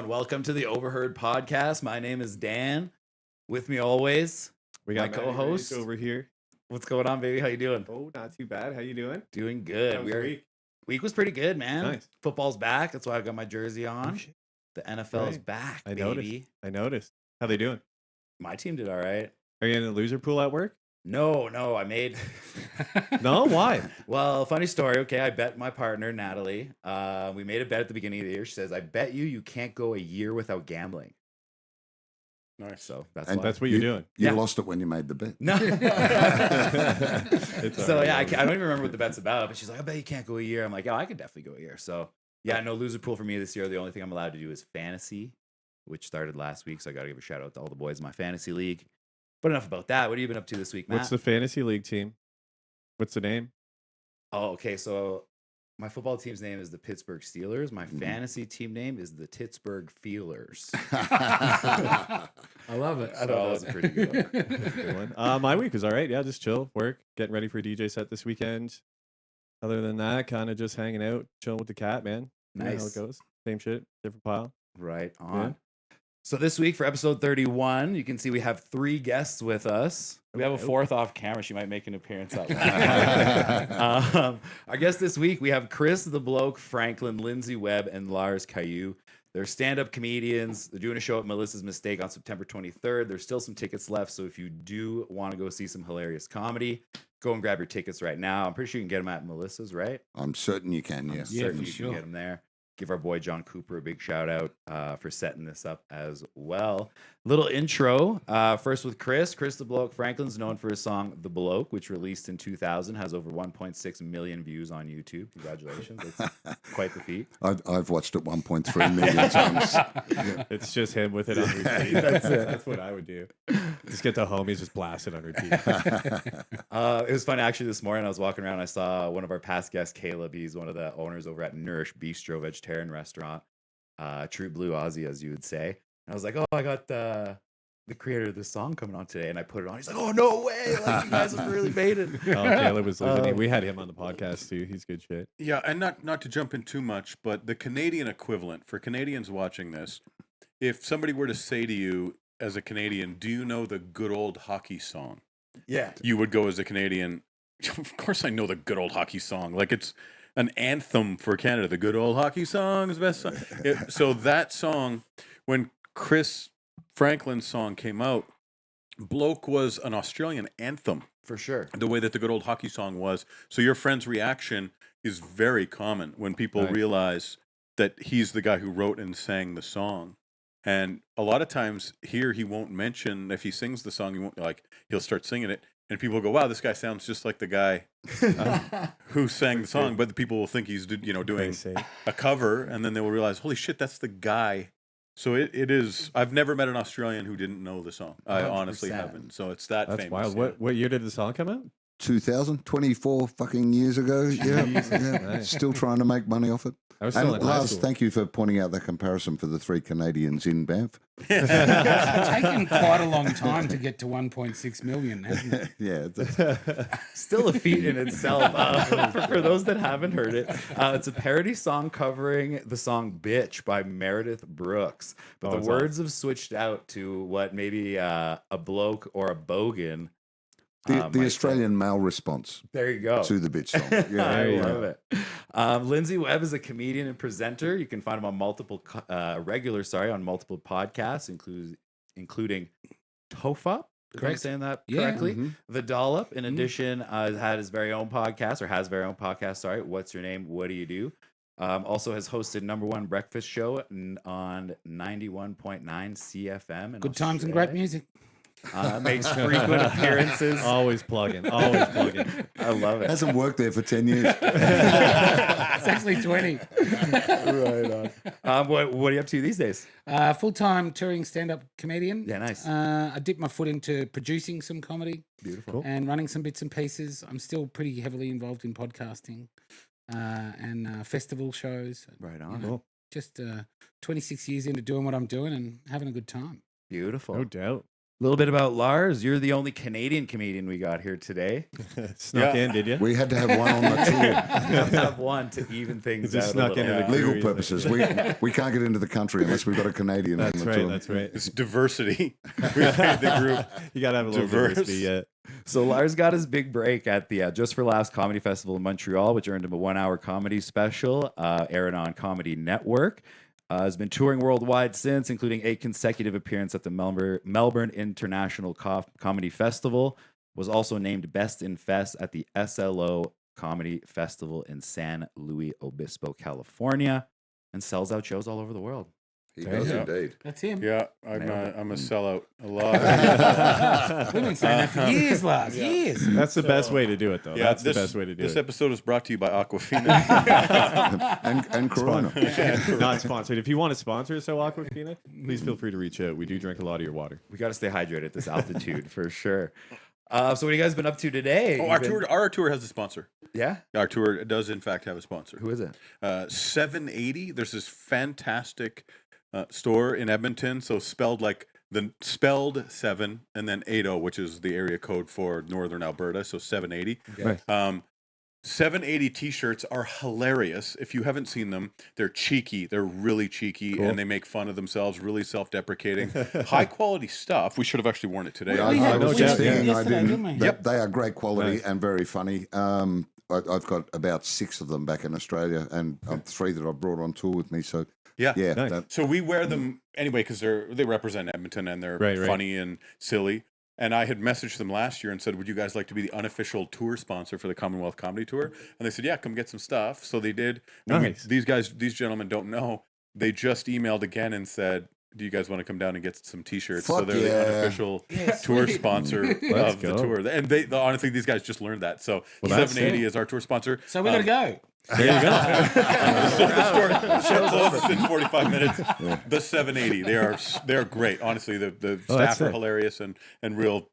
Welcome to the Overheard podcast. My name is Dan. With me always, we got my co-host over here. What's going on, baby? How you doing? Oh, not too bad. How you doing? Doing good. How was your week? Week was pretty good, man. Nice. Football's back. That's why I got my jersey on. Oh, the NFL is right. back, I baby. noticed. How they doing? My team did all right. Are you in the loser pool at work? No, I made. No, why? Well, funny story. Okay, I bet my partner Natalie. We made a bet at the beginning of the year. She says, "I bet you can't go a year without gambling." Nice. So that's and why. that's what you're doing. You lost it when you made the bet. No. So yeah, I don't even remember what the bet's about. But she's like, "I bet you can't go a year." I'm like, "Oh, I could definitely go a year." So yeah, no loser pool for me this year. The only thing I'm allowed to do is fantasy, which started last week. So I got to give a shout out to all the boys in my fantasy league. But enough about that. What have you been up to this week, Matt? What's the fantasy league team? What's the name? Oh, okay. So my football team's name is the Pittsburgh Steelers. My fantasy team name is the Pittsburgh Feelers. I love it. I thought that was a pretty good one. Good one. My week was all right. Yeah, just chill, work, getting ready for a DJ set this weekend. Other than that, kind of just hanging out, chilling with the cat, man. You know how Nice. it goes. Same shit, different pile. Right on. Yeah. So this week for episode 31, you can see we have 3 guests with us. We have a 4th off camera. She might make an appearance out loud. Our guest this week, we have Chris the Bloke, Franklin, Lindsay Webb, and Lars Caillou. They're stand-up comedians. They're doing a show at Melissa's Mistake on September 23rd. There's still some tickets left, so if you do want to go see some hilarious comedy, go and grab your tickets right now. I'm pretty sure you can get them at Melissa's, right? I'm certain you can, I'm yes. certain you can get them there. Give our boy John Cooper a big shout out for setting this up as well. Little intro. First with Chris. Chris the Bloke Franklin's known for his song The Bloke, which released in 2000, has over 1.6 million views on YouTube. Congratulations. It's quite the feat. I've watched it 1.3 million times. Yeah. It's just him with it on repeat. That's it. That's what I would do. Just get the homies, just blast it on repeat. It was funny, actually, this morning I was walking around. I saw one of our past guests, Caleb. He's one of the owners over at Nourish Bistro Vegetarian Restaurant. True blue Aussie, as you would say. And I was like, "Oh, I got the creator of this song coming on today," and I put it on. He's like, "Oh, no way! Like, you guys have really made it." Oh, Caleb was listening. We had him on the podcast too. He's good shit. Yeah, and not to jump in too much, but the Canadian equivalent for Canadians watching this, if somebody were to say to you as a Canadian, "Do you know the good old hockey song?" Yeah, you would go as a Canadian, "Of course I know the good old hockey song. Like it's an anthem for Canada. The good old hockey song is the best song." So that song, when Chris Franklin's song came out, Bloke was an Australian anthem. for sure. The way that the good old hockey song was. So your friend's reaction is very common when people Right. realize that he's the guy who wrote and sang the song. And a lot of times here he won't mention, if he sings the song, he won't, like, he'll start singing it and people go, "Wow, this guy sounds just like the guy who sang the song." But the people will think he's doing a cover, and then they will realize, holy shit, that's the guy. So it is. I've never met an Australian who didn't know the song. I 100%. honestly haven't. So it's that That's famous. wild. Yeah. What year did the song come out? 2024 fucking years ago. Yeah. Nice. Still trying to make money off it. I was And still in high Lars, school. thank you for pointing out that comparison for the 3 Canadians in Banff. It's taken quite a long time to get to 1.6 million, hasn't it? Yeah. Still a feat in itself. For those that haven't heard it, it's a parody song covering the song "Bitch" by Meredith Brooks, but the that's words have switched out to what maybe a bloke or a bogan. The might say. Australian male response There you go. to the bitch song. I Yeah, you love it. Lindsay Webb is a comedian and presenter. You can find him on multiple podcasts, including Tofa. If I'm Correct. saying that Yeah. correctly. Mhm. The Dollop, in addition, had his very own podcast, or has very own podcast. Sorry, What's Your Name? What Do You Do? Also has hosted #1 breakfast show on 91.9 CFM. in Good times and great Australia. music. Makes frequent appearances. Always plugging. Always plugging. I love it. Hasn't worked there for 10 years. It's actually 20. Right on. What are you up to these days? Full-time touring stand-up comedian. Yeah, nice. I dipped my foot into producing some comedy Beautiful. and running some bits and pieces. I'm still pretty heavily involved in podcasting and festival shows. Right You on. know, just 26 years into doing what I'm doing and having a good time. Beautiful. No doubt. A little bit about Lars. You're the only Canadian comedian we got here today. Snuck Yeah. in, did you? We had to have one on the tour. Let's have one to even things Just out. snuck a little. into the Legal Curious, purposes. We can't get into the country unless we've got a Canadian That's on the right. tour. That's right. It's diversity. We made the group. You gotta have a little Diverse. diversity. Yeah. So Lars got his big break at the Just for Laughs Comedy Festival in Montreal, which earned him a 1-hour comedy special, airing on Comedy Network. Has been touring worldwide since, including 8 consecutive appearances at the Melbourne International Comedy Festival. Was also named Best in Fest at the SLO Comedy Festival in San Luis Obispo, California, and sells out shows all over the world. He does Yeah. indeed. That's him. Yeah, I'm a sellout. A lot. We've been saying that for years, Lars. Years. That's the best way to do it, though. Yeah, That's the best way to do This it. episode is brought to you by Aquafina. And Corona. Not sponsored. If you want to sponsor us, so Aquafina, please feel free to reach out. We do drink a lot of your water. We got to stay hydrated at this altitude for sure. So what have you guys been up to today? Oh, our tour has a sponsor. Yeah? Our tour does in fact have a sponsor. Who is it? 780. There's this fantastic store in Edmonton. So spelled 7 and then 80, which is the area code for Northern Alberta. So 780. Right. 780 t-shirts are hilarious. If you haven't seen them, they're cheeky. They're really cheeky, Cool. and they make fun of themselves. Really self-deprecating, high quality stuff. We should have actually worn it today. I, We I had- was we just had thinking I yesterday, didn't. didn't we? Yep. They are great quality Nice. and very funny. I've got about 6 of them back in Australia, and 3 that I've brought on tour with me. So Yeah. yeah, Nice. that, So we wear them anyway because they represent Edmonton and they're Right, right. funny and silly. And I had messaged them last year and said, "Would you guys like to be the unofficial tour sponsor for the Commonwealth Comedy Tour?" And they said, "Yeah, come get some stuff." So they did. And Nice. these gentlemen don't know. They just emailed again and said, "Do you guys want to come down and get some T-shirts?" So Fuck they're yeah. the unofficial Yeah, tour sweet. sponsor Let's of the go. tour. And honestly, these guys just learned that. So Well, that's 780 it. is our tour sponsor. So we got to go. There you go. The show closes in 45 minutes. The 780, they are great. Honestly, the Oh, that's staff are sick. hilarious and real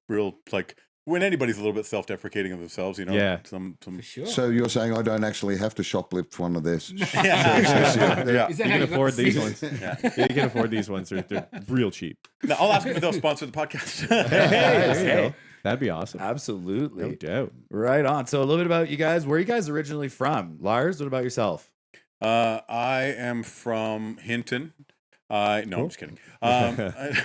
like when anybody's a little bit self-deprecating of themselves, you know. Yeah. Some For sure. so you're saying I don't actually have to shoplift one of this? yeah. Is that You how can you got afford the these six? ones. Yeah, you can afford these ones. They're real cheap. Now, I'll ask them if they'll sponsor the podcast. There you Hey. go. That'd be awesome. No Absolutely. doubt. Right on. So a little bit about you guys. Where are you guys originally from? Lars, what about yourself? I am from Hinton. No, I'm just kidding. I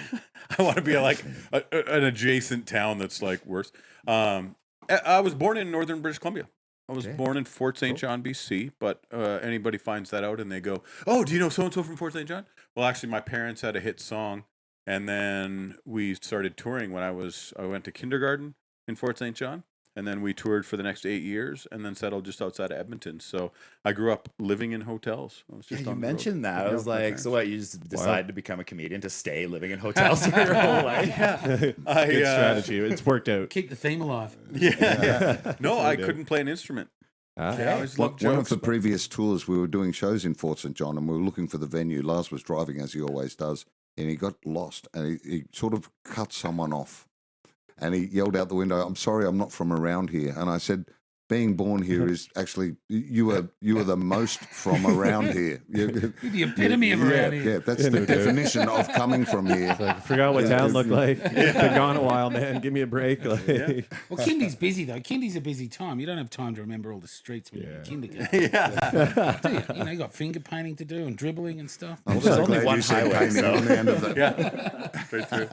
want to be like an adjacent town that's like worse. I was born in northern British Columbia. I was Okay. born in Fort St. John, BC, but anybody finds that out and they go, "Oh, do you know so-and-so from Fort St. John?" Well, actually, my parents had a hit song, and then we started touring when I went to kindergarten in Fort St. John, and then we toured for the next 8 years, and then settled just outside of Edmonton. So I grew up living in hotels. I was Yeah, just you on the road. mentioned that. I Yeah, was with my like, so parents. what? You just decided to become a comedian to stay living in hotels for your whole life? Yeah. Good I, strategy. It's worked out. Keep the theme alive. Yeah. No, I do. couldn't play an instrument. Ah, I always One loved of jokes. the previous tours, we were doing shows in Fort St. John, and we were looking for the venue. Lars was driving, as he always does, and he got lost, and he sort of cut someone off. And he yelled out the window, "I'm sorry, I'm not from around here." And I said, "Being born here is actually, you are the most from around here." You're the epitome of around here. Yeah, that's Yeah, the no doubt. definition of coming from here. I forgot what town looked like. Been gone a while, man. Give me a break. Like, Well, kindy's busy though. Kindy's a busy time. You don't have time to remember all the streets when you're in kindergarten. Yeah. Do you? You know, you got finger painting to do and dribbling and stuff. I'm there's so only glad one you said highway, painting so- on the end of that. Yeah. Very true.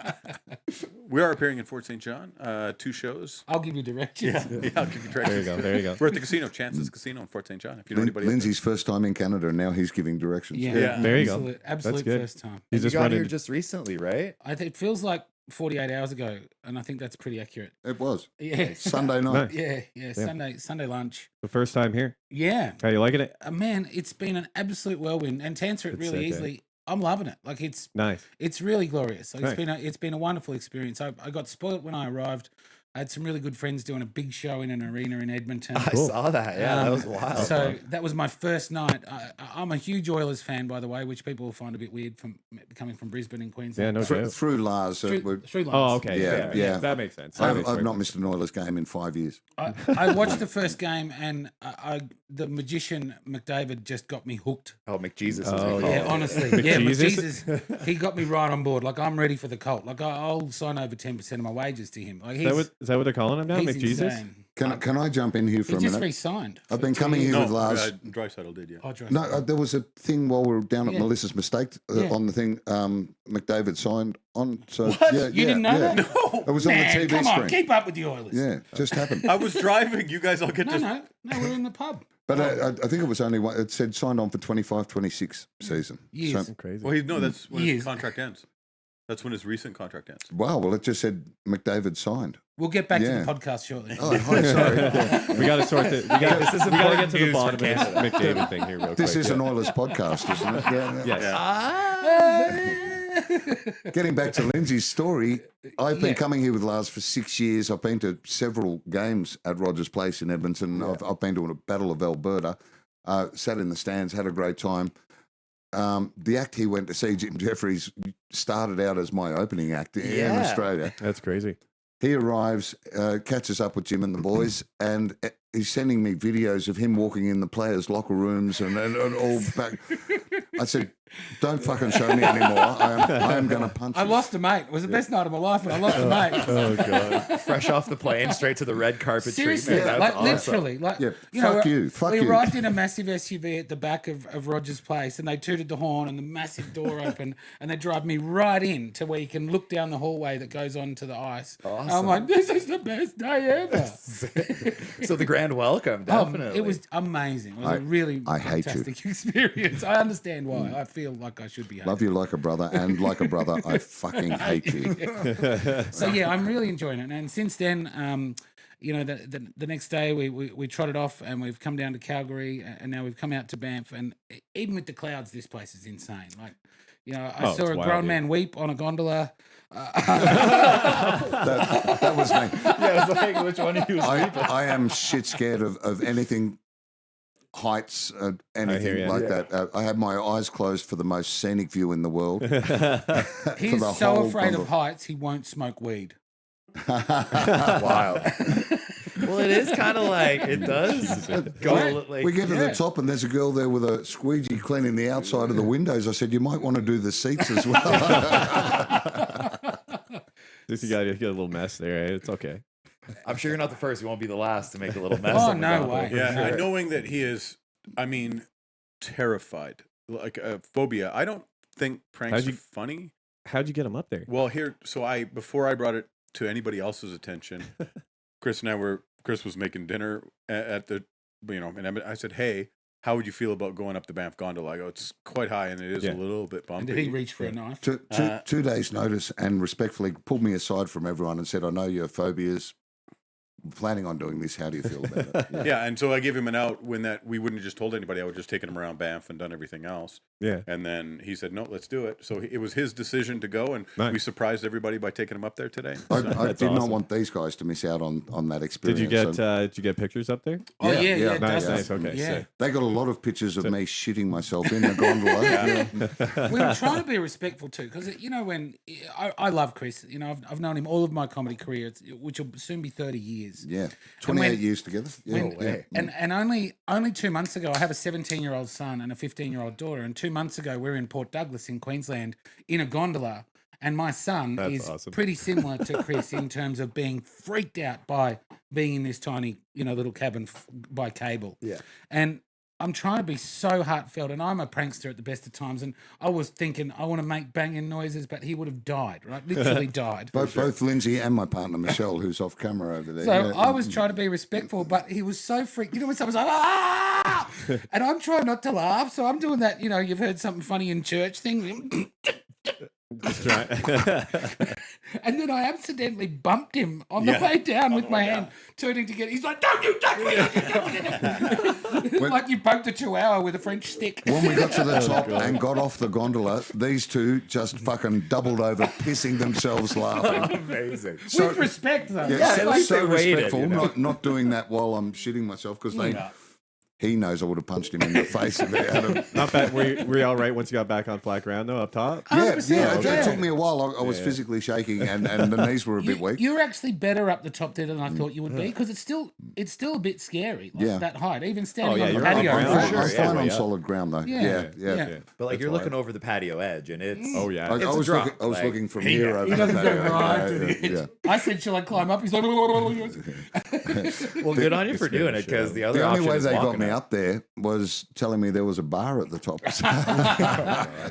We are appearing in Fort St. John. 2 shows. I'll give you directions. Yeah, I'll give you there you directions. go. There you go. We're at the casino, Chance's Casino in Fort St. John. If you know anybody. up there. Lindsay's first time in Canada, and now he's giving directions. Yeah, Yeah. There you go. absolute, absolute good. first time. He's You just got running. here just recently, right? I think it feels like 48 hours ago, and I think that's pretty accurate. It was Yeah, Sunday night. Nice. yeah. Sunday lunch. The first time here. Yeah, How you liking it? man, it's been an absolute whirlwind. And to answer it It's really sick, eh? easily, I'm loving it. Like it's Nice. really glorious. Like Nice. it's been a wonderful experience. I got spoiled when I arrived. I had some really good friends doing a big show in an arena in Edmonton. I saw that. Yeah, that was wild. So that was my first night. I'm a huge Oilers fan, by the way, which people will find a bit weird from coming from Brisbane and Queensland. Yeah, no doubt. Through Lars. Through Oh, Lars. okay. Yeah, Yeah, yeah. that makes sense. I've not missed an Oilers game in 5 years. I watched the first game, and the magician McDavid just got me hooked. Oh, McJesus. Oh, Yeah, honestly. Yeah, McJesus? McJesus, he got me right on board. Like, I'm ready for the cult. Like, I'll sign over 10% of my wages to him. Like, Is that what they're calling him now? he's McJesus? insane. Can I jump in here for He a just minute? re-signed. I've been coming here with No, Lars. Draisaitl did, yeah. Oh, Drake. No, there was a thing while we were down at Yeah. Melissa's Mistake Yeah. on the thing. McDavid signed on. So What? yeah, You didn't know that? No. It was on the Man, TV come screen. on, keep up with the Oilers. Yeah, just happened. I was driving. You guys all get to... No, we're in the pub. But I think it was only one. It said signed on for 25-26 season. Years. So, Crazy. Well, that's when He his is. contract ends. That's when his recent contract ends. wow. Well, it just said McDavid signed. We'll get back Yeah. to the podcast shortly. Oh, hi, sorry. We got to sort this. We got This is to get important to the news bottom of for this Canada. McDavid thing here real quick. This is yeah. an Oilers podcast, isn't it? Yeah, yeah. Yes. Getting back to Lindsay's story, I've been Yeah. coming here with Lars for 6 years. I've been to several games at Rogers Place in Edmonton. I've been to a Battle of Alberta, sat in the stands, had a great time. The act he went to see, Jim Jeffries, started out as my opening act in Yeah. Australia. That's crazy. He arrives, catches up with Jim and the boys, and he's sending me videos of him walking in the players' locker rooms and all back. I said, "Don't fucking show me anymore. I am going to punch I you." lost a mate. It was the best night of my life, but I lost a mate. Oh god. Fresh off the plane, straight to the red carpet Seriously, treatment. like That's awesome. literally, like Yeah, you know, fuck you, fuck we you. arrived in a massive SUV at the back of Rogers Place, and they tooted the horn, and the massive door opened, and they drive me right in to where you can look down the hallway that goes on to the ice. Awesome. I'm like, this is the best day ever. So the grand welcome, definitely. It was amazing. It was a really I hate you. fantastic experience. I understand why. I feel like I should be hated. Love you like a brother, and like a brother, I fucking hate you. So yeah, I'm really enjoying it. And since then, you know, the next day we trotted off, and we've come down to Calgary, and now we've come out to Banff. And even with the clouds, this place is insane. Like, you know, I Oh, saw it's a wild, grown yeah. man weep on a gondola. That was me. Yeah, I was like, which one of you was I am shit scared of anything heights, anything ya. like that. I have my eyes closed for the most scenic view in the world. He's the so whole afraid of gondola. heights, he won't smoke weed. wild. Well, it is kind of like it does go like We get to yeah. the top, and there's a girl there with a squeegee cleaning the outside of the windows. I said, "You might want to do the seats as well." Just you gotta get a little mess there. Eh? It's okay. I'm sure you're not the first. You won't be the last to make a little mess. Oh, of the no gondola, way. for Yeah, sure. and knowing that he is, I mean, terrified, like a phobia. I don't think pranks How'd are you- funny. How'd you get him up there? Well, before I brought it to anybody else's attention, Chris was making dinner at the, you know, and I said, "Hey, how would you feel about going up the Banff gondola?" I go, "It's quite high and it is Yeah. a little bit And bumpy." did he reach for a knife? 2 days' notice, and respectfully pulled me aside from everyone and said, "I know your phobias. Planning on doing this. How do you feel about it?" Yeah, and so I gave him an out when that we wouldn't have just told anybody. I would just taken him around Banff and done everything else. Yeah. And then he said, "No, let's do it." So it was his decision to go, and Nice. we surprised everybody by taking him up there today. I That's did not awesome. want these guys to miss out on that Did experience. you get So did you get pictures up there? Oh Yeah, yeah, yeah. yeah. Nice, that's- nice. Okay, yeah. sick. they got a lot of pictures of me shitting myself in the gondola. We were trying to be respectful too, because you know when I love Chris. You know, I've known him all of my comedy career, which will soon be 30 years. Yeah, 28 years together. Yeah, When- yeah. And only 2 months ago, I have a 17-year-old son and a 15-year-old daughter. And 2 months ago, we were in Port Douglas in Queensland in a gondola. And my son That's is awesome. pretty similar to Chris in terms of being freaked out by being in this tiny, you know, little cabin by cable. Yeah. And I'm trying to be so heartfelt, and I'm a prankster at the best of times. And I was thinking I want to make banging noises, but he would have died, right? Literally died. Both Lindsay and my partner Michelle, who's off camera over there. So yeah. I was trying to be respectful, but he was so freaked. You know, when someone's like, "Ah!" and I'm trying not to laugh. So I'm doing that, you know, you've heard something funny in church thing. Just try. And then I accidentally bumped him on the way down with my hand, turning to get. He's like, "Don't you touch me!" Like you poked a chihuahua with a French stick. When we got to the top and got off the gondola, these two just fucking doubled over, pissing themselves laughing. Amazing. With respect, though. Yeah, at least so they waited, respectful. you know? Not doing that while I'm shitting myself because he knows I would have punched him in the face if it had him. Not bad. Were you all right once you got back on flat ground though, up top? Yeah, 100%, it took me a while. I was physically shaking and the knees were a bit weak. You're actually better up the top there than I thought you would be because it's still a bit scary, like that height. Even standing on the you're patio. on I'm ground. fine on solid ground though. Yeah. Yeah. But like you're looking over the patio edge, and it's Oh yeah. I It's a was drop, looking. I was like, looking from here over. He doesn't the go patio. right to the edge. Yeah. I said, "Shall I climb up?" He's like, well, good on you for doing it because the other The only option way is they got walking me up. up there was telling me there was a bar at the top.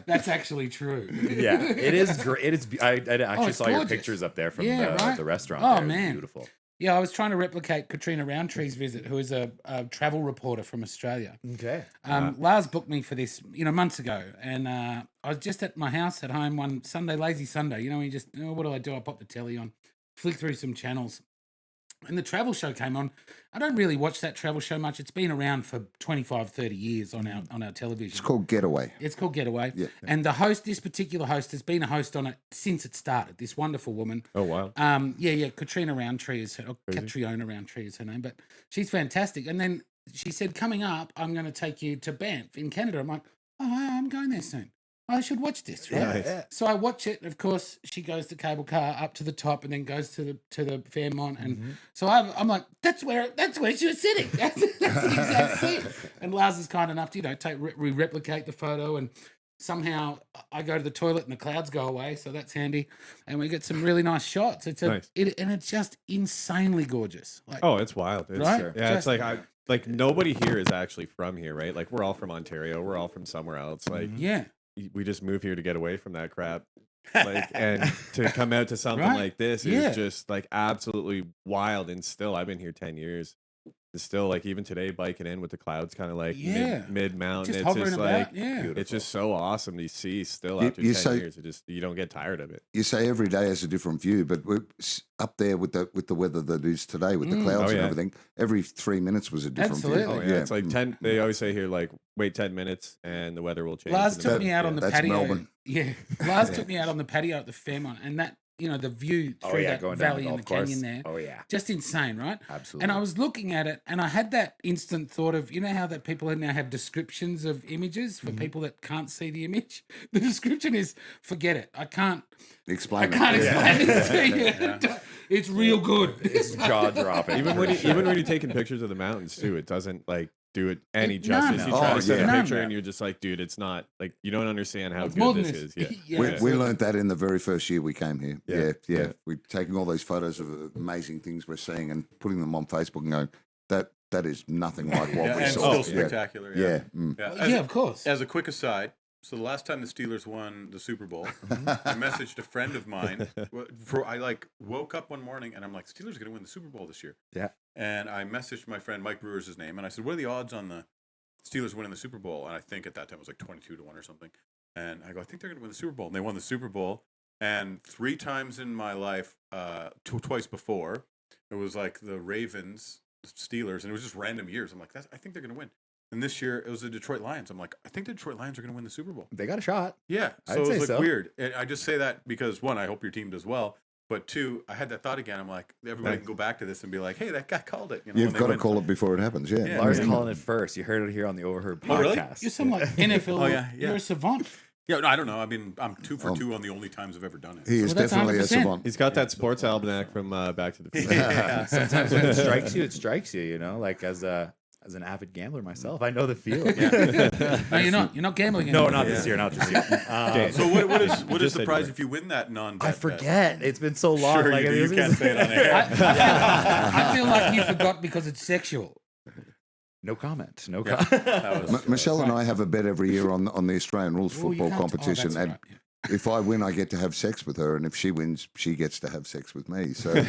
"That's actually true." Yeah, it is great. It is. I actually it's saw your gorgeous. pictures up there from Yeah, the right? restaurant. Oh, there. It was man. beautiful. Yeah, I was trying to replicate Katrina Roundtree's visit, who is a travel reporter from Australia. Okay. Lars booked me for this, months ago, and I was just at my house at home one Sunday, lazy Sunday. You know, when you just, what do I do? I pop the telly on, flick through some channels, and the travel show came on. I don't really watch that travel show much. It's been around for 25, 30 years on our television. It's called Getaway. It's called Getaway. Yeah. And the host, this particular host, has been a host on it since it started. This wonderful woman. Oh wow. Katrina Roundtree is her, or Catriona Roundtree is her name, but she's fantastic. And then she said, "Coming up, I'm going to take you to Banff in Canada." I'm like, "Oh, I'm going there soon. I should watch this, right?" Nice. So I watch it. Of course, she goes to cable car up to the top and then goes to the Fairmont, and so I'm like, "That's where she was sitting. That's the exact seat." And Lars is kind enough to replicate the photo, and somehow I go to the toilet and the clouds go away, so that's handy, and we get some really nice shots. It's Nice. and it's just insanely gorgeous. Like, Oh, it's wild. It's, Right? Yeah, Just- it's like nobody here is actually from here, right? Like we're all from Ontario. We're all from somewhere else. Like yeah, we just moved here to get away from that crap. Like and to come out to something Right. like this Yeah. is just like absolutely wild. And still, I've been here 10 years. And still, like even today, biking in with the clouds, kind of like Yeah. mid mountain. just It's hovering just about. like Yeah, it's just so awesome to see. Still You- after you 10 say- years, you don't get tired of it. You say every day has a different view, but we're up there with the weather that is today, with the clouds Oh, and yeah. everything. Every 3 minutes was a different Absolutely. view. Oh yeah, it's like 10. They always say here, like wait 10 minutes and the weather will change. Lars And took then- me out on the That's patio. Melbourne. Yeah, Lars took me out on the patio at the Fairmont, and that the view through that going down valley the and the golf course. canyon there, Oh yeah, just insane, right? absolutely. And I was looking at it, and I had that instant thought of, how that people now have descriptions of images for people that can't see the image. The description is, forget it. I can't Explain it. explain Yeah. it to you. It's real good. it's jaw dropping. even when you're taking pictures of the mountains too, it doesn't like do it any None. justice. You Oh, try to send yeah. a picture None. and you're just like, dude, it's not like you don't understand how It's more good than this is. this. Yeah. Yeah. We absolutely. learned that in the very first year we came here. Yeah. Yeah. We're taking all those photos of amazing things we're seeing and putting them on Facebook and going, that is nothing like what Yeah, we and saw. still Yeah. spectacular. Yeah. Mm. Yeah, of course. As a quick aside, so the last time the Steelers won the Super Bowl, I messaged a friend of mine. I woke up one morning and I'm like, Steelers are going to win the Super Bowl this year. Yeah. And I messaged my friend Mike Brewer's his name, and I said, "What are the odds on the Steelers winning the Super Bowl?" And I think at that time it was like 22-1 or something. And I go, "I think they're going to win the Super Bowl." And they won the Super Bowl. And 3 times in my life, twice before, it was like the Ravens, the Steelers, and it was just random years. I'm like, I think they're going to win. And this year it was the Detroit Lions. I'm like, I think the Detroit Lions are going to win the Super Bowl. They got a shot. Yeah, I'd so it say was like so. weird. And I just say that because 1, I hope your team does well, but 2, I had that thought again. I'm like, everybody can go back to this and be like, hey, that guy called it. You've when they got to win. call it before it happens. Yeah. Yeah. Lars Yeah. calling it first. You heard it here on the Overheard podcast. Oh, really? You're some like NFL. Oh, yeah. You're a savant. Yeah, no, I don't know. I mean, I'm 2 for 2 on the only times I've ever done it. He is Well, that's definitely a 100%. savant. He's got that sports almanac from Back to the Future. Sometimes when it strikes you, it strikes you. Like as an avid gambler myself, I know the feel. No, you're not. You're not gambling No, anymore. not this year. Not this year. So what is Just the said you prize were. if you win that non-bet I bet? forget. It's been so long. Sure, like, you, do. this You can't is- say it on air. I feel like you forgot because it's sexual. No comment. No Yeah, comment. that was- Michelle and I have a bet every year on the Australian rules Oh, you football can't- competition, that's and right, yeah. if I win, I get to have sex with her, and if she wins, she gets to have sex with me. So We So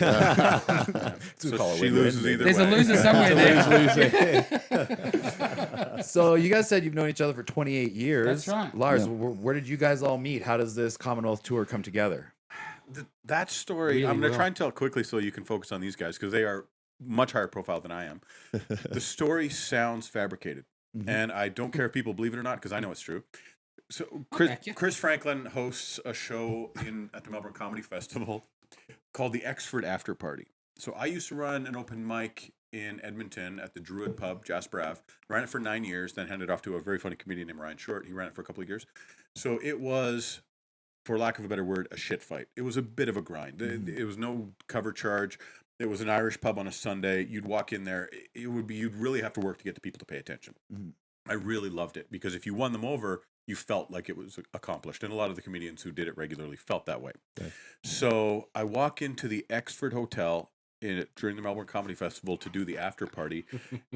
call it she win-win. loses either There's way. a loser somewhere there. So you guys said you've known each other for 28 years. That's right. Lars, Yeah. where did you guys all meet? How does this Commonwealth tour come together? that story, Really I'm going to well. try and tell it quickly so you can focus on these guys because they are much higher profile than I am. The story sounds fabricated, and I don't care if people believe it or not because I know it's true. So Chris Franklin hosts a show at the Melbourne Comedy Festival called the Exford After Party. So I used to run an open mic in Edmonton at the Druid Pub, Jasper Ave. Ran it for 9 years, then handed it off to a very funny comedian named Ryan Short. He ran it for a couple of years. So it was, for lack of a better word, a shit fight. It was a bit of a grind. It was no cover charge. It was an Irish pub on a Sunday. You'd walk in there. You'd really have to work to get the people to pay attention. I really loved it because if you won them over, you felt like it was accomplished. And a lot of the comedians who did it regularly felt that way. Okay. So I walk into the Exford Hotel during the Melbourne Comedy Festival to do the after party.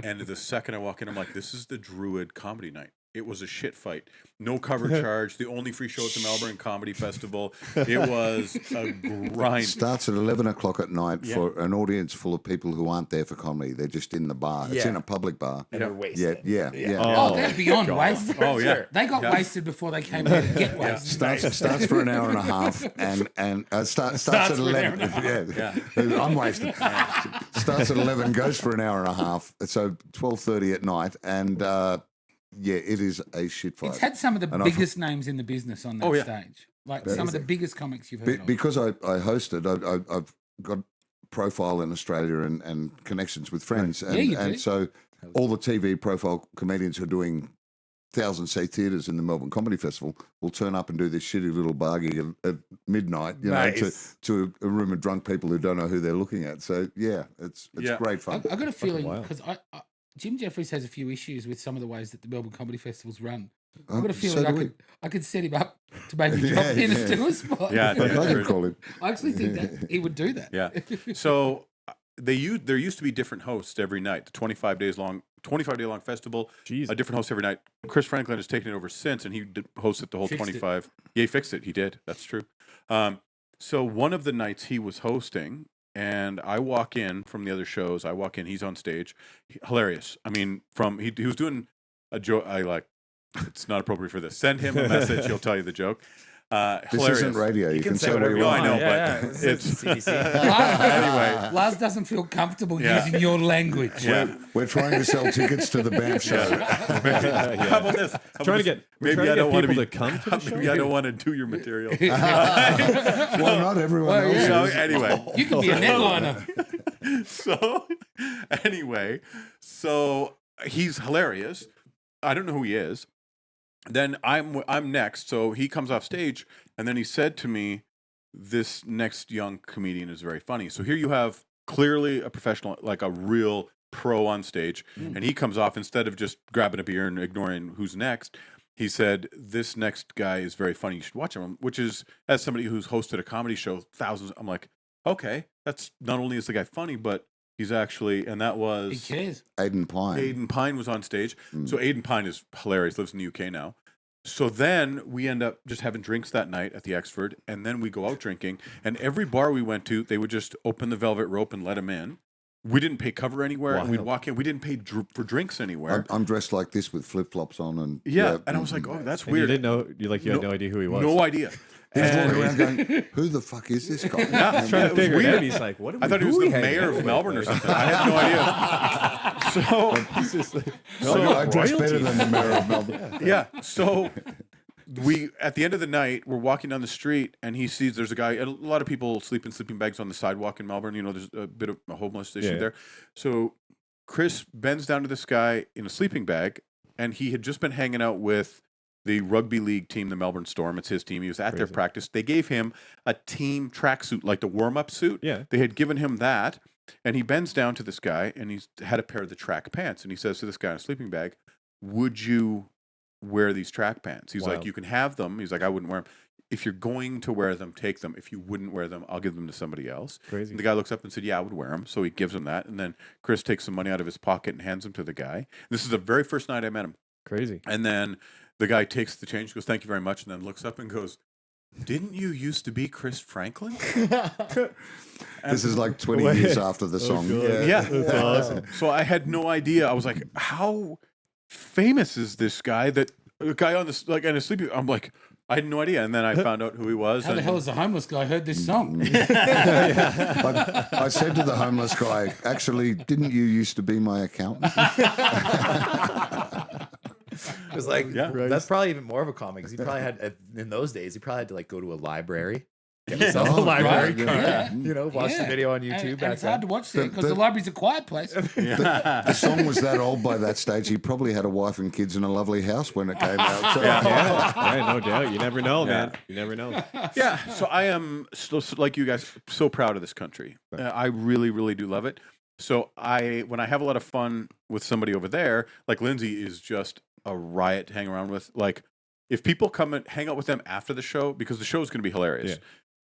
And the second I walk in, I'm like, this is the Druid Comedy Night. It was a shit fight. No cover charge. The only free show at the Melbourne Comedy Festival. It was a grind. Starts at 11 o'clock at night for an audience full of people who aren't there for comedy. They're just in the bar. It's in a public bar. And they're wasted. Yeah. Oh, they're beyond wasted. Oh, yeah. They got wasted before they came here to get wasted. Starts for an hour and a half and starts at 11. I'm wasted. Starts at 11, goes for an hour and a half. So 12:30 at night, and it is a shit fight. It's had some of the biggest names in the business on that stage. Like some of the biggest comics you've heard of. Because I hosted, I've got profile in Australia and connections with friends. And so all the TV profile comedians who are doing 1,000-seat theatres in the Melbourne Comedy Festival will turn up and do this shitty little bar gig at midnight, to a room of drunk people who don't know who they're looking at. So, it's great fun. I've got a feeling, because Jim Jeffries has a few issues with some of the ways that the Melbourne Comedy Festivals run. I've got a feeling I could set him up to maybe drop in and do a spot. Yeah, I could call him. I actually think that he would do that. Yeah. So there used to be different hosts every night. The 25-day long festival. Jeez. A different host every night. Chris Franklin has taken it over since, and he hosted the whole 25. Yeah, he fixed it. He did. That's true. So one of the nights he was hosting, and I walk in from the other shows. I walk in. He's on stage. Hilarious. I mean, he was doing a joke. It's not appropriate for this. Send him a message. He'll tell you the joke. This hilarious. isn't radio. You can say whatever you I want. know, but it's CBC. anyway. Lars doesn't feel comfortable using your language. Yeah. We're trying to sell tickets to the Banff show. How about this? Maybe I don't want to come to the show. Maybe I don't want to do your material. Well, not everyone else. So is. anyway, You could be a netliner. So he's hilarious. I don't know who he is. Then I'm next. So he comes off stage, and then he said to me, "This next young comedian is very funny." So here you have clearly a professional, like a real pro on stage, and he comes off, instead of just grabbing a beer and ignoring who's next, he said, "This next guy is very funny. You should watch him." Which is, as somebody who's hosted a comedy show, thousands, I'm like, okay, that's not only is the guy funny, but he's actually, and that was He cares. Aidan Pine. Aidan Pine was on stage. So Aidan Pine is hilarious, lives in the UK now. So then we end up just having drinks that night at the Exford, and then we go out drinking. And every bar we went to, they would just open the velvet rope and let him in. We didn't pay cover anywhere. And we'd walk in. We didn't pay for drinks anywhere. I'm dressed like this with flip-flops on. And and I was like, oh, that's And weird. you didn't know, you had no idea who he was. No idea. He was walking around going, who the fuck is this guy? Yeah, Trying to figure it weird. out. He's like, what? I thought he was the mayor of Melbourne or something. I had no idea. I dress better than the mayor of Melbourne. Yeah. So at the end of the night, we're walking down the street, and he sees there's a guy. A lot of people sleep in sleeping bags on the sidewalk in Melbourne. You know, there's a bit of a homeless issue there. So Chris bends down to this guy in a sleeping bag, and he had just been hanging out with the rugby league team, the Melbourne Storm. It's his team. He was at their practice. They gave him a team tracksuit, like the warm-up suit. Yeah. They had given him that, and he bends down to this guy, and he's had a pair of the track pants, and he says to this guy in a sleeping bag, "Would you wear these track pants?" He's like, "You can have them." He's like, "I wouldn't wear them. If you're going to wear them, take them. If you wouldn't wear them, I'll give them to somebody else." Crazy. And the guy looks up and said, "Yeah, I would wear them." So he gives him that, and then Chris takes some money out of his pocket and hands them to the guy. This is the very first night I met him. Crazy. And then the guy takes the change, goes, "Thank you very much," and then looks up and goes, "Didn't you used to be Chris Franklin?" This is like 20 years after the song. Yeah. That's awesome. So I had no idea. I was like, how famous is this guy? That a guy on this, like, in a sleeping, I'm like, I had no idea, and then I found out who he was. How the and- hell has a homeless guy heard this song? I said to the homeless guy, actually, didn't you used to be my accountant? It was like, Yeah. that's probably even more of a comic because he probably had, in those days, he probably had to like go to a library, get himself a Oh, library right, card, yeah. you know, watch the Yeah. video on And- YouTube and back it's hard to then. watch there because The- the library's a quiet place. The song was that old by that stage. He probably had a wife and kids in a lovely house when it came out. So. Yeah, no doubt. You never know, man. You never know. Yeah, so I am still like you guys, so proud of this country. I really, really do love it. So when I have a lot of fun with somebody over there, like Lindsay is just a riot to hang around with. Like, if people come and hang out with them after the show, because the show is going to be hilarious. Yeah.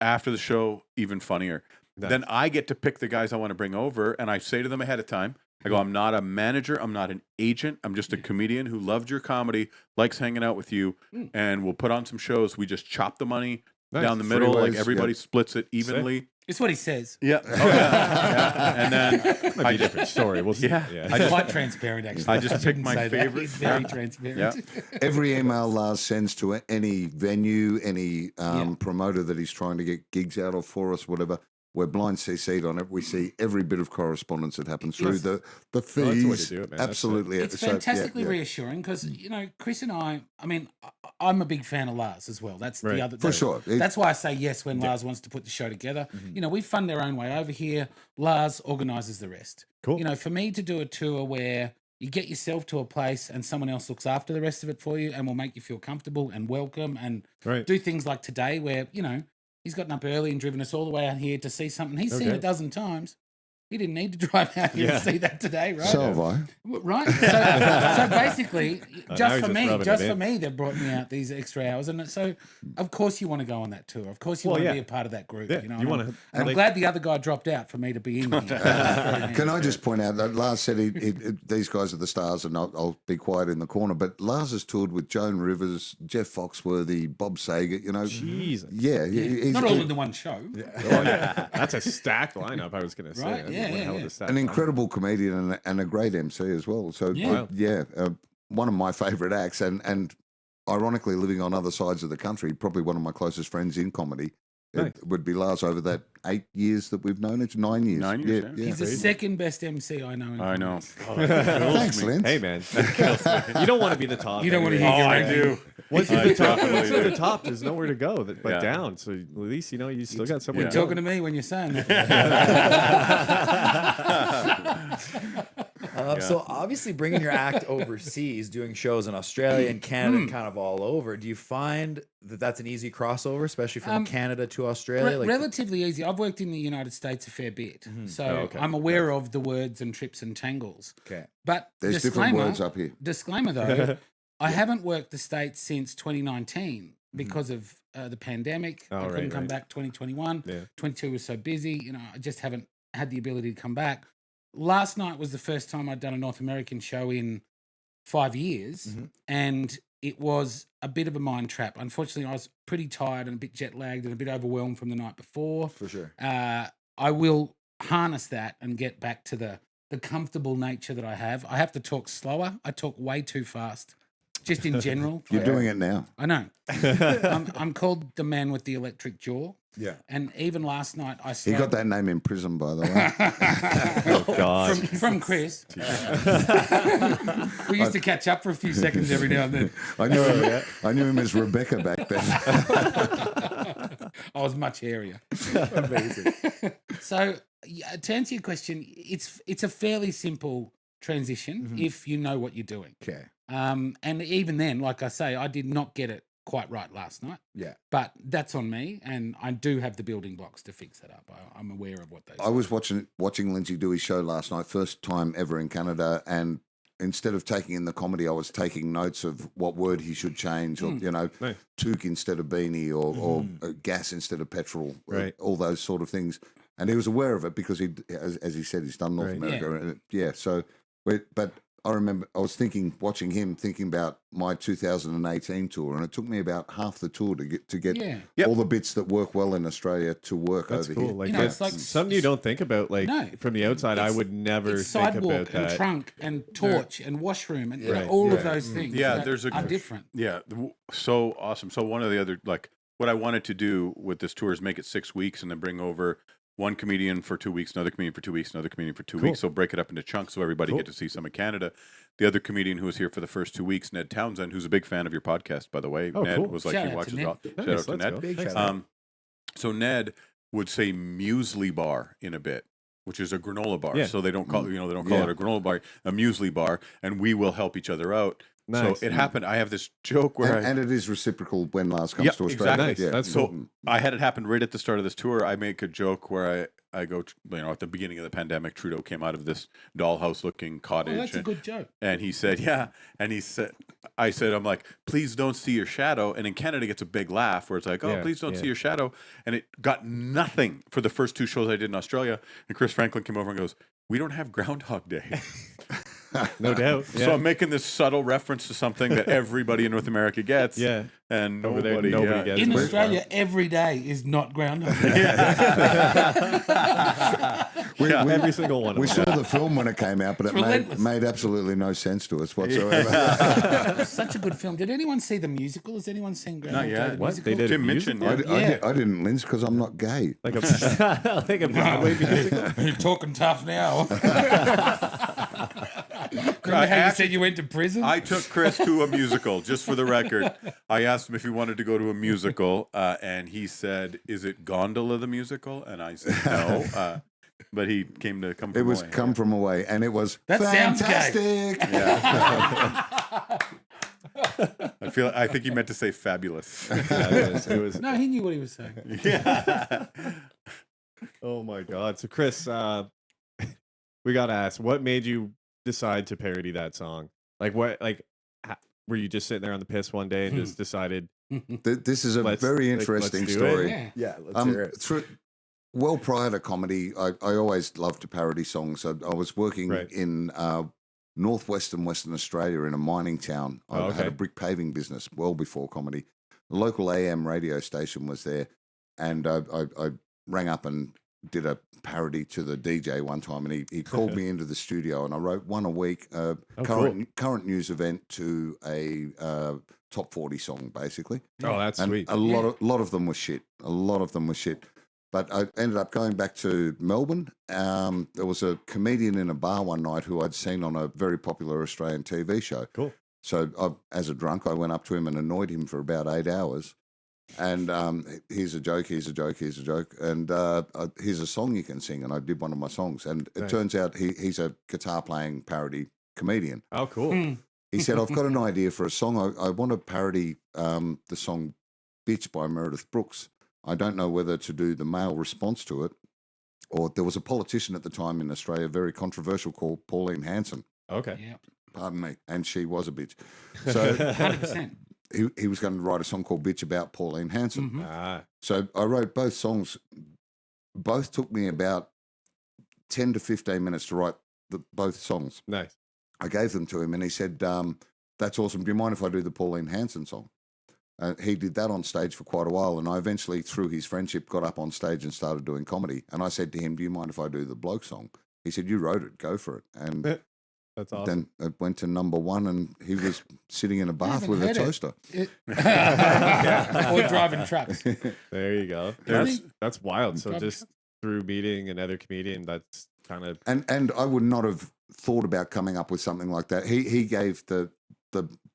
After the show, even funnier. Nice. Then I get to pick the guys I want to bring over, and I say to them ahead of time, I go, I'm not a manager, I'm not an agent, I'm just a comedian who loved your comedy, likes hanging out with you, and we'll put on some shows. We just chop the money Nice. down the middle, like Freeways, everybody splits it evenly. It's what he says. Yeah. Oh, yeah. And then Might be a different story. We'll see. Yeah. It's quite transparent, actually. I just picked shouldn't my say that. favorite. It's very Yeah. transparent. Yeah. Every email Lars sends to any venue, any Yeah. promoter that he's trying to get gigs out of for us, whatever, we're blind CC'd on it. We see every bit of correspondence that happens through the feeds. Well, that's the way to do it, man. That's Absolutely. It's So, yeah, fantastically yeah. reassuring because, Chris and I mean, I'm a big fan of Lars as well. That's Right. the other. For sure. That's why I say yes when Lars wants to put the show together. We fund our own way over here. Lars organises the rest. Cool. For me to do a tour where you get yourself to a place and someone else looks after the rest of it for you and will make you feel comfortable and welcome and Right. do things like today where, he's gotten up early and driven us all the way out here to see something he's seen Okay. a dozen times. He didn't need to drive out here Yeah. to see that today, right? So have I. Right. So basically, now just he's for just me, rubbing it in. they've brought me out these extra hours, and so of course you want to go on that tour. Of course you Well, want to yeah. be a part of that group. Yeah, and you wanna- I'm- and I'm like- glad the other guy dropped out for me to be in here. Can I just point out that Lars said these guys are the stars, and I'll be quiet in the corner. But Lars has toured with Joan Rivers, Jeff Foxworthy, Bob Saget. Jeez. Yeah, he's Not all in the one show. That's a stacked lineup, I was going to say. Right, That's yeah, one yeah, hell of yeah. a stacked an lineup. incredible comedian and a great MC as well. So Yeah. one of my favourite acts, and ironically living on other sides of the country, probably one of my closest friends in comedy. Nice. It would be Lars over that 8 years that we've known each 9 years. 9 years, yeah. He's the second best MC I know. In I know. comedy. Thanks, Lynn. Hey, man. You don't want to be the top. You don't want to anyway. hear Oh, your I ranking. do. Once I you're the top, definitely once you're do. the top, there's nowhere to go but Yeah. down. So at least you still got somewhere Yeah. to go. Talking to me when you're saying that. So obviously bringing your act overseas, doing shows in Australia and Canada and kind of all over, do you find that that's an easy crossover, especially from Canada to Australia? Relatively easy. I've worked in the United States a fair bit, so Oh, okay. I'm aware of the words and trips and tangles. Okay. But There's different disclaimer, words up here. disclaimer though, I haven't worked the States since 2019 because of the pandemic. Oh, I couldn't right, come right. back 2021. Yeah. 22 was so busy. I just haven't had the ability to come back. Last night was the first time I'd done a North American show in 5 years, and it was a bit of a mind trap. Unfortunately, I was pretty tired and a bit jet lagged and a bit overwhelmed from the night before. For sure. I will harness that and get back to the comfortable nature that I have. I have to talk slower. I talk way too fast, just in general. You're doing it now. I know. I'm called the man with the electric jaw. Yeah. And even last night, I He got that name in prison, by the way. Oh, God. from Chris. We used to catch up for a few seconds every now and then. I knew him as Rebecca back then. I was much hairier. Amazing. So to answer your question, it's a fairly simple transition if you know what you're doing. Okay. And even then, like I say, I did not get it quite right last night. Yeah. But that's on me, and I do have the building blocks to fix that up. I'm aware of what those I was watching Lindsay do his show last night, first time ever in Canada, and instead of taking in the comedy, I was taking notes of what word he should change, or Nice. toque instead of beanie, or gas instead of petrol, Right. all those sort of things. And he was aware of it because as he said, he's done North Right. America. And so, but I remember I was watching him, thinking about my 2018 tour, and it took me about half the tour to get Yeah. Yep. all the bits that work well in Australia to work That's over cool. here. Like You know, that's it's like something you don't think about. Like No. from the outside, I It's- would never It's think sidewalk about and that. trunk and torch and washroom and you know, Right. all of Yeah. those things Yeah, that there's a- are different. Yeah, so awesome. So one of the other like what I wanted to do with this tour is make it 6 weeks and then bring over one comedian for 2 weeks, another comedian for 2 weeks, another comedian for 2 Cool. weeks. So break it up into chunks so everybody Cool. get to see some of Canada. The other comedian who was here for the first 2 weeks, Ned Townsend, who's a big fan of your podcast, by the way. Oh, Ned cool. was like Shout he out to watches Ned. it all. Nice, Shout out to let's Ned. go. Big Thanks, shout man. So Ned would say muesli bar in a bit, which is a granola bar. Yeah. So they don't call it a granola bar, a muesli bar, and we will help each other out. Nice. So it happened. I have this joke where And it is reciprocal when Lars comes Yep, to Australia. exactly. Yeah. That's So cool. I had it happen right at the start of this tour. I make a joke where I go, at the beginning of the pandemic, Trudeau came out of this dollhouse looking cottage. Oh, that's a and, good joke. and he said, yeah. And I said, I'm like, please don't see your shadow. And in Canada, it gets a big laugh where it's like, oh, Yeah, please don't yeah. see your shadow. And it got nothing for the first 2 shows I did in Australia. And Chris Franklin came over and goes, we don't have Groundhog Day. No doubt. Yeah. So I'm making this subtle reference to something that everybody in North America gets. Yeah. And Over there, nobody, nobody gets In it. Australia, every day is not Groundhog Day. Every single one of We them. saw the film when it came out, but It's it relentless. made absolutely no sense to us whatsoever. Such a good film. Did anyone see the musical? Has anyone seen Groundhog Day? yet. The What? musical? They did Tim a Minchin, musical? yeah. I didn't, Linz, because I'm not gay. Like a like a Broadway musical. You're talking tough now. Remember how you actually- said you went to prison? I took Chris to a musical, just for the record. I asked him if he wanted to go to a musical, and he said, "Is it Gondola the musical?" And I said, "No." But he came to come. From It was away. Come From Away, and it was That sounds gay. fantastic. I think he meant to say fabulous. It was. No, he knew what he was saying. Yeah. Oh my God. So Chris, we gotta ask, what made you decide to parody that song? Like what? Like, were you just sitting there on the piss one day and just decided? This is a Let's- very like, interesting let's do it. story. Yeah. Yeah. Let's hear it. Well, prior to comedy, I always loved to parody songs. I was working Right. in northwestern Western Australia in a mining town. I Oh, had okay. a brick paving business well before comedy. The local AM radio station was there, and I rang up and did a parody to the DJ one time, and he called me into the studio, and I wrote one a week, current news event to a top 40 song, basically. Oh, that's And sweet. a lot of them were shit. A lot of them were shit. But I ended up going back to Melbourne. There was a comedian in a bar one night who I'd seen on a very popular Australian TV show. Cool. So as a drunk, I went up to him and annoyed him for about 8 hours. And here's a joke, here's a joke, here's a joke. And here's a song you can sing. And I did one of my songs. And it Nice. turns out he's a guitar-playing parody comedian. Oh, cool. Mm. He said, I've got an idea for a song. I want to parody the song Bitch by Meredith Brooks. I don't know whether to do the male response to it, or there was a politician at the time in Australia, very controversial, called Pauline Hanson. Okay. Yeah. Pardon me. And she was a bitch. So 100%. he was going to write a song called Bitch about Pauline Hanson. Mhm. Ah, So I wrote both songs. Both took me about 10 to 15 minutes to write both songs. nice. I gave them to him and he said, that's awesome. Do you mind if I do the Pauline Hanson song? He did that on stage for quite a while, and I eventually, through his friendship, got up on stage and started doing comedy. And I said to him, do you mind if I do the bloke song? He said, you wrote it, go for it. And That's awesome. then it went to number one, and he was sitting in a bath haven't with a heard it. toaster. Or driving trucks. There you go. There's- That's wild. So Driving just through meeting another comedian, that's kind of And I would not have thought about coming up with something like that. He gave the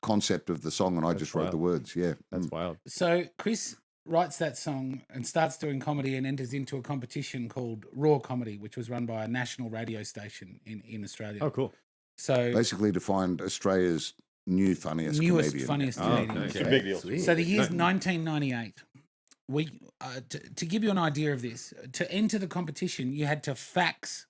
concept of the song, and I That's just wrote wild. the words. Yeah. that's wild. So Chris writes that song and starts doing comedy and enters into a competition called Raw Comedy, which was run by a national radio station in Australia. Oh, cool. So Basically to find Australia's new funniest newest, comedian. funniest Oh, comedian. nice. It's a big deal. So the year's 1998. We to give you an idea of this, to enter the competition, you had to fax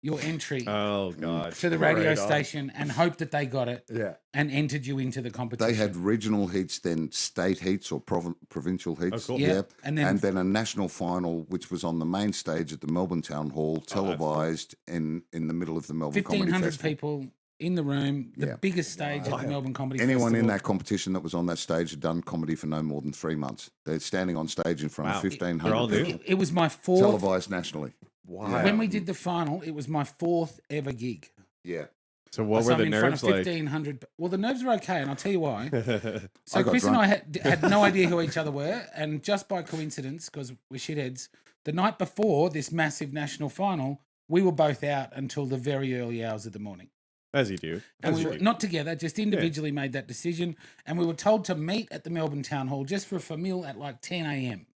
your entry Oh God. to the radio Right on. station and hope that they got it Yeah. and entered you into the competition. They had regional heats, then state heats or provincial heats. cool. Yeah, and then- and then a national final, which was on the main stage at the Melbourne Town Hall, televised in the middle of the Melbourne Comedy 1,500 Festival. people in the room, the Yeah. biggest stage at the Melbourne Comedy Anyone in Festival. that competition that was on that stage had done comedy for no more than 3 months. They're standing on stage in front Wow. of They're all 1,500 new. people. It was my fourth. Televised nationally. Wow. When we did the final, it was my fourth ever gig. Yeah. So what So were I'm the in front of nerves like? 1,500. Well, the nerves were okay, and I'll tell you why. So I got Chris and drunk. I had no idea who each other were, and just by coincidence, because we're shitheads, the night before this massive national final, we were both out until the very early hours of the morning. As you do. And As we you were do. not together, just individually made that decision. And we were told to meet at the Melbourne Town Hall just for a meal at like 10 a.m.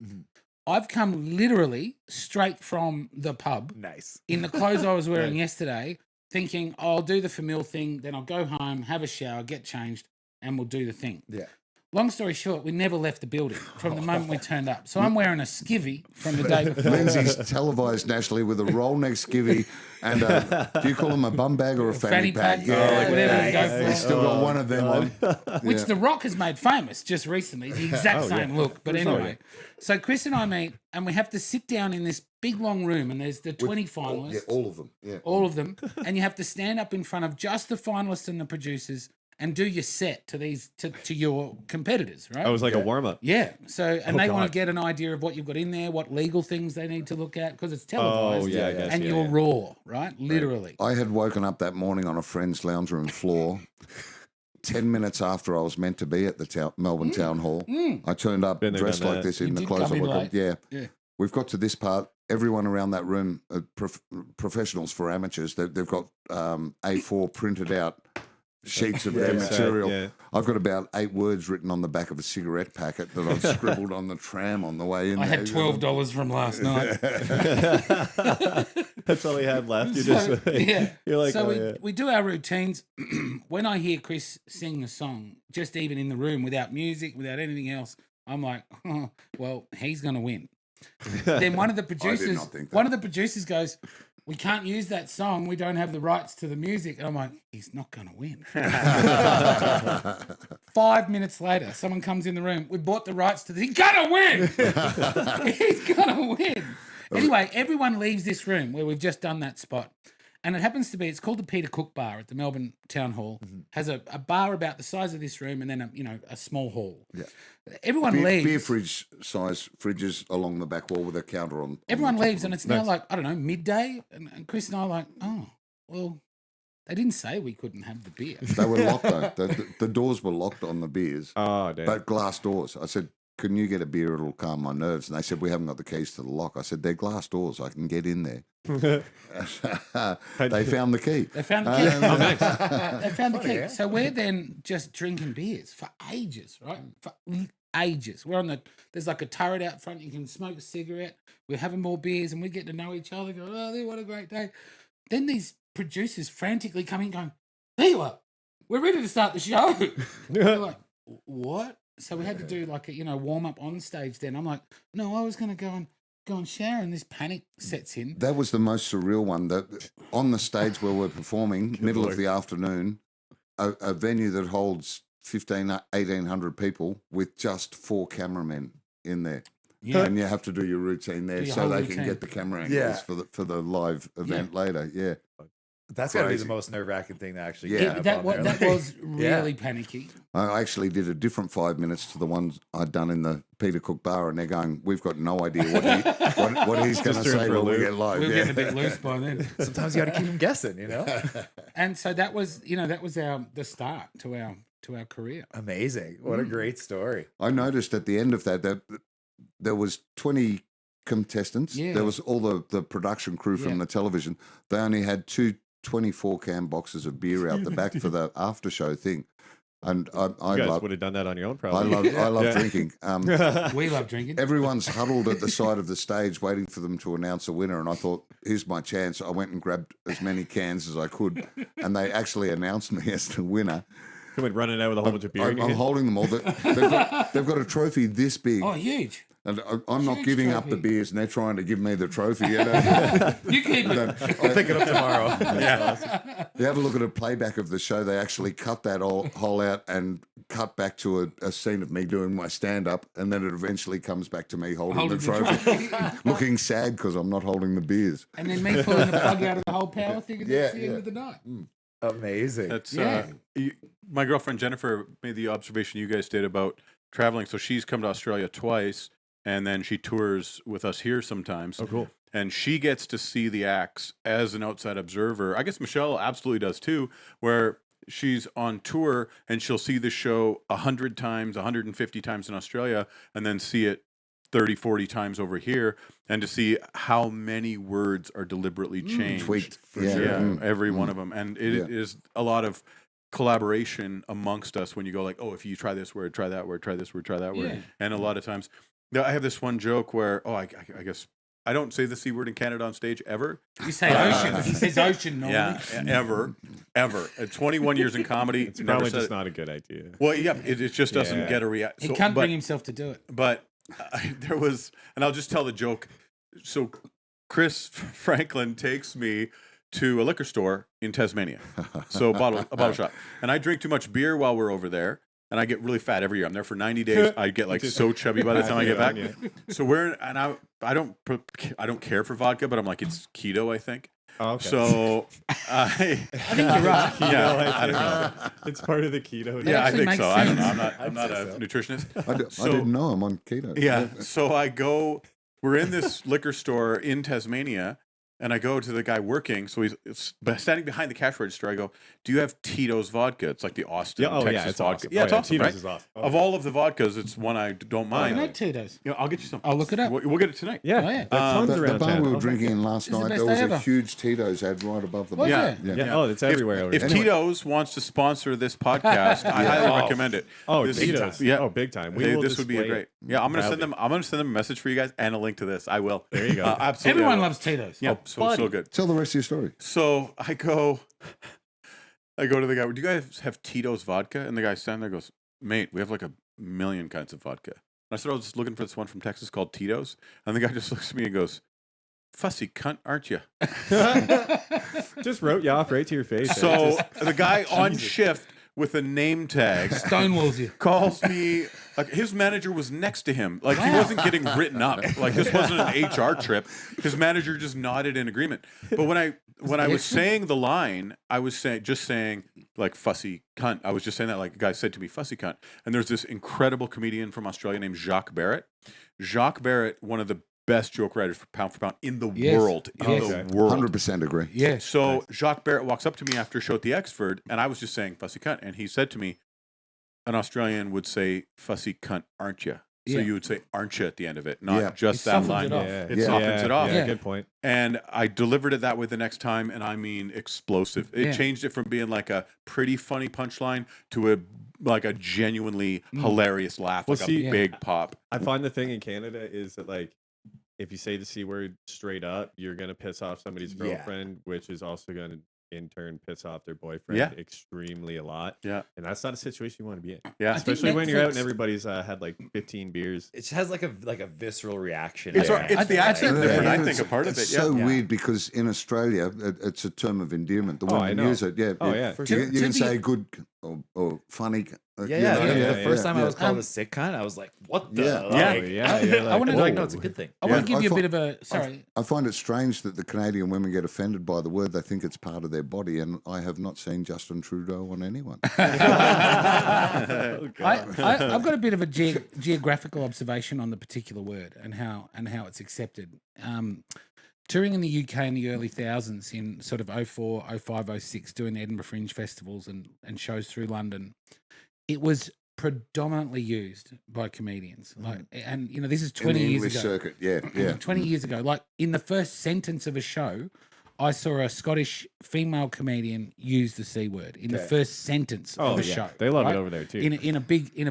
I've come literally straight from the pub Nice. in the clothes I was wearing yesterday, thinking, I'll do the famil thing, then I'll go home, have a shower, get changed, and we'll do the thing. Yeah. Long story short, we never left the building from the moment we turned up. So I'm wearing a skivvy from the day before. Lindsay's televised nationally with a roll neck skivvy and do you call them a bum bag or a fanny pack? whatever you go for. He's still got one of them on. Which Yeah. The Rock has made famous just recently, the exact same look. But anyway, so Chris and I meet, and we have to sit down in this big long room, and there's the 20 finalists, Yeah, all of them. Yeah. all of them, and you have to stand up in front of just the finalists and the producers and do your set to these to your competitors, right? I was like a warm up. Yeah. So, and they want God. to get an idea of what you've got in there, what legal things they need to look at, because it's televised. Oh yeah, I guess, and yeah, you're yeah. raw, right? Literally. I had woken up that morning on a friend's lounge room floor. 10 minutes after I was meant to be at the Melbourne Town Hall, I turned up Been there, dressed done like that. this in You the did clothes come I in woke up. late. Yeah. Yeah. We've got to this part. Everyone around that room, professionals for amateurs, they've got A4 printed out sheets of their Yes, material. yeah. I've got about 8 words written on the back of a cigarette packet that I've scribbled on the tram on the way in. I had $12 from last night. That's all he had left. You So, just yeah. You're like, so oh, we, yeah. we do our routines. When I hear Chris sing a song, just even in the room without music, without anything else, I'm like, oh, well, he's going to win. Then one of the producers, not think that. one of the producers goes, we can't use that song. We don't have the rights to the music. And I'm like, he's not going to win. 5 minutes later, someone comes in the room. We bought the rights to the. He's going to win. He's going to win. Anyway, everyone leaves this room where we've just done that spot. And it happens to be, it's called the Peter Cook Bar at the Melbourne Town Hall. Has a bar about the size of this room and then a small hall. Yeah. Everyone leaves. Beer fridge size fridges along the back wall with a counter on. Everyone the top leaves, of and them. it's now like, I don't know, midday. And Chris and I are like, oh, well, they didn't say we couldn't have the beer. They were locked though. The doors were locked on the beers, Oh damn. but glass doors. I said, "Can you get a beer? It'll calm my nerves." And they said, "We haven't got the keys to the lock." I said, "They're glass doors. I can get in there." They found the key. They found the key. They found the key. So we're then just drinking beers for ages, right? For ages. We're on there's like a turret out front. You can smoke a cigarette. We're having more beers and we get to know each other. Go, oh, what a great day. Then these producers frantically come in going, there you are. We're ready to start the show. We're like, what? So we had to do like a warm up on stage. Then I'm like, no, I was going to go and shower, and this panic sets in. That was the most surreal one. That on the stage where we're performing, middle of the afternoon, a venue that holds 1,800 people with just 4 cameramen in there. Yeah. And you have to do your routine there Do your so whole they routine. can get the camera angles Yeah. for the live event later. Yeah. That's got to be the Crazy. most nerve wracking thing to actually Yeah. get Yeah, up that on was, there. that Like, was really panicky. I actually did a different 5 minutes to the ones I'd done in the Peter Cook Bar, and they're going, "We've got no idea what he's going to Just threw him say for a when we loop. get live." We were Yeah. getting a bit loose by then. sometimes you got to keep them guessing, And so that was, the start to our career. Amazing. What a great story. I noticed at the end of that there was 20 contestants. Yeah. There was all the production crew from Yeah. the television. They only had 2 24-can boxes of beer out the back for the after show thing. And I You guys love would have done that on your own, I probably. love Yeah. drinking. We love drinking. Everyone's huddled at the side of the stage waiting for them to announce a winner. And I thought, here's my chance. I went and grabbed as many cans as I could. And they actually announced me as the winner. Come in running out with a whole bunch of beer. in your I'm hand. holding them all. They've got a trophy this big. Oh, huge. And I'm not Huge giving up the trophy. beers, and they're trying to give me the trophy. You You keep it. I'll pick it up tomorrow. Yeah. You have a look at a playback of the show. They actually cut that whole out and cut back to a scene of me doing my stand-up, and then it eventually comes back to me holding the trophy, looking sad because I'm not holding the beers. And then me pulling the plug out of the whole power thing, and that's Yeah, the end yeah. of the night. Amazing. That's Yeah. my girlfriend Jennifer made the observation you guys did about traveling. So she's come to Australia twice, and then she tours with us here sometimes. Oh, cool. And she gets to see the acts as an outside observer. I guess Michelle absolutely does too, where she's on tour and she'll see the show 100 times, 150 times in Australia, and then see it 30, 40 times over here, and to see how many words are deliberately changed. Tweaked. Yeah, every one of them. And it Yeah. is a lot of collaboration amongst us when you go like, oh, if you try this word, try that word, try this word, try that word. Yeah. And a lot of times, I have this one joke where, I guess I don't say the C word in Canada on stage ever. You say ocean. He says ocean normally. Yeah, ever. At 21 years in comedy, It's never probably said just it. not a good idea. Well, yeah, it just doesn't Yeah. get a reaction. He can't bring himself to do it. But there was, and I'll just tell the joke. So Chris Franklin takes me to a liquor store in Tasmania. So a bottle shop. And I drink too much beer while we're over there. And I get really fat every year. I'm there for 90 days. I get like so chubby by the time I get back. So I don't care for vodka, but I'm like, it's keto, I think. Oh, okay. So I think you're right. yeah, I don't know. It's part of the keto. Yeah, I actually think makes so. I don't know. sense. I'm not a nutritionist. I didn't know I'm on keto. Yeah. So we're in this liquor store in Tasmania, and I go to the guy working. So he's standing behind the cash register. I go, "Do you have Tito's vodka?" It's like the Austin, Texas it's vodka. awesome. Yeah, it's awesome, Tito's right? is awesome. Of all of the vodkas, it's one I don't I mind. know Tito's. I'll get you some. I'll look it up. We'll get it tonight. Yeah, Oh, yeah. there's tons The around bar town. we were drinking in last It's the night, best there was day a ever. huge Tito's ad right above the bar. Was Yeah. there? Yeah. Oh, it's everywhere. If Anyway. Tito's wants to sponsor this podcast, I highly recommend it. Oh, This- Tito's. Yeah. Oh, big time. This would be a display great. Yeah, I'm gonna send proudly. them. I'm gonna send them a message for you guys and a link to this. I will. There you go. Absolutely. Everyone I will. loves Tito's. Yeah, so good. Tell the rest of your story. So I go to the guy. Do you guys have Tito's vodka? And the guy standing there goes, "Mate, we have like a million kinds of vodka." And I said, "I was just looking for this one from Texas called Tito's." And the guy just looks at me and goes, "Fussy cunt, aren't you?" Just wrote you off right to your face. So the guy on shift with a name tag Stonewalls you. calls me. Like his manager was next to him. Like he wasn't getting written up. Like this wasn't an HR trip. His manager just nodded in agreement. But when I was saying the line, I was saying like fussy cunt. I was just saying that like a guy said to me, fussy cunt. And there's this incredible comedian from Australia named Jacques Barrett. Jacques Barrett, one of the best joke writers for pound in the world. In Okay. the world. 100% agree. Yeah. So Jacques Barrett walks up to me after a show at the Exford, and I was just saying fussy cunt, and he said to me, an Australian would say fussy cunt, aren't you? So Yeah. you would say aren't you at the end of it, not Yeah. just He that softens line. it off. It softens it off. Yeah, Yeah. good point. And I delivered it that way the next time, and I mean explosive. It Yeah. changed it from being like a pretty funny punchline to a genuinely hilarious laugh, Well, like see- a big pop. I find the thing in Canada is that like if you say the C word straight up, you're gonna piss off somebody's Yeah. girlfriend, which is also gonna in turn piss off their boyfriend Yeah. extremely a lot. Yeah. And that's not a situation you want to be in. Yeah. I think Especially when you're out Netflix- and everybody's had like 15 beers. It just has like a visceral reaction. It's, there. it's the accent Yeah, different, I it's- think, a part of it's it. Yeah. so Yeah. weird because in Australia, it's a term of endearment. The Oh, I women know. use it. Yeah. Oh, yeah. You, To- you to can be- say good or funny. Yeah. know, The first time I was called Um, a sick cunt, I was like, "What the?" Yeah. Oh, Like, yeah. You're I wanna- I'm like, "Whoa." no, it's a good thing. I want Yeah, to give I you a thought- bit of a sorry. I find it strange that the Canadian women get offended by the word. They think it's part of their body, and I have not seen Justin Trudeau on anyone. Oh, God. I've got a bit of a geographical observation on the particular word and how it's accepted. Touring in the UK in the early thousands, in sort of 04, 05, 06, doing the Edinburgh Fringe festivals and shows through London, it was predominantly used by comedians. Like, and you know, this is In 20 the years English ago. circuit, yeah. 20 years ago, like in the first sentence of a show, I saw a Scottish female comedian use the C word in the first sentence Oh, of a yeah. show. They love right? it over there too. in a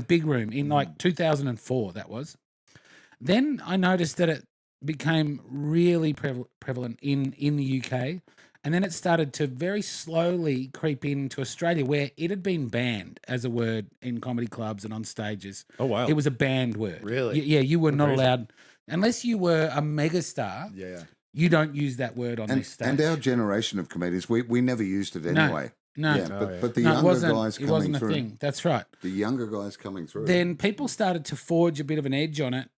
big room in like 2004. That was. Then I noticed that it became really prevalent in the UK, and then it started to very slowly creep into Australia, where it had been banned as a word in comedy clubs and on stages. Oh, wow. It was a banned word. Really? Yeah, you were not crazy. allowed unless you were a megastar. Yeah. You don't use that word on And, this stage. and our generation of comedians, we never used it anyway. no, Yeah, Oh, but, yeah. but the no, it younger wasn't. guys It coming wasn't a through, thing. That's right. the younger guys coming through. Then people started to forge a bit of an edge on it.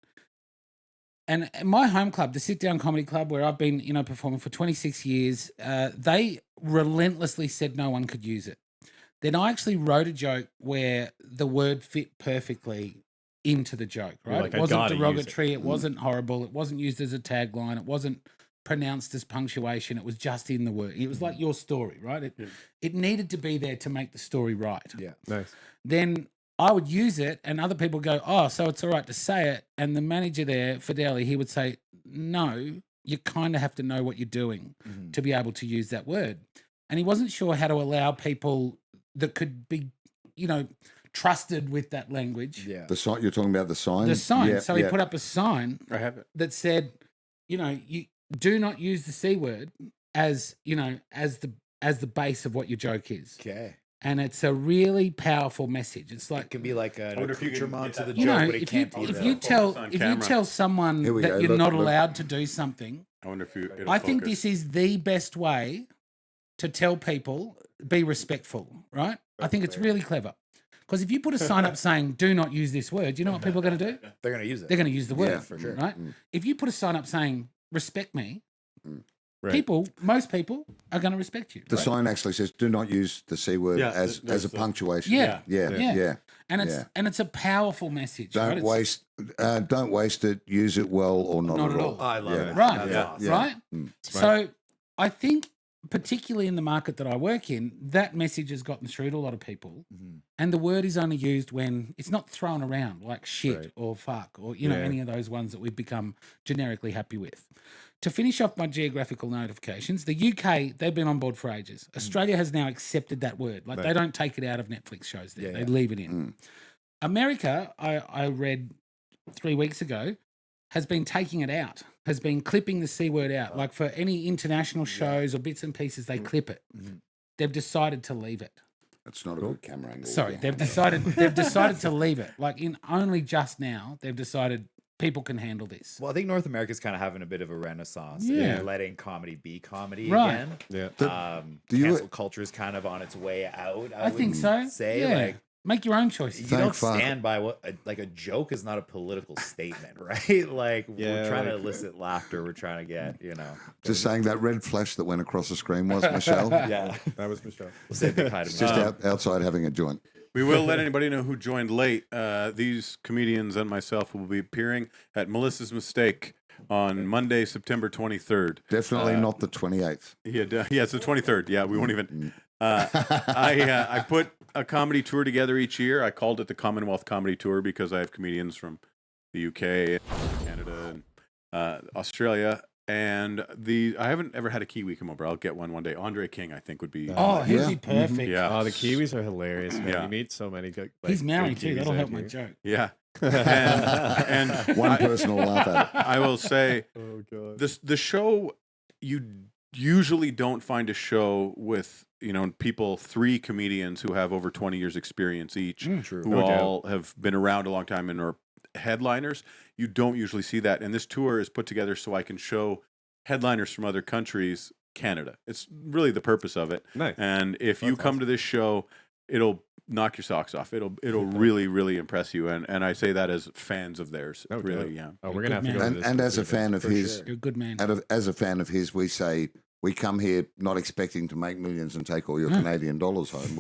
And my home club, the Sit Down Comedy Club, where I've been, performing for 26 years, they relentlessly said no one could use it. Then I actually wrote a joke where the word fit perfectly into the joke, You're right? like, It "I wasn't gotta use it." derogatory, it wasn't horrible, it wasn't used as a tagline, it wasn't pronounced as punctuation, it was just in the word. It was like your story, right? It needed to be there to make the story right. Yeah. Nice. Then I would use it and other people go, oh, so it's all right to say it. And the manager there, Fideli, he would say, no, you kind of have to know what you're doing to be able to use that word. And he wasn't sure how to allow people that could be, trusted with that language. Yeah. The sign you're talking about, the sign. The sign. Yeah, So he yeah. put up a sign I have it. that said, you do not use the C word as the base of what your joke is. Okay. And it's a really powerful message. It's like It can be like an wonder if you can accoutrement get to the that- joke, but it if you can't be if the- you tell Focus on if you camera. tell someone Here we that go. you're Look, not look. allowed to do something, I wonder if it'll I think focus. this is the best way to tell people be respectful, right? I think it's really clever. Because if you put a sign up saying "Do not use this word," you know what people are going to do? They're going to use it. They're going to use the word, Yeah, for sure. right? If you put a sign up saying "Respect me," Right. most people are going to respect you. The right? sign actually says, "Do not use the C word Yeah, as there's a the- punctuation." Yeah. yeah, Yeah. yeah. And it's a powerful message. right? Don't It's- don't waste it. Use it well or not, Not at at all. all. I love Yeah. it. Right, That's Yeah. awesome. Yeah. right? Smart. So I think, particularly in the market that I work in, that message has gotten through to a lot of people. And the word is only used when it's not thrown around like shit Right. or fuck or, Yeah. any of those ones that we've become generically happy with. To finish off my geographical notifications, the UK, they've been on board for ages. Australia has now accepted that word. Like, they Right. don't take it out of Netflix shows there. Yeah, They yeah. leave it in. America, I read 3 weeks ago, has been taking it out, has been clipping the C word out. Like, for any international shows or bits and pieces, they clip it. They've decided to leave it. That's not a good camera angle. Sorry, they've decided to leave it. Like, in only just now, they've decided people can handle this. Well, I think North America's kind of having a bit of a renaissance. Yeah. They're letting comedy be comedy Right. again. Yeah. do you- Cancel culture is kind of on its way out. I think would so. Say yeah. like Make your own choices. you Thank don't fuck. stand by what like a joke is not a political statement, right? Like Yeah, we're trying to like- elicit laughter. We're trying to get Just saying that red flash that went across the screen was Michelle. yeah. That was Michelle. We'll say a big hi to Just Michelle. outside having a joint. We will let anybody know who joined late. These comedians and myself will be appearing at Melissa's Mistake on Monday, September 23rd. Definitely not the 28th. Yeah, it's the 23rd. Yeah, we won't even. I put a comedy tour together each year. I called it the Commonwealth Comedy Tour because I have comedians from the UK, Canada, and Australia. And I haven't ever had a Kiwi come over. I'll get one day. Andre King, I think, would be. Oh, he'd Yeah. be perfect. yeah. Oh, the Kiwis are hilarious, man. Yeah. You meet so many good. He's married good too. Kiwis That'll out help my here. joke. Yeah. And One person will laugh at it. I will say Oh god. the show, you usually don't find a show with people, 3 comedians who have over 20 years experience each, True. who No doubt. all have been around a long time and are headliners. You don't usually see that, and this tour is put together so I can show headliners from other countries Canada. It's really the purpose of it. Nice. And if you That's come to this show, it'll knock your socks off. It'll really, really impress you. And I say that as fans of theirs. No Really, doubt. yeah. Oh, we're gonna have to Good go. man. to this And this as a weekend. fan of For his, sure. You're a good man. as a fan of his, we say we come here not expecting to make millions and take all your Canadian dollars home.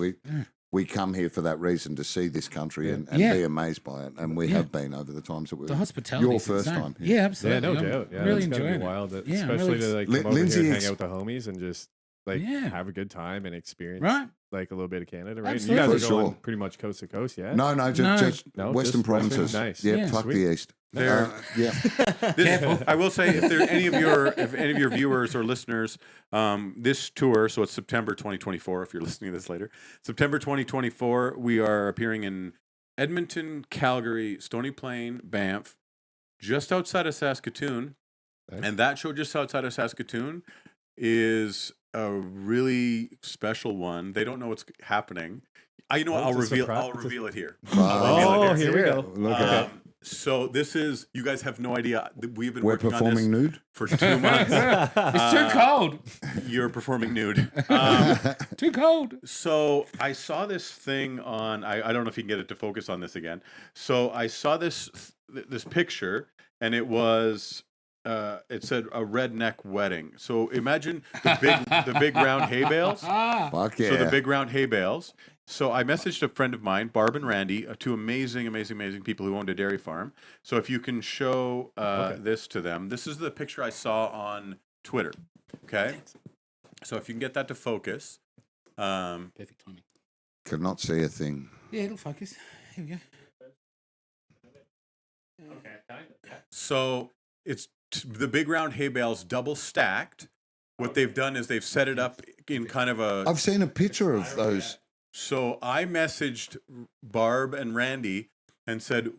We come here for that reason, to see this country and Yeah. be amazed by it. And we Yeah. have been over the times that we The hospitality. Your is first insane. time. Yeah, Yeah, absolutely. no I'm doubt. Yeah, really that's gotta be enjoying it. wild. Yeah, I'm Especially really to like Lin- come over Lindsay here and ex- hang out with the homies and just like Yeah. have a good time and experience Right. like a little bit of Canada, right? Absolutely. You For guys are going sure. pretty much coast to coast, yeah. No, No. just No, Western just provinces. Western. Nice. Yeah, Yeah. fuck Sweet. the East. There- Yeah. I will say, if there any of your viewers or listeners, this tour, so it's September 2024. If you're listening to this later, September 2024, we are appearing in Edmonton, Calgary, Stony Plain, Banff, just outside of Saskatoon, Nice. and that show just outside of Saskatoon is a really special one. They don't know what's happening. You know what? Oh, I'll it's a reveal. surprise. I'll reveal it here. Oh, Let's here we hear go. it. Look at it. So this is, you guys have no idea. We've been We're working on performing this nude. for 2 months. It's too cold. You're performing nude. Too cold. So I saw this thing on, I don't know if you can get it to focus on this again. So I saw this picture, and it was it said a redneck wedding. So imagine the big round hay bales. Fuck yeah. So the big round hay bales. So I messaged a friend of mine, Barb and Randy, two amazing people who owned a dairy farm. So if you can show this to them, this is the picture I saw on Twitter. Okay. So if you can get that to focus. Perfect timing. Could not see a thing. Yeah, it'll focus. Here we go. So it's the big round hay bales double stacked. What they've done is they've set it up in kind of a. I've seen a picture of those. So I messaged Barb and Randy and said,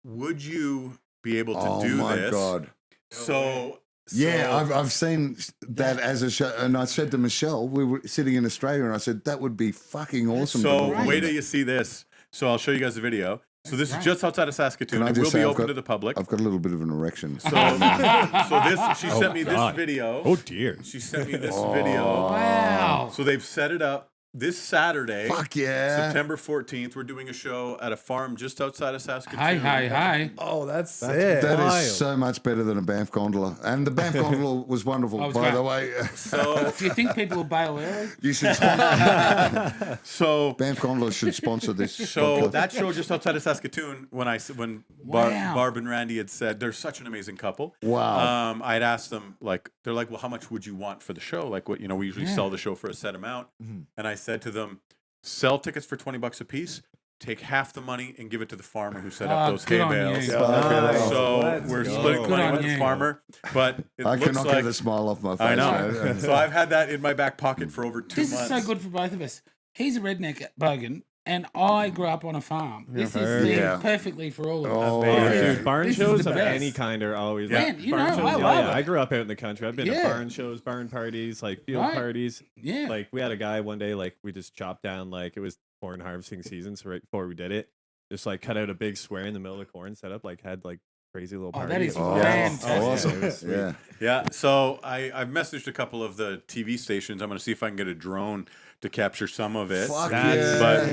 "Would you be able to do this?" Oh my God. So yeah, I've seen that as a show, and I said to Michelle, we were sitting in Australia, and I said that would be fucking awesome. So to wait till you see this. So I'll show you guys the video. So this is just outside of Saskatoon. It will be open to the public. I've got a little bit of an erection. So she sent me this video. Oh dear. She sent me this video. Wow. So they've set it up this Saturday. Fuck yeah. September 14th. We're doing a show at a farm just outside of Saskatoon. Hi. Oh, that's sick. That wild. is so much better than a Banff gondola. And the Banff gondola was wonderful, was by great. the way. So Do you think people will bail early? You should sponsor. so Banff gondola should sponsor this. So podcast. that show just outside of Saskatoon, when Wow. Barb and Randy had said they're such an amazing couple. Wow. I'd asked them they're like, well, how much would you want for the show? Like what we usually sell the show for a set amount, and I said to them, sell tickets for $20 a piece. Take half the money and give it to the farmer who set up those hay good on bales. you. So Let's we're go. splitting Good money on with the you. farmer, but it I looks cannot like get a smile off my face. I know. man. So I've had that in my back pocket for over 2 This months. is so good for both of us. He's a redneck bogan, and I grew up on a farm. This is heard. Yeah. perfectly for all of us. Oh, Dude, yeah. barn This is shows the of best. any kind are always Yeah. Man, you barn know, shows, I love it. I grew up out in the country. I've been to Yeah. barn shows, barn parties, like field Right. parties. Yeah. Like we had a guy one day, like we just chopped down, like it was corn harvesting season, so right before we did it, just like cut out a big square in the middle of the corn, set up, like had like crazy little Oh, party. that is Oh, fantastic. awesome. It was sweet. Yeah. Yeah, so I've messaged a couple of the TV stations. I'm going to see if I can get a drone to capture some of it. Fuck That's yeah. But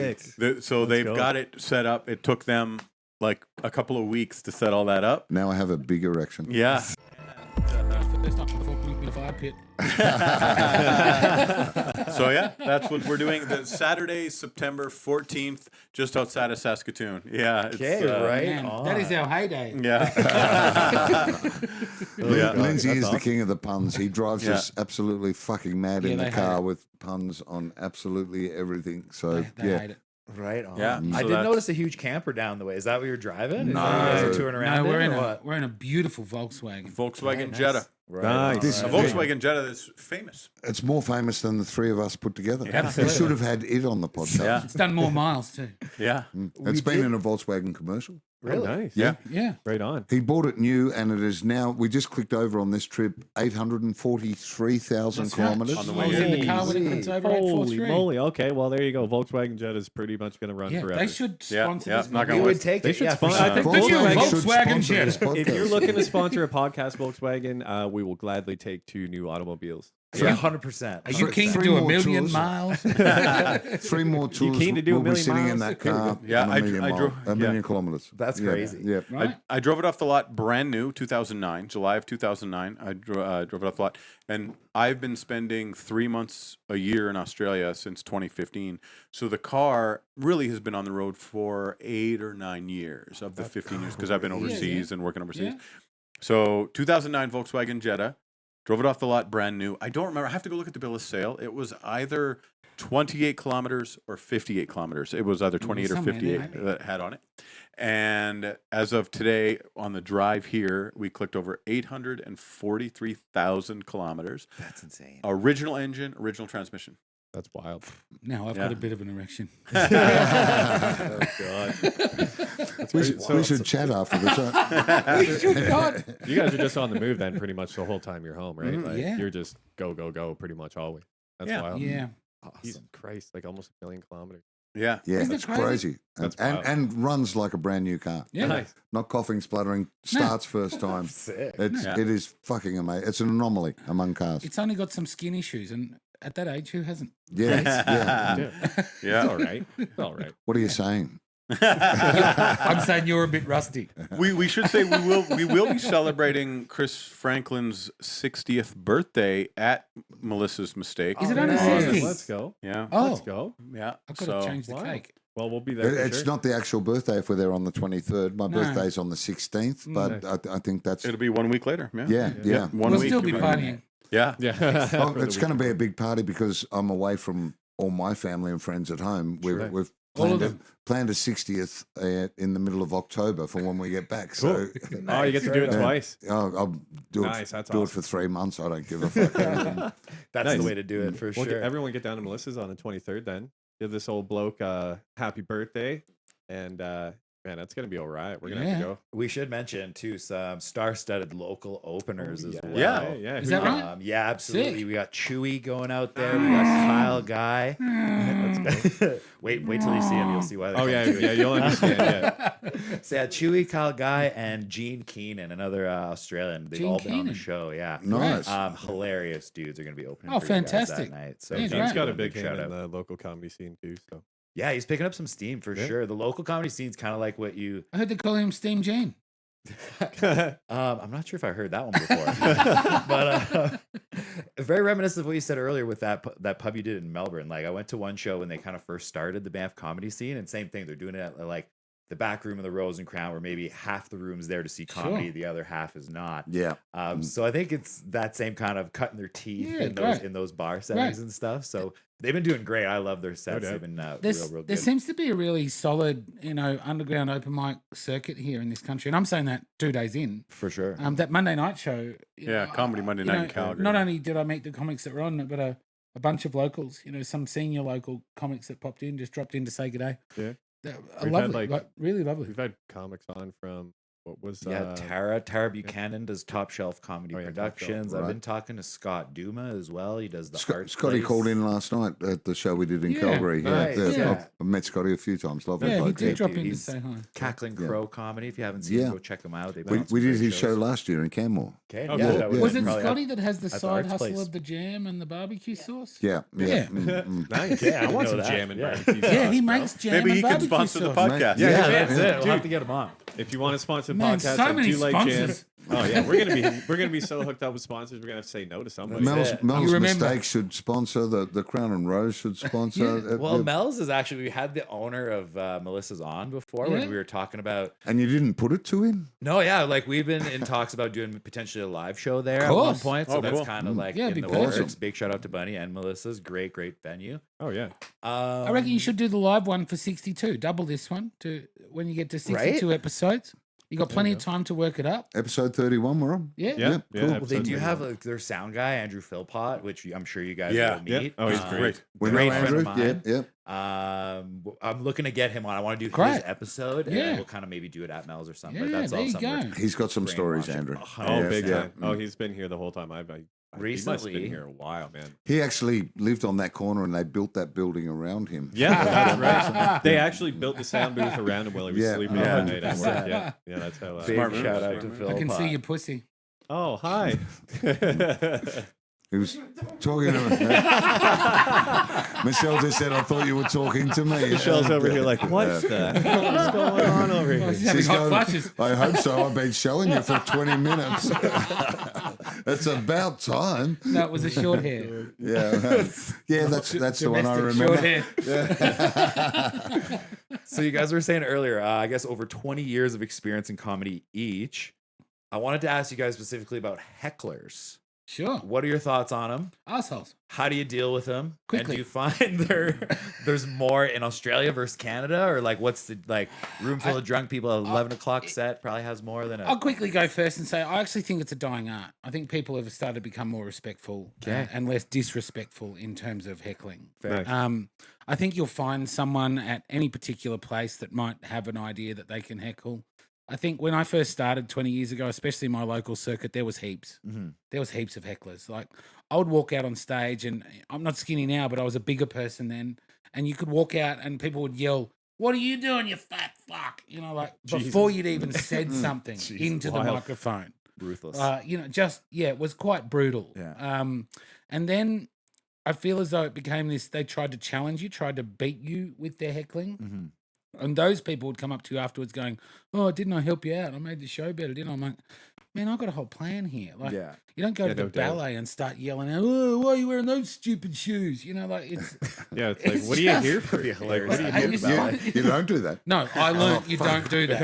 sick. so they've go. got it set up. It took them like a couple of weeks to set all that up. Now I have a big erection. Yeah. First time before we in a fire pit. So yeah, that's what we're doing. The Saturday, September 14th, just outside of Saskatoon. Yeah. It's, Okay, right. Man, on. that is our heyday. Yeah. Yeah. Lindsay That's is the awesome. king of the puns. He drives Yeah. us absolutely fucking mad Yeah, in they the hate car it. with puns on absolutely everything. So They yeah, hate it. Right on. Yeah, I so did that's- notice a huge camper down the way. Is that what you're driving? Is No. that what you guys are touring around No, in, or what? we're in a beautiful Volkswagen. Volkswagen Nice. Jetta. Right Nice. on, This- A right on. Volkswagen Jetta that's famous. it's more famous than the three of us put together. Yeah. We should have had it on the podcast. Yeah. It's done more miles too. Yeah. It's been in a Volkswagen commercial. Really? Oh, nice. Yeah. Yeah. Right on. He bought it new, and it is now. We just clicked over on this trip, 843,000 That's right. kilometers. On the I way was in the in. car when it went over Holy 843. moly. Okay, well, there you go. Volkswagen Jetta is pretty much going to run Yeah, forever. they should Yeah, sponsor yeah, this. knock We on movie. wood. would take They it. should Yeah, for sponsor- sure. I think Volkswagen should Volkswagen sponsor Jetta. this podcast. If you're looking to sponsor a podcast, Volkswagen, we will gladly take 2 new automobiles. Yeah, 100%. Are you keen to Three do a more million tours. miles? 3 more tours. keen to do a we'll be million sitting in miles? that car. Yeah, on a I million dro- mile- a million yeah. kilometers. That's Yeah, crazy. Yeah. Right? I drove it off the lot brand new, 2009, July of 2009. I drove it off the lot. And I've been spending 3 months a year in Australia since 2015. So the car really has been on the road for 8 or 9 years of the 15 years because I've been overseas and working overseas. Yeah. So 2009 Volkswagen Jetta, drove it off the lot brand new. I don't remember. I have to go look at the bill of sale. It was either 28 kilometers or 58 kilometers. It was either 28 or somewhere 58 there. that had on it. And as of today, on the drive here, we clicked over 843,000 kilometers. That's insane. Original engine, original transmission. That's wild. Now I've Yeah. got a bit of an erection. Oh, God. We should chat after this. huh? We should not. You guys are just on the move then pretty much the whole time you're home, right? Like, Yeah. You're just go, go, go pretty much always. That's Yeah. wild. Yeah. Jesus Christ, like almost 1 million kilometers. Yeah. Yeah, Isn't it it's crazy? crazy. That's and, wild. and runs like a brand new car. Yeah. Nice. Not coughing, spluttering, starts first time. Sick. It is fucking amazing. It's an anomaly among cars. It's only got some skinny shoes, and at that age, who hasn't? Yeah, yeah. Yeah. Yeah. It's all right. It's all right. What are you saying? I'm saying you're a bit rusty. we should say we will be celebrating Chris Franklin's 60th birthday at Melissa's Mistake. Is it Oh, only nice. 60? Let's go. Yeah. Oh, Let's go. Yeah. I've got to So change the wow. cake. Well, we'll be there. For It's sure. not the actual birthday if we're there on the 23rd. My No. birthday's on the 16th, but I think that's it'll be 1 week later. Yeah. yeah. One We'll week. still be you'll partying. Yeah. Yeah. Oh, For the it's going to weekend. be a big party because I'm away from all my family and friends at home. Sure. We've All of planned a 60th in the middle of October for when we get back. So Oh, you get to do it Yeah. twice. I'll do Nice, that's it awesome. for 3 months. I don't give a fuck. That's Nice. the way to do it for Well, sure. everyone get down to Melissa's on the 23rd then. Give this old bloke happy birthday. And man, that's going to be all right. We're going to have to Yeah. go. We should mention too some star-studded local openers as well. Yeah. Yeah. Is that who- right? Yeah, absolutely. Sick. We got Chewy going out there. We got Kyle Guy. wait till you see him. You'll see why. They Oh, call yeah. him Chewy. Yeah. You'll understand. Yeah. So yeah, Chewy, Kyle Guy, and Gene Keenan, another Australian. They've Gene all been on the Keenan. show. Yeah. Nice. Hilarious dudes are going to be opening. Oh, for you guys fantastic. that night. So Yeah, Gene's great. got a big big shout hand in out. the local comedy scene too. So Yeah, he's picking up some steam for Yeah. sure. The local comedy scene's kind of like what you. I heard they call him Steam Gene. I'm not sure if I heard that one before, but very reminiscent of what you said earlier with that pub you did in Melbourne. Like I went to one show when they kind of first started the Banff comedy scene, and same thing. They're doing it at like the back room of the Rose and Crown, where maybe half the room's there to see comedy, Sure. the other half is not. Yeah. So I think it's that same kind of cutting their teeth Yeah, in those great. in those bar settings and stuff. So they've been doing great. I love their sets. doubt. They've been real There good. seems to be a really solid, underground open mic circuit here in this country, and I'm saying that 2 days in. For sure. That Monday night show. Yeah, Comedy Monday Night in Calgary. Not only did I meet the comics that were on it, but a bunch of locals. Some senior local comics that popped in, just dropped in to say good day. Yeah. Lovely, We've had, like- really lovely. we've had comics on from what was Yeah, Tara Buchanan does Top Shelf Comedy Oh, yeah, Top Shelf, Productions. I've right. been talking to Scott Duma as well. He does the art. Scotty Place. called in last night at the show we did in Yeah, Calgary. nice, yeah. I've met Scotty a few times. Lovely Yeah, he bloke. did drop in to He's say hi. Cackling Yeah. Crow Comedy. If you haven't seen Yeah. him, go check him out. They put We, on some we did great his show shows. last year in Canmore. Okay, Oh, yeah, cool. that Yeah. Was it probably Scotty that has the at the side Arts hustle Place. of the jam and the barbecue sauce? Yeah. Yeah. Nice. Yeah, I I want know some that. jam and Yeah. barbecue Yeah, sauce, he bro. makes jam Maybe and he can barbecue sponsor the sauce. podcast. Yeah, that's it. We'll Dude. have to get him on. If you want to sponsor the Man, podcast, so I many do like jam. sponsors. Oh yeah, we're gonna be so hooked up with sponsors. We're gonna have to say no to somebody. Mel's, it. Mel's You remember- Mistake should sponsor, the Crown and Rose should sponsor. Well, Mel's is actually, we had the owner of Melissa's on before Yeah. when we were talking about. and you didn't put it to him? No, yeah, like we've been in talks about doing potentially a live show there at one Course. point. So Oh, that's cool. kind of like Yeah, in it'd the be works. awesome. Big shout out to Bunny and Melissa's. Great venue. Oh yeah. I reckon you should do the live one for 62. Double this one to when you get to 62 episodes. You got plenty of time to work it up. Episode 31 we're on? Yeah. Yeah. Yeah, cool. Well, they episode do 31. have like, their sound guy, Andrew Philpott, which I'm sure you guys Yeah, will meet. yeah. Oh, he's great. We know Great friend Andrew? of mine. Yeah. I'm looking to get him on. I want to do Great. his episode, and Yeah. then we'll kind of maybe do it at Mel's or something. Yeah, but that's there all you something we're go. He's got some stories, brainwashing. Andrew. Oh, Yeah, big yeah. time. Oh, he's been here the whole time. He must have Recently- been here a while, man. He actually lived on that corner and they built that building around him. Yeah, that's right. They actually built the sound booth around him while he was Yeah. sleeping Yeah. at night at work. Yeah, yeah, that's how. Big Smart move, shout out smart to move. Phil. I can see your pussy. Oh, hi. He was talking to Michelle just said, I thought you were talking to me. Michelle's over here like, what's Yeah. what's going on over Oh, here? she's having She's hot going, flashes. I hope so. I've been showing you for 20 minutes. It's about time. No, it was a short hair. Yeah. Yeah, that's the one I Domestic short remember. hair. So you guys were saying earlier, I guess over 20 years of experience in comedy each. I wanted to ask you guys specifically about hecklers. Sure. What are your thoughts on them? Assholes. How do you deal with them? And Quickly. do you find there's more in Australia versus Canada, or like what's the room full of drunk people at 11 o'clock set probably has more than I'll quickly go first and say I actually think it's a dying art. I think people have started to become more respectful and less disrespectful in terms of heckling. Nice. I think you'll find someone at any particular place that might have an idea that they can heckle. I think when I first started 20 years ago, especially in my local circuit, there was heaps. Mm-hmm. There was heaps of hecklers. Like I would walk out on stage, and I'm not skinny now, but I was a bigger person then. And you could walk out, and people would yell, "What are you doing, you fat fuck?" Like before you'd even said something into the wild. microphone. ruthless. It was quite brutal. Yeah. And then I feel as though it became this. They tried to challenge you, tried to beat you with their heckling. Mhm. And those people would come up to you afterwards going, "Oh, didn't I help you out? I made the show better, didn't I?" I'm like, man, I've got a whole plan here. Like, Yeah. you don't go to the no doubt. ballet and start yelling out, "Oh, why are you wearing those stupid shoes?" You know, like it's Yeah, it's like, It's what are you just- here for? Be Like, hilarious. what are you And here you about? start- You don't do that. No, I learned you don't do that.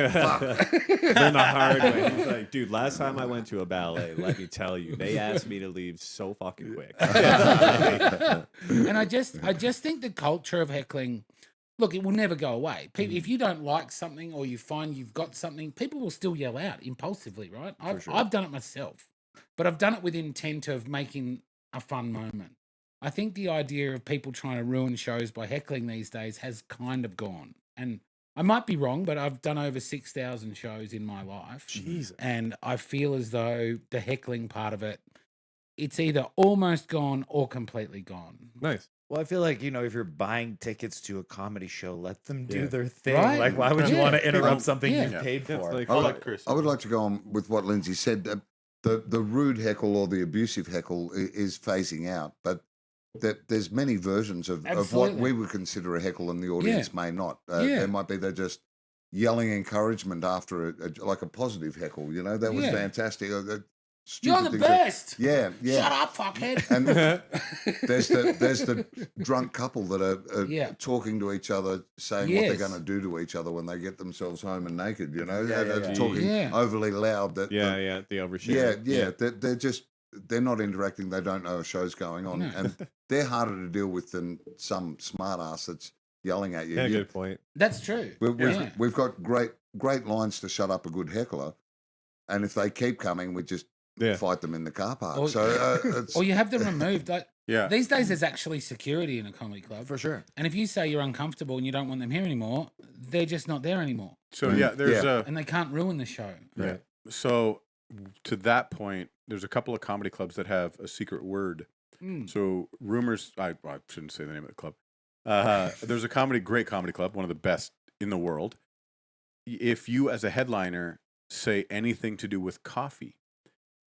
Learn the hard way. He's like, dude, last time I went to a ballet, let me tell you, they asked me to leave so fucking quick. And I just think the culture of heckling, look, it will never go away. People, if you don't like something or you find you've got something, people will still yell out impulsively, right? I've done it myself, but I've done it with intent of making a fun moment. I think the idea of people trying to ruin shows by heckling these days has kind of gone. And I might be wrong, but I've done over 6,000 shows in my life. Jesus. And I feel as though the heckling part of it, it's either almost gone or completely gone. Nice. Well, I feel like, if you're buying tickets to a comedy show, let them do Yeah. their thing. Right. Like, why would you Yeah. want to interrupt Well, something yeah. you've paid Yeah, it's for? like- I would, like Chris. I would like to go on with what Lindsay said. The rude heckle or the abusive heckle is phasing out, but there's many versions of what Absolutely. we would consider a heckle and the audience may not. Yeah. There might be they're just yelling encouragement after like a positive heckle. That was Yeah. fantastic. You're Stupid the things that- best. Yeah, yeah. Shut up, fuckhead. And there's the drunk couple that are Yeah. talking to each other, saying what they're Yes. going to do to each other when they get themselves home and naked. Yeah, They're yeah. talking Yeah. overly loud. That Yeah, the overshare. yeah. They're not interacting. They don't know a show's going on, No. and they're harder to deal with than some smart ass that's yelling at you. Yeah, good point. That's true. Yeah. We've got great lines to shut up a good heckler, and if they keep coming, we just Yeah. fight them in the car park. Or- So it's, Or you have them removed. Like, Yeah. these days, there's actually security in a comedy club. For sure. And if you say you're uncomfortable and you don't want them here anymore, they're just not there anymore. So yeah, there's Yeah. And they can't ruin the show. Right. so to that point, there's a couple of comedy clubs that have a secret word. Mm. So rumors, I shouldn't say the name of the club. There's a great comedy club, one of the best in the world. If you, as a headliner, say anything to do with coffee,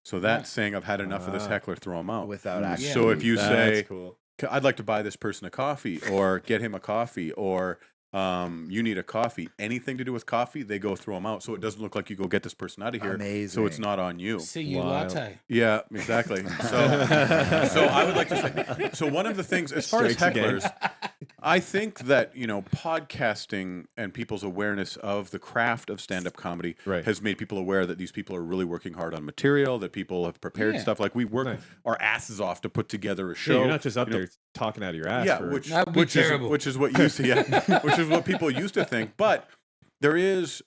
so that's saying I've had enough of this Ah. heckler, throw him out. Without Mm. actually. So if you That's say, cool. I'd like to buy this person a coffee, or get him a coffee, or you need a coffee, anything to do with coffee, they go throw them out. So it doesn't look like you go get this person out of here. So it's Amazing. not on you. See you Wild. latte. Yeah, exactly. So I would like to say, so one of the things, as far as Strikes again. hecklers, I think that, podcasting and people's awareness of the craft of stand-up comedy Right. has made people aware that these people are really working hard on material, that people have prepared Yeah. stuff. Like, we work Nice. our asses off to put together a Yeah, show. you're not just up you know, there talking out of your ass. yeah, for, which That would be which is terrible. which is what used to which is what people used to think. But there is,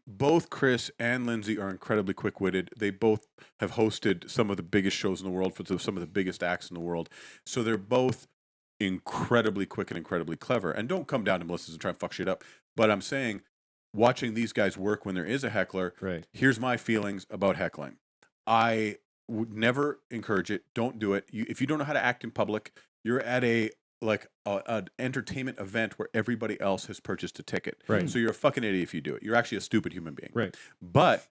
both Chris and Lindsay are incredibly quick-witted. They both have hosted some of the biggest shows in the world for some of the biggest acts in the world. So they're both incredibly quick and incredibly clever. And don't come down to Melissa's and try and fuck shit up. But I'm saying, watching these guys work when there is a heckler, right. here's my feelings about heckling. I would never encourage it. Don't do it. If you don't know how to act in public, you're at an entertainment event where everybody else has purchased a ticket. Right. So you're a fucking idiot if you do it. You're actually a stupid human being. Right. But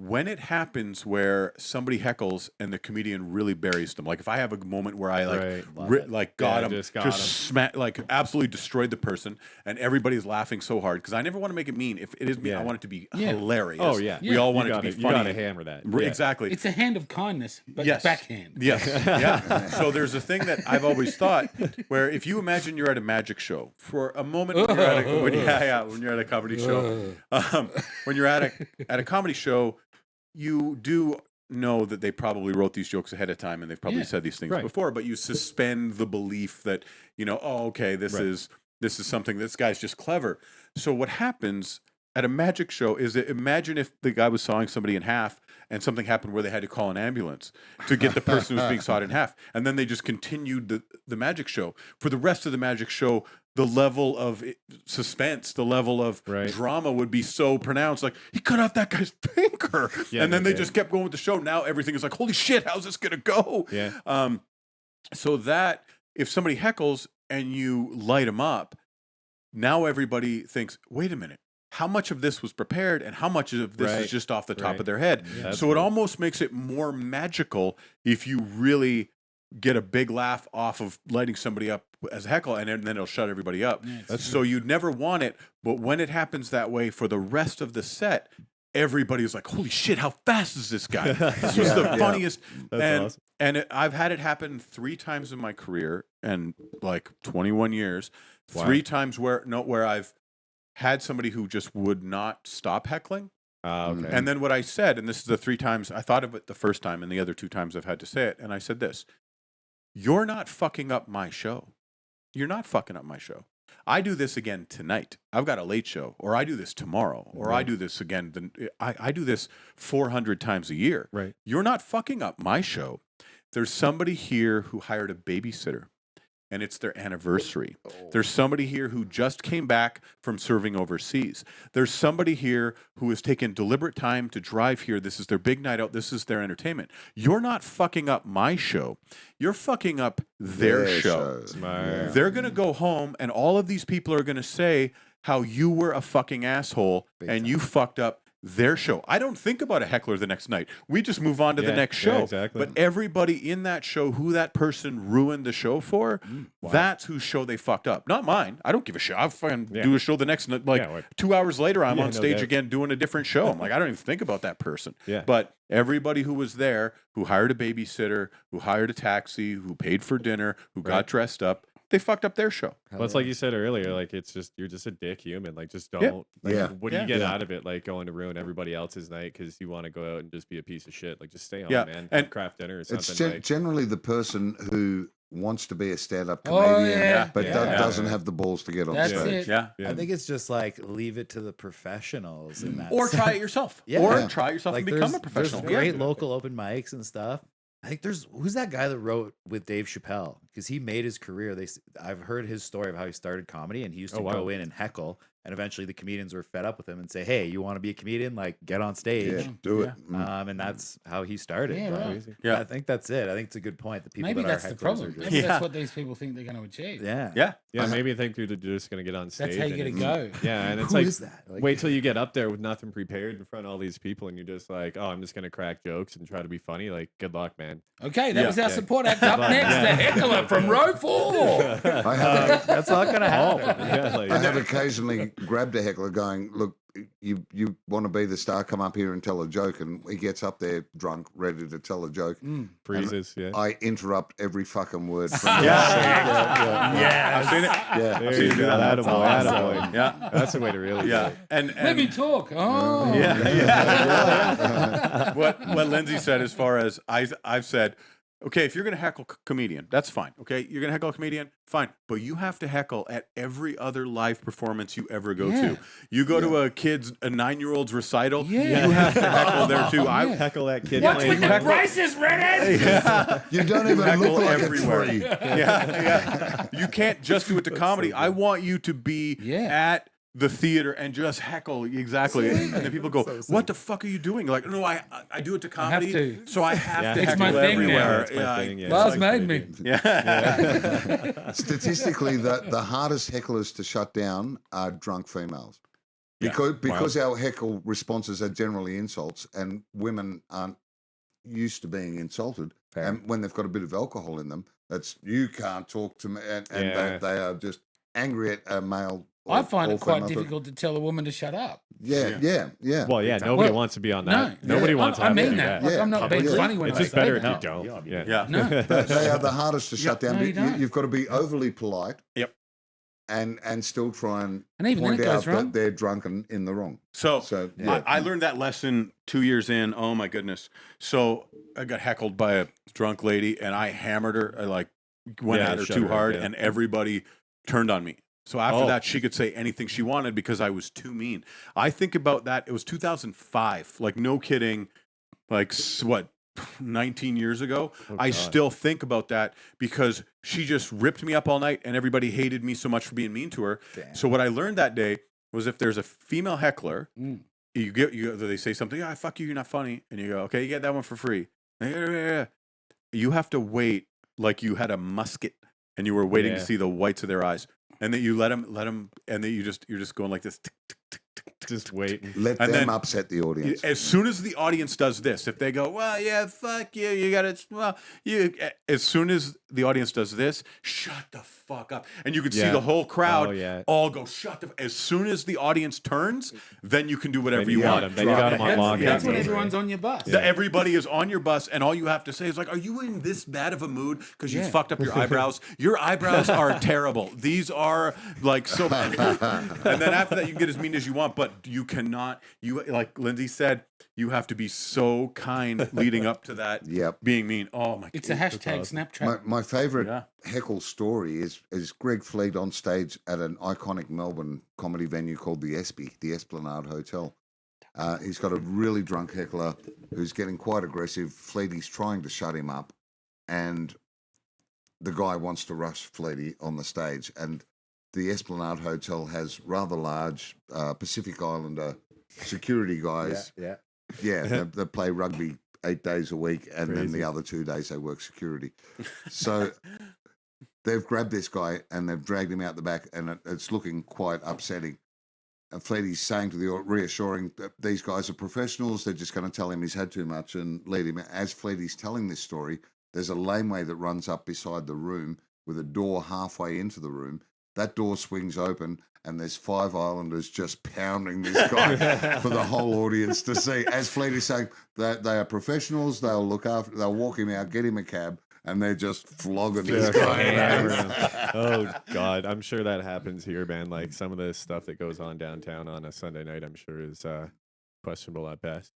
when it happens where somebody heckles and the comedian really buries them, like if I have a moment where I Right. got Yeah, him, just got him. absolutely destroyed the person, and everybody's laughing so hard, because I never want to make it mean. If it is mean, I Yeah. want it to be Yeah. hilarious. Oh, yeah. We all You want it to gotta- be You funny. got to hammer that. Yeah. Exactly. It's a hand of kindness, but Yes. backhand. Yes. Yeah. So there's a thing that I've always thought, where if you imagine you're at a magic show for a moment, when you're at a comedy show, when you're at a comedy show, you do know that they probably wrote these jokes ahead of time and they've probably Yeah. said these things Right. before, but you suspend the belief that, okay, this Right. is something, this guy's just clever. So what happens at a magic show is that, imagine if the guy was sawing somebody in half and something happened where they had to call an ambulance to get the person who was being sawed in half. And then they just continued the magic show. For the rest of the magic show, the level of suspense, the level of Right. drama would be so pronounced. Like, he cut off that guy's finger. Yeah, and then they they did. just kept going with the show. Now everything is like, holy shit, how's this going to go? Yeah. So that if somebody heckles and you light them up, now everybody thinks, wait a minute, how much of this was prepared and how much of this Right. is just off the top Right. of their head? Yeah, that's So it cool. almost makes it more magical if you really get a big laugh off of lighting somebody up as a heckle, and then it'll shut everybody up. So you'd never want it, but when it happens that way for the rest of the set, everybody was like, "Holy shit, how fast is this guy?" This was the funniest. That's awesome. And I've had it happen 3 times in my career and like 21 years. Wow. 3 times where I've had somebody who just would not stop heckling. Okay. And then what I said, and this is the 3 times I thought of it the first time, and the other 2 times I've had to say it, and I said this: "You're not fucking up my show. You're not fucking up my show. I do this again tonight. I've got a late show, or I do this tomorrow, or I do this again. I do this 400 times a year. Right. You're not fucking up my show. There's somebody here who hired a babysitter, and it's their anniversary. There's somebody here who just came back from serving overseas. There's somebody here who has taken deliberate time to drive here. This is their big night out. This is their entertainment. You're not fucking up my show. You're fucking up their show. Smart. They're going to go home, and all of these people are going to say how you were a fucking asshole and you fucked up their show. I don't think about a heckler the next night. We just move on to the next show. Exactly. But everybody in that show, who that person ruined the show for, that's whose show they fucked up. Not mine. I don't give a shit. I'll fucking do a show the next night. Like 2 hours later, I'm on stage again doing a different show. I'm like, I don't even think about that person. Yeah. But everybody who was there, who hired a babysitter, who hired a taxi, who paid for dinner, who got dressed up, they fucked up their show. Well, it's like you said earlier, like it's just you're just a dick human. Like just don't. Like, what do you get out of it? Like going to ruin everybody else's night because you want to go out and just be a piece of shit. Like just stay home, man. And craft dinner or something. It's generally the person who wants to be a stand-up Oh, comedian, yeah. but Yeah. doesn't have the balls to get on That's stage. it. Yeah. Yeah. I think it's just like leave it to the professionals in that. Or sense. try it yourself. Yeah. Or Yeah. try it yourself Like and become a there's professional. great local open mics and stuff. I think who's that guy that wrote with Dave Chappelle because he made his career. I've heard his story of how he started comedy and he used to go in and heckle, and eventually the comedians were fed up with him and say, "Hey, you want to be a comedian? Like get on stage." Yeah, do it. And that's how he started. Yeah, but right. Yeah. I think that's it. I think it's a good point. The people Maybe that that's are the hecklers problem. are just, Maybe that's what these people think they're going to achieve. yeah. Yeah. Yeah, maybe think they're just gonna get on stage. That's how you and got to it's- go. Yeah, and it's Who like is that? Like, wait till you get up there with nothing prepared in front of all these people, and you're just like, oh, I'm just gonna crack jokes and try to be funny. Like, good luck, man. Okay, that was our Yeah. support act. Up next, the heckler from row 4. I have, that's not gonna happen. Yeah, like, I have occasionally grabbed a heckler going, look, you want to be the star, come up here and tell a joke. And he gets up there drunk, ready to tell a joke. freezes. Yeah. I interrupt every fucking word. From Yeah. I've seen it. yeah. There you go. That's Attaboy, awesome. attaboy. Yeah. That's the way to really. Yeah. do it. And Let me talk. Oh. Yeah. what Lindsay said, as far as I've said, okay, if you're going to heckle comedian, that's fine. Okay, you're going to heckle a comedian, fine. But you have to heckle at every other live performance you ever go Yeah. to. You go to a 9-year-old's recital, Yeah. you have to heckle there too. I heckle that kid. What's playing- with the braces, redhead? You don't even Heckle look like everywhere. a tree. Yeah. You can't just do it to comedy. I want you to be at the theater and just heckle exactly. And then people go, "What the fuck are you doing?" You're like, no, I do it to comedy, to. so I have Yeah. to It's heckle my thing now. everywhere. It's my thing, yeah. Lars It's made like- me. Yeah. Statistically, the hardest hecklers to shut down are drunk females. Because our heckle responses are generally insults, and women aren't used to being insulted. And when they've got a bit of alcohol in them, that's you can't talk to me, and they are just angry at a male. I find it quite female. difficult to tell a woman to shut up. Yeah. Well, yeah, nobody Well, wants to be on No, that. Nobody wants to I have to mean do that. that. Like, I'm not being Yeah. funny when It's I just say better that. if you don't. Yeah. Yeah. No. They are the hardest to shut down. No, you don't. You've got to be overly polite. Yep. And still try and even then point it out goes wrong. that they're drunk and in the wrong. So, So yeah. I learned that lesson 2 years in. Oh my goodness! So I got heckled by a drunk lady, and I hammered her. I went Yeah, at her shut too her up, hard, yeah. and everybody turned on me. So after that, she could say anything she wanted because I was too mean. I think about that. It was 2005. Like, no kidding. Like, what, 19 years ago? I still think about that because she just ripped me up all night and everybody hated me so much for being mean to her. Damn. So what I learned that day was if there's a female heckler, they say something, "Yeah, fuck you, you're not funny." And you go, "Okay, you get that one for free." You have to wait like you had a musket and you were waiting to see the whites of their eyes. And then you let them, and then you're just going like this, tick, tick, tick, Just waiting. Let And them then- upset the audience. As soon as the audience does this, if they go, well, yeah, fuck you, you got it. Well, you. As soon as the audience does this, shut the fuck up, and you can see Yeah. the whole crowd Oh, yeah. all go shut the. As soon as the audience turns, then you can do whatever Then you you got want. him. Then you got him on That's, lock. that's when Yeah. everyone's on your bus. Everybody is on your bus, and all you have to say is like, "Are you in this bad of a mood because you Yeah. fucked up your eyebrows? Your eyebrows are terrible. These are like so." And then after that, you can get as mean as you want, but you cannot. You like Lindsay said, you have to be so kind leading up to that. Yep. Being mean. Oh my. It's a hashtag Snapchat. My favourite Yeah. heckle story is Greg Fleet on stage at an iconic Melbourne comedy venue called the Esplanade Hotel. He's got a really drunk heckler who's getting quite aggressive. Fleety's trying to shut him up, and the guy wants to rush Fleety on the stage. And the Esplanade Hotel has rather large Pacific Islander security guys. Yeah. They play rugby 8 days a week, and then the other 2 days they work security. So they've grabbed this guy and they've dragged him out the back, and it's looking quite upsetting. And Fleety's saying to the reassuring that these guys are professionals, they're just going to tell him he's had too much and lead him. As Fleety's telling this story, there's a laneway that runs up beside the room with a door halfway into the room. That door swings open, and there's 5 Islanders just pounding this guy for the whole audience to see. As Fleety's saying, they are professionals, they'll look after, they'll walk him out, get him a cab, and they're just flogging this guy. Oh God, I'm sure that happens here, man. Like some of the stuff that goes on downtown on a Sunday night, I'm sure is questionable at best.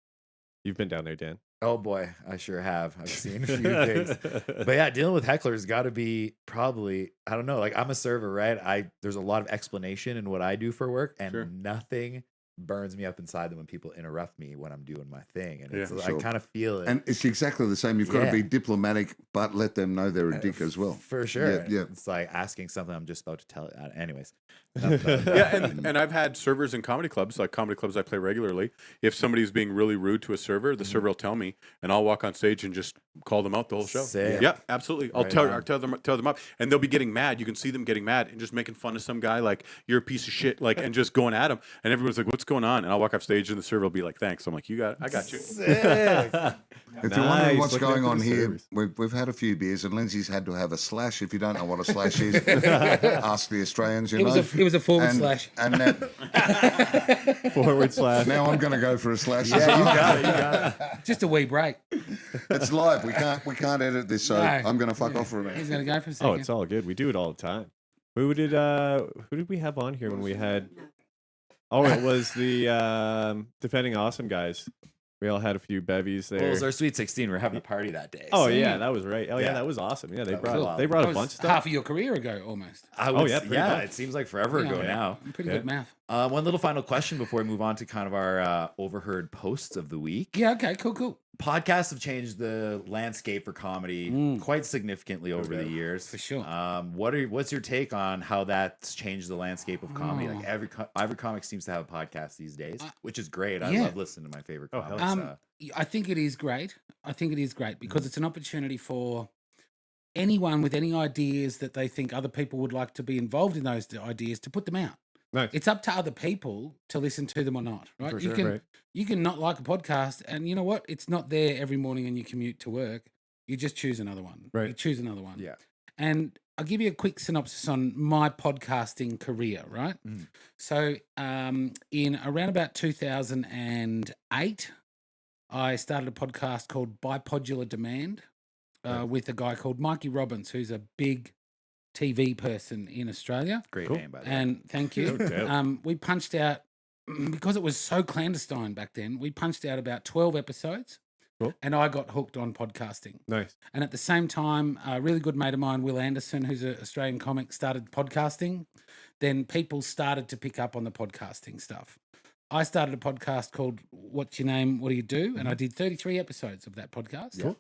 You've been down there, Dan. Oh boy, I sure have. I've seen a few things. But yeah, dealing with hecklers got to be probably, I don't know, like I'm a server, right? There's a lot of explanation in what I do for work, and Sure. nothing burns me up inside them when people interrupt me when I'm doing my thing. And it's, Yeah. I Sure. kind of feel it. And it's exactly the same. You've got to be diplomatic, but let them know they're a dick as well. For sure. Yeah. It's like asking something I'm just about to tell. Anyways. Yeah, and I've had servers in comedy clubs, like comedy clubs I play regularly. If somebody's being really rude to a server, the server will tell me, and I'll walk on stage and just call them out the whole show. Sick. Yeah, absolutely. I'll Right tell them up, and they'll be getting mad. You can see them getting mad and just making fun of some guy like you're a piece of shit, like, and just going at him. And everyone's like, "What's going on?" And I'll walk off stage, and the server will be like, "Thanks." I'm like, I got you." Sick. If you're wondering Nice. what's Looking going after on the here, servers. we've had a few beers, and Lindsay's had to have a slash. If you don't know what a slash is, ask the Australians. It was a forward and, slash. And that, Forward slash. now I'm going to go for a slash. Yeah, as well. you got it. Just a wee break. It's live. We can't edit this, so No. I'm going to fuck off for a minute. He's going to go for a second. Oh, it's all good. We do it all the time. Who did we have on here when we had? Oh, it was the defending awesome guys. We all had a few bevies there. Well, it was our Sweet 16. We were having a party that day. Oh so yeah, that was right. Oh yeah, Yeah. that was awesome. Yeah, they That was brought cool. they brought That a was bunch of stuff. half of your career ago, almost. I would, yeah, pretty yeah. much. It seems like forever ago Yeah. now. Pretty Yeah. good math. One little final question before we move on to kind of our overheard posts of the week. Yeah, okay, cool. Podcasts have changed the landscape for comedy quite significantly over the years. For sure. What's your take on how that's changed the landscape of comedy? Oh. Like every comic seems to have a podcast these days, which is great. I yeah. love listening to my favorite Oh, hell comics. I think it is great. Because it's an opportunity for anyone with any ideas that they think other people would like to be involved in those ideas to put them out. Nice. It's up to other people to listen to them or not, right? For you sure, can right. you can not like a podcast, and you know what? It's not there every morning in your commute to work. You just choose another one. Right. You choose another one. Yeah. And I'll give you a quick synopsis on my podcasting career, right? Mm. So, in around about 2008, I started a podcast called Bipodular Demand with a guy called Mikey Robbins, who's a big TV person in Australia. Great Cool. name, by the way. And thank you. No doubt. We punched out, because it was so clandestine back then, we punched out about 12 episodes. Cool. And I got hooked on podcasting. Nice. And at the same time, a really good mate of mine, Will Anderson, who's an Australian comic, started podcasting. Then people started to pick up on the podcasting stuff. I started a podcast called What's Your Name? What Do You Do? And I did 33 episodes of that podcast. Cool.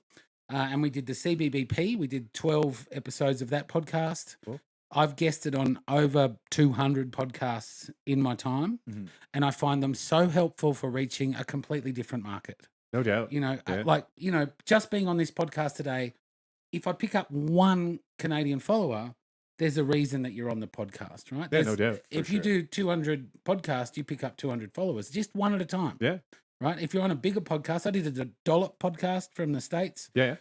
And we did the CBBP. We did 12 episodes of that podcast. Cool. I've guested on over 200 podcasts in my time. Mhm. And I find them so helpful for reaching a completely different market. No doubt. You know, Yeah. just being on this podcast today, if I pick up one Canadian follower, there's a reason that you're on the podcast, right? Yeah, no doubt. If you do 200 podcasts, you pick up 200 followers, just one at a time. Yeah. Right. If you're on a bigger podcast, I did a Dollop podcast from the States. Yeah.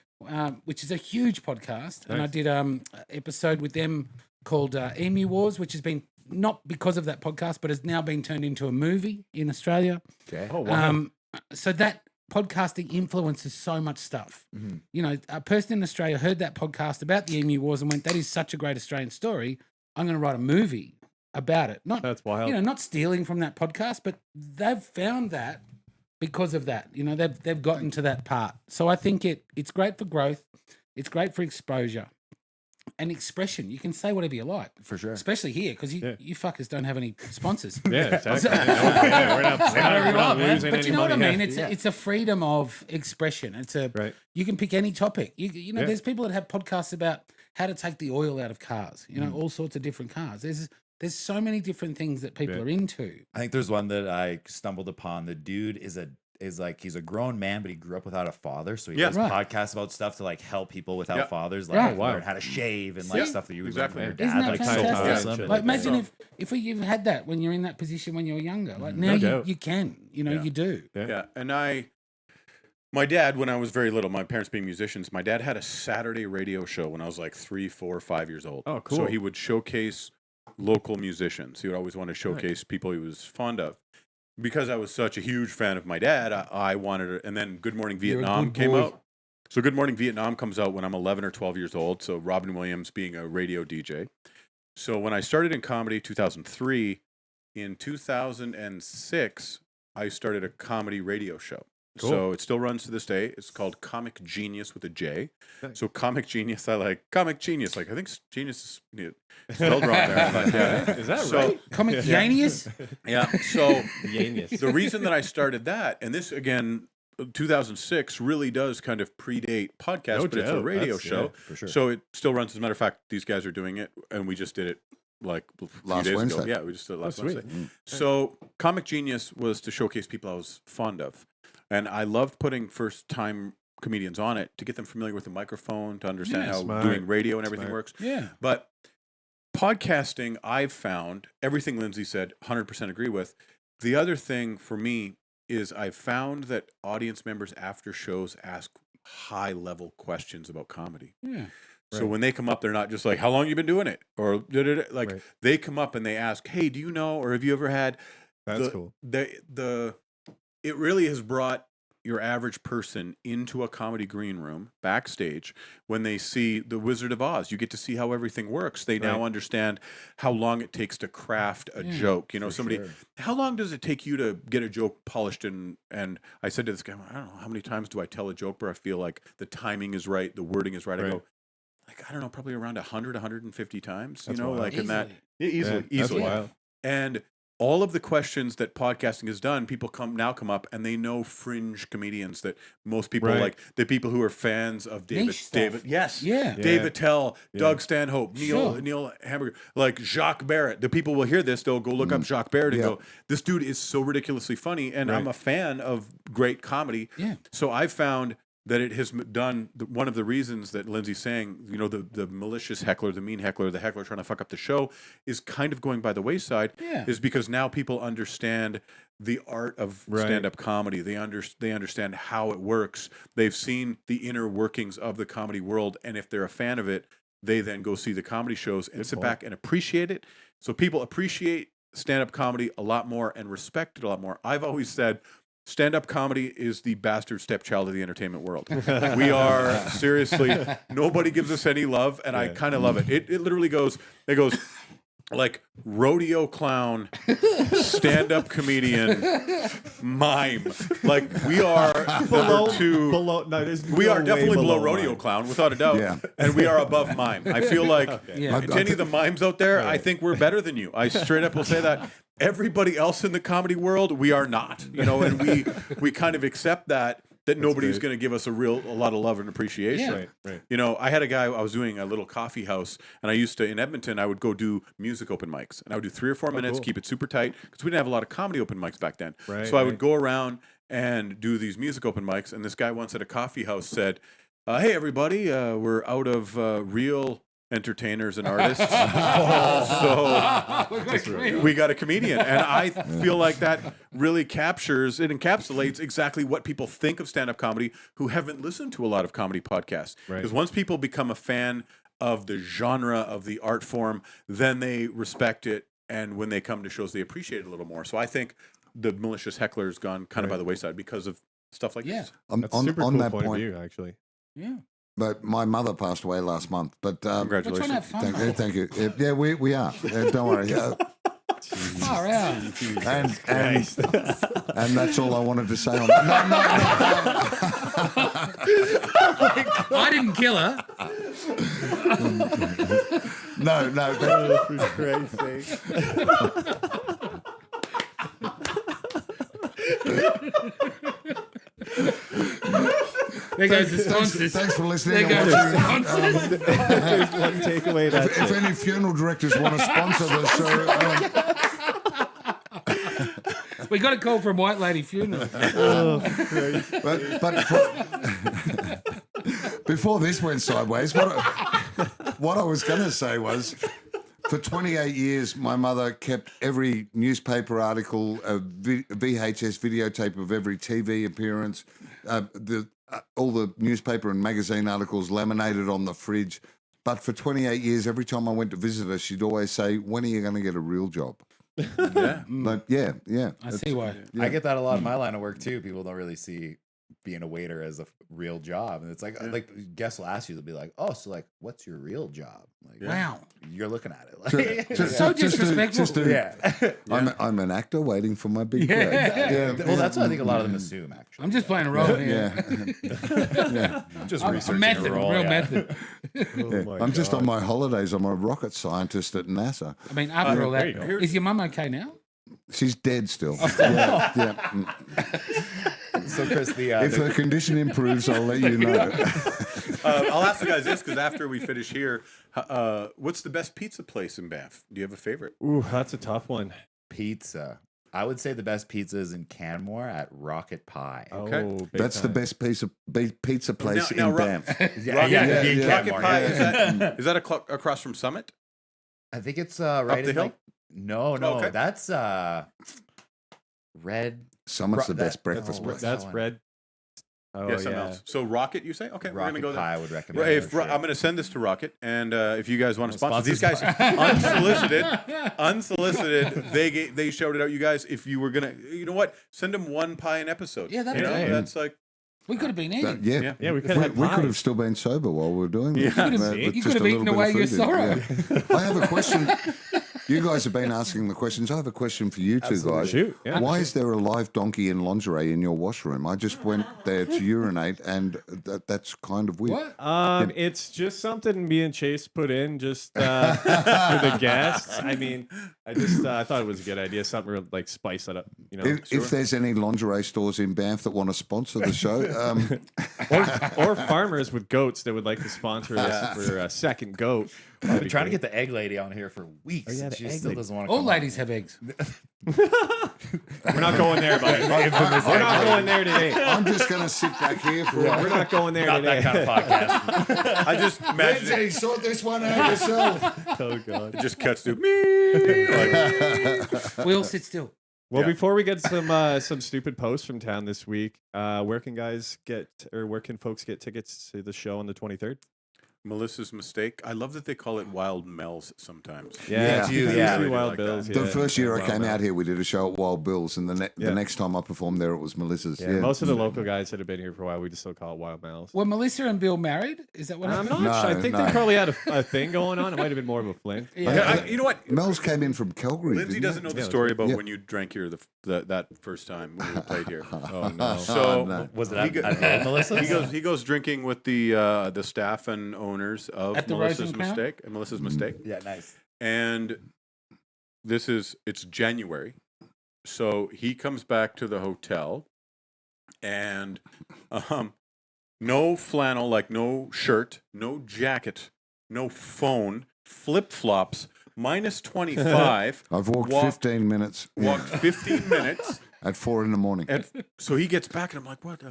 Which is a huge podcast. Nice. And I did an episode with them called Emu Wars, which has been not because of that podcast, but has now been turned into a movie in Australia. Okay. Oh, wow. So that podcasting influences so much stuff. Mm-hmm. You know, a person in Australia heard that podcast about the Emu Wars and went, that is such a great Australian story. I'm going to write a movie about it. Not, That's wild. you know, not stealing from that podcast, but they've found that because of that. You know, they've gotten to that part. So I think it's great for growth. It's great for exposure and expression. You can say whatever you like. For sure. Especially here, because you fuckers don't have any sponsors. Yeah, exactly. We're not losing But any you know what I money. mean? Yeah. It's a freedom of expression. Right. You can pick any topic. You know, Yeah. there's people that have podcasts about how to take the oil out of cars. You know, all sorts of different cars. There's so many different things that people are into. I think there's one that I stumbled upon. The dude is like he's a grown man, but he grew up without a father, so he does podcasts about stuff to like help people without fathers, like learn how to shave and like stuff that you would learn from your dad. Isn't that Like so fantastic? awesome. Like imagine if we even had that when you're in that position when you were younger. Like now you can, you know, you do. Yeah. And my dad, when I was very little, my parents being musicians, my dad had a Saturday radio show when I was like 3, 4, 5 years old. Oh, cool. So he would showcase local musicians. He would always want to showcase people he was fond of. Because I was such a huge fan of my dad, I wanted it. And then Good Morning Vietnam came out. So Good Morning Vietnam comes out when I'm 11 or 12 years old. So Robin Williams being a radio DJ. So when I started in comedy, 2003, in 2006, I started a comedy radio show. Cool. So it still runs to this day. It's called Comic Genius with a J. So Comic Genius, I like Comic Genius. Like I think genius is spelled wrong there. But yeah. Is that So- right? Comic Genius? Yeah. So Genius. the reason that I started that, and this again, 2006 really does kind of predate podcast, No but it's a doubt. radio That's- show. yeah, for sure. So it still runs. As a matter of fact, these guys are doing it, and we just did it like a few Last days Wednesday. ago. Yeah, we just did it last sweet. Wednesday. So Comic Genius was to showcase people I was fond of. And I loved putting first-time comedians on it to get them familiar with the microphone, to understand how smart. doing radio and everything Smart. works. Yeah. But podcasting, I've found, everything Lindsay said, 100% agree with. The other thing for me is I've found that audience members after shows ask high-level questions about comedy. Yeah. So Right. when they come up, they're not just like, how long you been doing it? Or da-da-da. Like Right. they come up and they ask, hey, do you know, or have you ever had That's the, cool. it really has brought your average person into a comedy green room backstage when they see The Wizard of Oz. You get to see how everything works. They now Right. understand how long it takes to craft a joke. You know, somebody, how long does it take you to get a joke polished? And I said to this guy, I don't know, how many times do I tell a joke where I feel like the timing is right, the wording is right? I Right. go, like, I don't know, probably around 100, 150 times, That's you know, wild. like in that. Easily. Yeah, Easily. That's wild. And all of the questions that podcasting has done, people come up and they know fringe comedians that most people Right. like, the people who are fans of Niche stuff. David, yes, Yeah. Dave Attell, Yeah. Doug Stanhope, Sure. Neil Hamburger, like Jacques Barrett. The people will hear this, they'll go look up Jacques Barrett and Yeah. go, this dude is so ridiculously funny, and I'm Right. a fan of great comedy. Yeah. So I found that it has done one of the reasons that Lindsay's saying, you know, the malicious heckler, the mean heckler, the heckler trying to fuck up the show is kind of going by the wayside. Yeah. Is because now people understand the art of Right. stand-up comedy. They understand how it works. They've seen the inner workings of the comedy world, and if they're a fan of it, they then go see the comedy shows and sit point. back and appreciate it. So people appreciate stand-up comedy a lot more and respect it a lot more. I've always said stand-up comedy is the bastard stepchild of the entertainment world. We are seriously, nobody gives us any love, and I kind of love it. It literally goes like rodeo clown, stand-up comedian, mime. Like we are number two. We are definitely below rodeo clown, without a doubt, Yeah. and we are above mime. I feel like Yeah. to any of the mimes out there, I think we're better than you. I straight up will say that. Everybody else in the comedy world, we are not. You know, and we kind of accept that nobody's great. going to give us a lot of love and appreciation. Yeah. Right. You know, I had a guy, I was doing a little coffee house, and I used to, in Edmonton, I would go do music open mics. And I would do 3 or 4 minutes, cool. keep it super tight, because we didn't have a lot of comedy open mics back then. Right, so I would right. go around and do these music open mics, and this guy once at a coffee house said, hey, everybody, we're out of real entertainers and artists. So we got a comedian, and I feel like that really captures, it encapsulates exactly what people think of stand-up comedy who haven't listened to a lot of comedy podcasts. Because once people become a fan of the genre, of the art form, then they respect it, and when they come to shows, they appreciate it a little more. So I think the malicious heckler's gone kind of by the wayside because of stuff like this. That's a super on cool that point of point, view, actually. Yeah. but my mother passed away last month. But We're trying to Congratulations. have fun. mate. thank you. Yeah, we are. Don't worry. Far out. And that's all I wanted to say on that. I didn't kill her. No. For Christ's sake. There goes the sponsors. Thanks for listening. There goes the and sponsors. watching. There's one takeaway. That's If it. any funeral directors want to sponsor the show, We got a call from White Lady Funeral. but before this went sideways, what I was going to say was, for 28 years, my mother kept every newspaper article, a VHS videotape of every TV appearance, all the newspaper and magazine articles laminated on the fridge. But for 28 years, every time I went to visit her, she'd always say, "When are you going to get a real job?" Yeah. But yeah. I see why. Yeah. I get that a lot in my line of work too. People don't really see being a waiter as a real job, and it's like guests will ask you, they'll be like, "Oh, so like, what's your real job?" Like, Wow. you're looking at it. Like, So disrespectful. yeah. I'm an actor waiting for my big Yeah. break. Yeah. Well, that's what I think a lot of them assume. Actually, I'm just playing a role here. Yeah. just I'm a researching method, a role. real yeah. method. I'm just on my holidays. I'm a rocket scientist at NASA. I mean, after all there that, you go. is your mum okay now? She's dead still. Yeah. So, Chris, If her condition improves, I'll let you know. I'll ask you guys this, because after we finish here, what's the best pizza place in Banff? Do you have a favorite? Ooh, that's a tough one. pizza. I would say the best pizza is in Canmore at Rocket Pie. Okay. Oh, big That's the time. best pizza place Now, in Banff. Yeah, Rocket, yeah, yeah, Rocket Canmore, Pie, yeah. is that across from Summit? I think it's right the in hill? like no, Okay. that's Red Summit's the best that- breakfast oh, place. That's one? red. Oh, Yeah, something yeah. else. So Rocket, you say? Okay, we're Rocket gonna go there. Pie. I would recommend. If for sure. I'm going to send this to Rocket, and if you guys want to sponsor these sponsor guys, unsolicited, they shouted out you guys. If you were gonna, you know what, send them one pie an episode. Yeah, that'd you be know, great. that's like We could have been eating. Yeah. Yeah, we could have. We could have still been sober while we were doing this. Yeah. with You just could have a eaten little away bit of your food in. sorrow. Yeah. I have a question. You guys have been asking the questions. I have a question for you two guys. Shoot. Yeah. Why is there a live donkey in lingerie in your washroom? I just went there to urinate, and that's kind of weird. What? It's just something me and Chase put in just for the guests. I mean, I just I thought it was a good idea. Something real, like spice it up, you know. If there's any lingerie stores in Banff that want to sponsor the show, or farmers with goats that would like to sponsor us for a second goat. I've been trying to get the egg lady on here for weeks. Oh, yeah, and the she egg still lady. doesn't want to. All ladies have eggs. We're not going there, buddy. We're not going there today. I'm just going to sit back here for We're not going there Not today. that kind of podcast. I just imagine Lindsay, sort this one out yourself. Oh god. it just cuts to me. Like, We all sit still. Well, Yeah. before we get some stupid posts from town this week, where can folks get tickets to the show on the 23rd? Melissa's Mistake. I love that they call it Wild Mel's sometimes. Yeah. it used to Yeah. be I Wild like Bills. that. The yeah. first year I Wild came Bills. out here, we did a show at Wild Bill's, and the Yeah. next time I performed there, it was Melissa's. Yeah, most of the local guys that have been here for a while, we just still call it Wild Mel's. Were Melissa and Bill married? Is that what I'm happened? not sure. I No, think no. they probably had a thing going on. It might have been more of a fling. Yeah. You know what? Mel's came in from Calgary. Lindsay didn't doesn't know the Yeah, story about yeah. when you drank here that first time when we played here. Oh no. So no. Was it He at, go- at Melissa's? he goes drinking with the staff and owners of At the Melissa's Rose and Crown? Mistake and Melissa's Mistake. Yeah, nice. And it's January. So he comes back to the hotel and no flannel, like no shirt, no jacket, no phone, flip-flops, minus 25, I've walked Walk- 15 minutes walked 15 minutes. at 4 in the morning. And so he gets back and I'm like, what?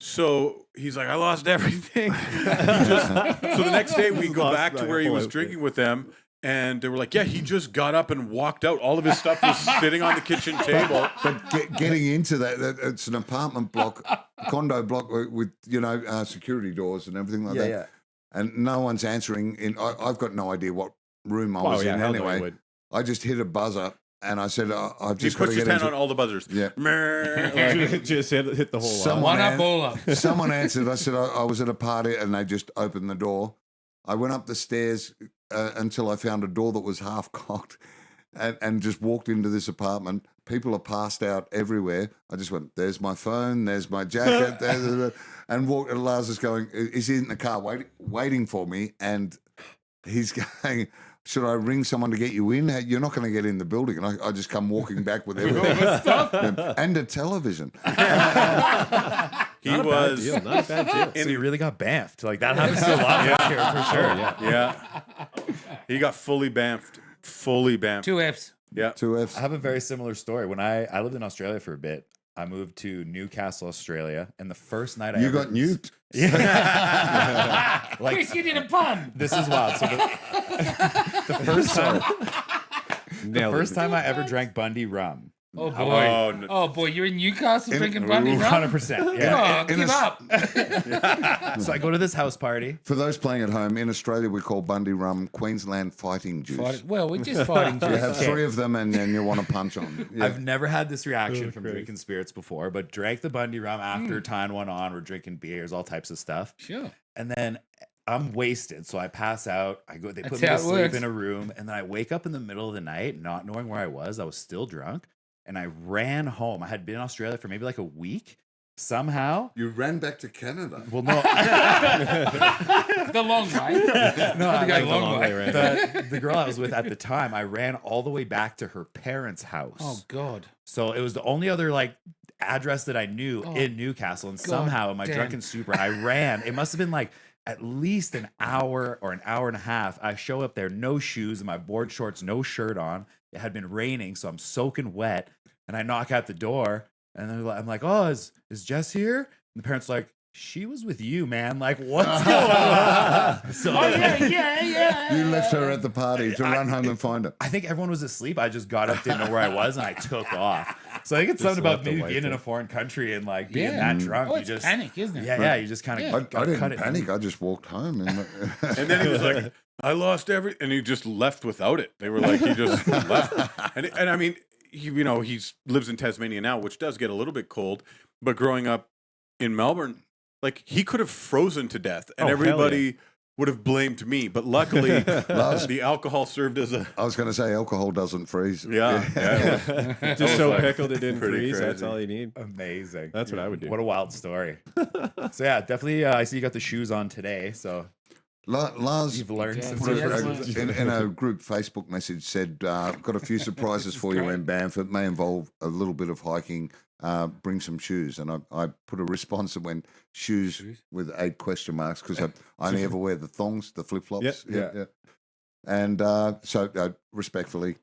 So he's like, I lost everything. So the next day we go Lost back to my where he whole was outfit. drinking with them. And they were like, yeah, he just got up and walked out. All of his stuff was sitting on the kitchen table. But getting into that, it's an apartment block, condo block with security doors and everything like that. yeah. And no one's answering. I've got no idea what room I Oh, was yeah, in hell no, you anyway. would. I just hit a buzzer and I said, I've He just got puts to his get hand into on all the buzzers. Yeah. Like, Just hit the whole lot. Someone One up, an- all up. Someone answered. I said I was at a party and they just opened the door. I went up the stairs until I found a door that was half cocked and just walked into this apartment. People are passed out everywhere. I just went, there's my phone, there's my jacket, and walked. And Lars is going, is he in the car waiting for me? And he's going, should I ring someone to get you in? You're not going to get in the building. And I just come walking back with everything. And a television. he Not a bad was. deal. Not a bad deal. So you really got bamfed. Like that happens to a lot of us here for sure. Yeah. He got fully bamfed. Fully bamfed. 2 Fs. Yeah. 2 Fs. I have a very similar story. When I lived in Australia for a bit, I moved to Newcastle, Australia, and the first night You got nuked. Yeah. Like Chris, you did a pun. this is wild. So the first time, Nailed it. first time I ever drank Bundy rum. Oh boy. Oh, no. Oh boy, you're in Newcastle In- drinking Bundy rum? 100%. Yeah. Oh, give up. So I go to this house party. For those playing at home, in Australia we call Bundy rum Queensland fighting juice. Well, we're just fighting You juice. have 3 of them and then you want to punch on. Yeah. I've never had this reaction from Christ. drinking spirits before, but drank the Bundy rum after tying one on. We're drinking beers, all types of stuff. Sure. And then I'm wasted, so I pass out. They put That's me how to it sleep works. in a room, and then I wake up in the middle of the night, not knowing where I was. I was still drunk, and I ran home. I had been in Australia for maybe like a week. Somehow, You ran back to Canada. well, no, The long way. no, Had to go I- the long way. right? the girl I was with at the time, I ran all the way back to her parents' house. Oh God. So it was the only other like address that I knew Oh, in Newcastle, and God somehow in my damn. drunken stupor, I ran. It must have been like at least an hour or an hour and a half. I show up there, no shoes, in my board shorts, no shirt on. It had been raining, so I'm soaking wet, and I knock at the door, and I'm like, "Oh, is Jess here?" And the parents are like, "She was with you, man. Like, what's going on?" So Oh yeah. You left her at the party to run home and find her. I think everyone was asleep. I just got up, didn't know where I was, and I took off. So I think it's Just something about left the maybe light being in on. a foreign country and like being Yeah. that drunk. Oh, You it's just panic, isn't it? yeah, you just kind of I didn't panic. I just walked home. And And then he was like, I lost everything. And he just left without it. They were like, he just left. And I mean, he lives in Tasmania now, which does get a little bit cold. But growing up in Melbourne, like he could have frozen to death and Oh, hell everybody would have blamed me. But luckily, Lars- the alcohol served as a. I was going to say alcohol doesn't freeze. Yeah. Just so like pickled it didn't pretty freeze. That's crazy. all you need. amazing. That's what I would do. What a wild story. So yeah, definitely. I see you got the shoes on today, so Lars you've learned Yeah, since put you yeah, first- that's in a group Facebook message said, got a few surprises for you in Banff. It may involve a little bit of hiking. Bring some shoes. And I put a response that went shoes with 8 question marks because I only ever wear the thongs, the flip-flops. Yeah. And so respectfully,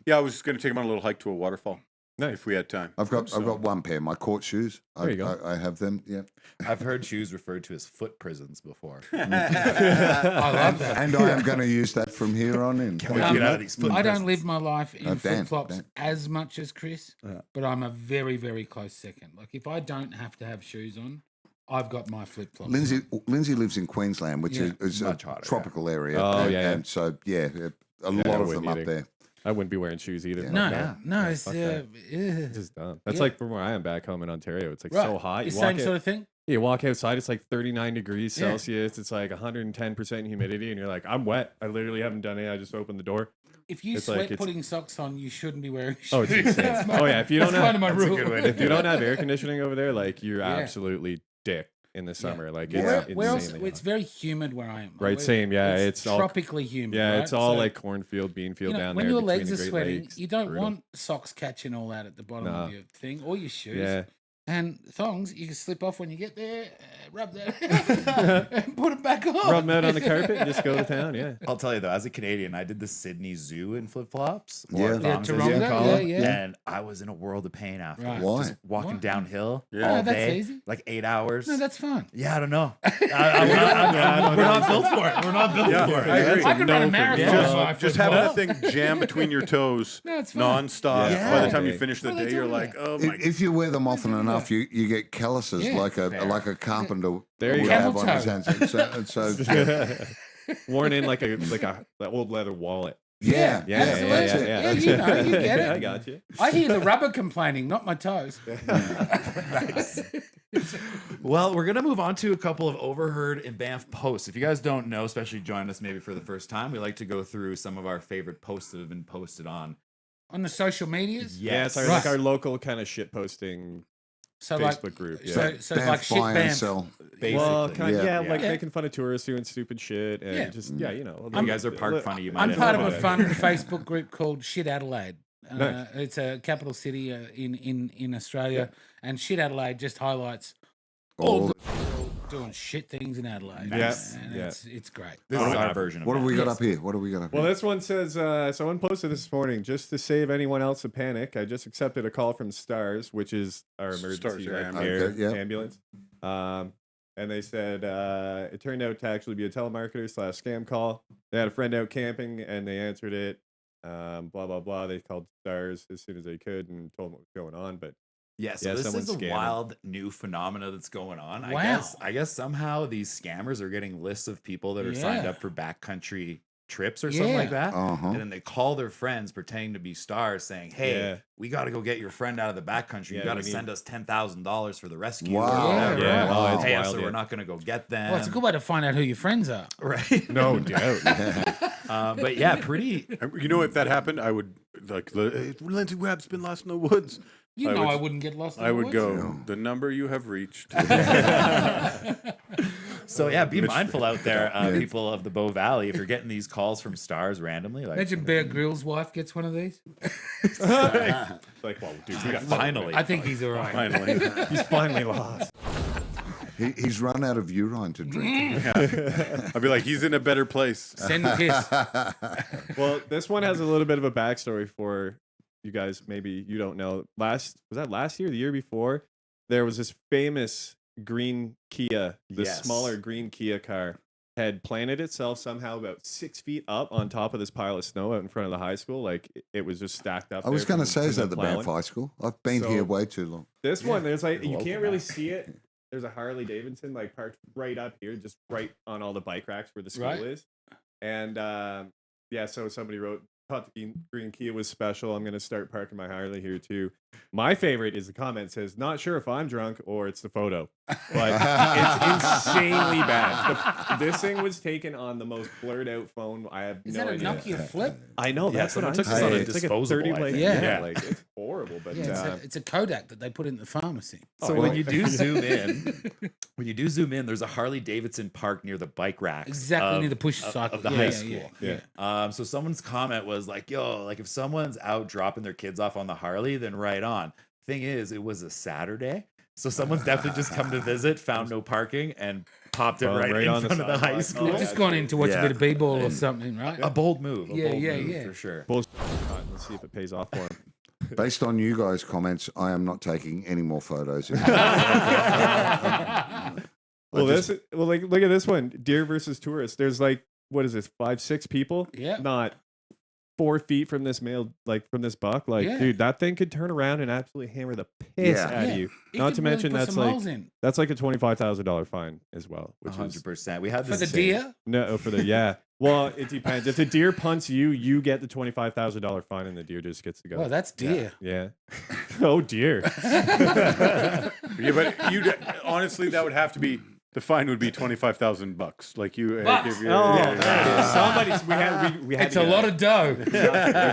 Yeah, I was going to take him on a little hike to a waterfall Nice. if we had time. I've got one pair, my court shoes. There you go. I have them, yeah. I've heard shoes referred to as foot prisons before. I love that. And I am going to use that from here on in. Can we get out of these foot I don't prisons? live my life in Dan, flip flops Dan. as much as Chris, but I'm a very, very close second. Like if I don't have to have shoes on, I've got my flip flops. Lindsay lives in Queensland, which Yeah. is Much a hotter, yeah. tropical area. Oh, and, yeah, yeah. And so, a I lot of wouldn't them up either. there. I wouldn't be wearing shoes either. Yeah. No, Fuck no, that. it's Fuck that. ugh. Just dumb. That's Yeah. like from where I am back home in Ontario. It's like Right. so hot. The You same walk, sort of thing. you walk outside, it's like 39 degrees Yeah. Celsius. It's like 110% humidity, and you're like, I'm wet. I literally haven't done it. I just opened the door. If you It's like sweat it's- putting socks on, you shouldn't be wearing shoes. Oh, it's insane. That's my- Oh, yeah, if you that's don't have- kind of my that's a rule. good way to If you don't have air conditioning over there, like you're Yeah. absolutely dick in the summer. Like Yeah. it's Where else? insanely It's hot. very humid where I am. Right, same. Yeah, it's all tropically humid. Yeah, right? it's all So, like cornfield, bean field you know, down when there. your between legs the are Great sweating, Lakes. you don't Brutal. want socks catching all that at the bottom No. of your thing or your shoes. Yeah. And thongs, you can slip off when you get there, rub that, and put it back on. Rub them out on the carpet and just go to town. Yeah. I'll tell you though, as a Canadian, I did the Sydney Zoo in flip flops. Yeah. Yeah, Taronga, yeah. And I was in a world of pain after. Right. Why? Just walking Why? downhill Yeah. all No, that's day, easy. like 8 hours. No, that's fun. Yeah, I don't know. We're not built for it. We're not built Yeah, for it. I agree. I could run a marathon. Just having that thing jam between your toes No, it's fun. nonstop. Yeah. By the time you finish the Well, day, they you're do like, that. oh my. If you wear them often enough, you get calluses Yeah. like a carpenter There you would go. have on his Camel hands. So Worn in like that old leather wallet. yeah, that's it. Yeah, you know, you get it. I got you. I hear the rubber complaining, not my toes. Well, we're going to move on to a couple of Overheard and Banff posts. If you guys don't know, especially join us maybe for the first time, we like to go through some of our favorite posts that have been posted on. On the social medias? Yeah, it's our, Right. like our local kind of shit posting So Facebook like, group. Yeah. so Banff like shit buy and Banff. sell. Basically. Well, kind of, Yeah. like Yeah. making fun of tourists doing stupid shit and Yeah. just you know. you guys are park funny. You might I'm know part of a about it. fun Facebook group called Shit Adelaide. Nice. It's a capital city in Australia, and Shit Adelaide just highlights all Oh, the people doing shit things in Adelaide. Yes. and Yeah. it's great. This is our version of what have that. we got Yes. up here? What have we got up Well, here? this one says someone posted this morning just to save anyone else a panic. I just accepted a call from Stars, which is our emergency Stars, yeah, air okay, yeah. ambulance. And they said it turned out to actually be a telemarketer / scam call. They had a friend out camping and they answered it. Blah blah blah. They called Stars as soon as they could and told them what was going on. But Yeah, so Yeah, this someone's is a scamming. wild new phenomena that's going on. Wow. I guess somehow these scammers are getting lists of people that are signed Yeah. up for backcountry trips or something like that. Uh-huh. And then they call their friends pretending to be stars saying, hey, Yeah. we got to go get your friend out of the backcountry. You Yeah, got we to need- send us $10,000 for the rescue. Wow. Or whatever. Yeah, oh, it's Pay us wild, or yeah. we're not going to go get them. Well, it's a good way to find out who your friends are. Right. no doubt. But yeah, pretty. You know, if that happened, I would like Lindsay Webb's been lost in the woods. You I know would- I wouldn't get lost in I the would woods. go. Yeah. The number you have reached. So yeah, be Mitch- mindful out there, Yeah. people of the Bow Valley, if you're getting these calls from stars randomly. Like, Imagine Bear Grylls' wife gets one of these. It's like, well, dude, we got finally. I think he's all right. Finally, He's finally lost. He's run out of urine to drink. I'd be like, he's in a better place. Send the kiss. Well, this one has a little bit of a backstory for you guys. Maybe you don't know. Was that last year, the year before? There was this famous green Kia, the Yes. smaller green Kia car, had planted itself somehow about 6 feet up on top of this pile of snow out in front of the high school. Like it was just stacked up. I was there going to from- say, is from that the plowing. Banff High School? I've been So- here way too long. This one, there's like you Local can't really map. see it. There's a Harley Davidson like parked right up here, just right on all the bike racks where the school Right. is. And yeah, so somebody wrote, "Thought the green Kia was special. I'm gonna start parking my Harley here too." My favorite is the comment says, "Not sure if I'm drunk or it's the photo, but it's insanely bad." This thing was taken on the most blurred out phone. I have Is no that a idea. Nokia flip? I know Yeah, that's what someone I'm took saying. this on a It's like a disposable, 30 I blade. think. Yeah. Yeah, like it's horrible. But Yeah, it's a Kodak that they put in the pharmacy. So Oh, when well. you do zoom in, there's a Harley Davidson parked near the bike racks. Exactly of, near the push of- cycle. of the Yeah, high yeah, school. Yeah. So someone's comment was like, "Yo, like if someone's out dropping their kids off on the Harley, then right on." Thing is, it was a Saturday, so someone's definitely just come to visit, found no parking, and popped it Oh, right, right in on the front of the high sidewalk. school. They've Oh, just that's gone in to watch Yeah. a bit of b-ball or something, right? A bold move. Yeah, bold yeah, move, yeah. for sure. bullshit. Let's see if it pays off for him. Based on you guys' comments, I am not taking any more photos. Well, just- like look at this one, deer versus tourist. There's like what is this, 5-6 people? Yeah. Not 4 feet from this male, like from this buck. Like, Yeah. dude, that thing could turn around and absolutely hammer the piss Yeah. out Yeah. of you. It Not could to really mention put that's some like holes in. that's like a $25,000 fine as well, which is 100%. We had For this the deer? no for the yeah. Well, it depends. If the deer punts you, you get the $25,000 fine, and the deer just gets to go. Well, that's deer. Yeah. Oh dear. Yeah, but you honestly, that would have to be the fine would be $25,000. Like you, Bucks. if you Oh, yeah, there it is. Somebody's we had It's to a get lot it. of dough. We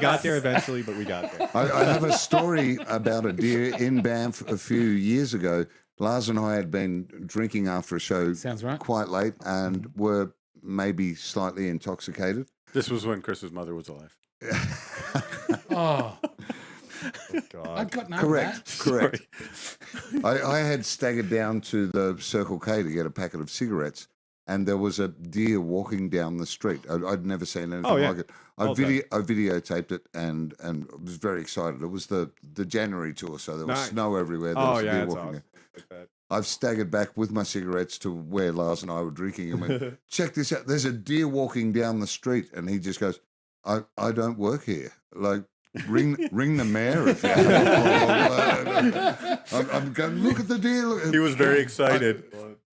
got there eventually, but we got there. I have a story about a deer in Banff a few years ago. Lars and I had been drinking after a show Sounds right. quite late and were maybe slightly intoxicated. This was when Chris's mother was alive. Oh, God. I've got no Correct, correct. I had staggered down to the Circle K to get a packet of cigarettes, and there was a deer walking down the street. I'd never seen anything like it. I videotaped it and was very excited. It was the January tour, so there was snow everywhere. There was a deer walking there. Like I've staggered back with my cigarettes to where Lars and I were drinking and went, check this out. There's a deer walking down the street. And he just goes, I don't work here. Like, ring the mayor if you I'm going, look at the deer. Look. He was very excited.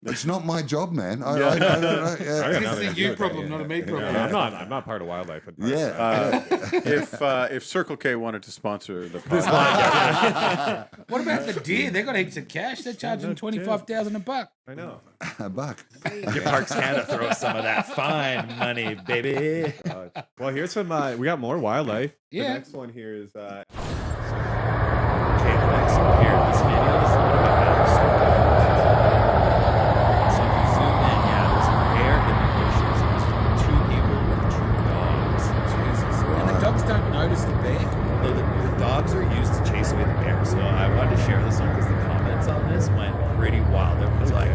It's not my job, man. I Yeah. don't know. Yeah. This is a you problem, not a me problem. I'm not part of wildlife advice. If Circle K wanted to sponsor the What podcast, about the deer? They got heaps of cash. They're charging $25,000 a buck. I know. A buck. Get Parks Canada throw some of that fine money, baby. Well, here's some. We got more wildlife. Yeah. The next one here is. Okay, the next one here, this video is a little bit better. So if you zoom in, there's a bear in the bushes. There's two people with two dogs. Jesus. And the dogs don't notice the bear. No, the dogs are used to chase away the bear. So I wanted to share this one because the comments on this went pretty wild. Everyone's like,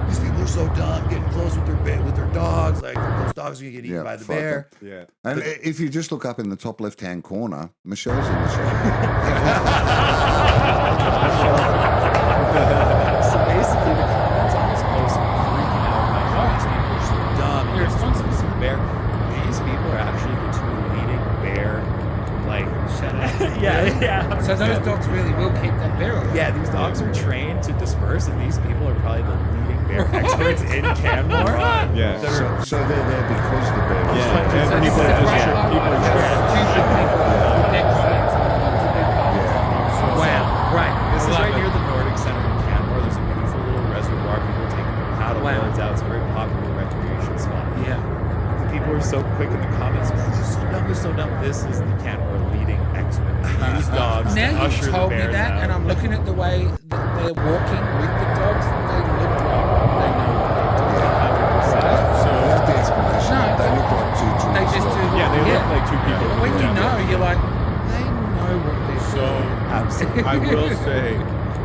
these people are so dumb, getting close with their dogs. Like, those dogs are going to get eaten by the fuck bear. it. Yeah. And if you just look up in the top left-hand corner, Michelle's in the shot. So basically, the comments on this post are freaking out. Like, oh, these people are so dumb. And irresponsible to the bear. These people are actually the two leading bear. Like, Shut up. yeah. So those dogs really will keep that bear alive. Yeah, these dogs are trained to disperse, and these people are probably the leading bear experts in Canmore. Yeah. So they're there because the bear is Yeah. there. And people are just people are Wow. Right. This is Love right it. near the Nordic Center in Canmore. There's a beautiful little reservoir. People taking their paddle boards out. It's a very popular recreation spot. Yeah. The people are so quick in the comments. This is so dumb. This is so dumb. This is the Canmore leading expert. They use dogs to Now usher you've the told me bears that, out. and I'm looking at the way that they're walking with the dogs. They look like they know what they're doing. Without the explanation, No. they look like two trees. They just do. Yeah, they look like two people. But when you know, you're like, they know what they're so doing. I will say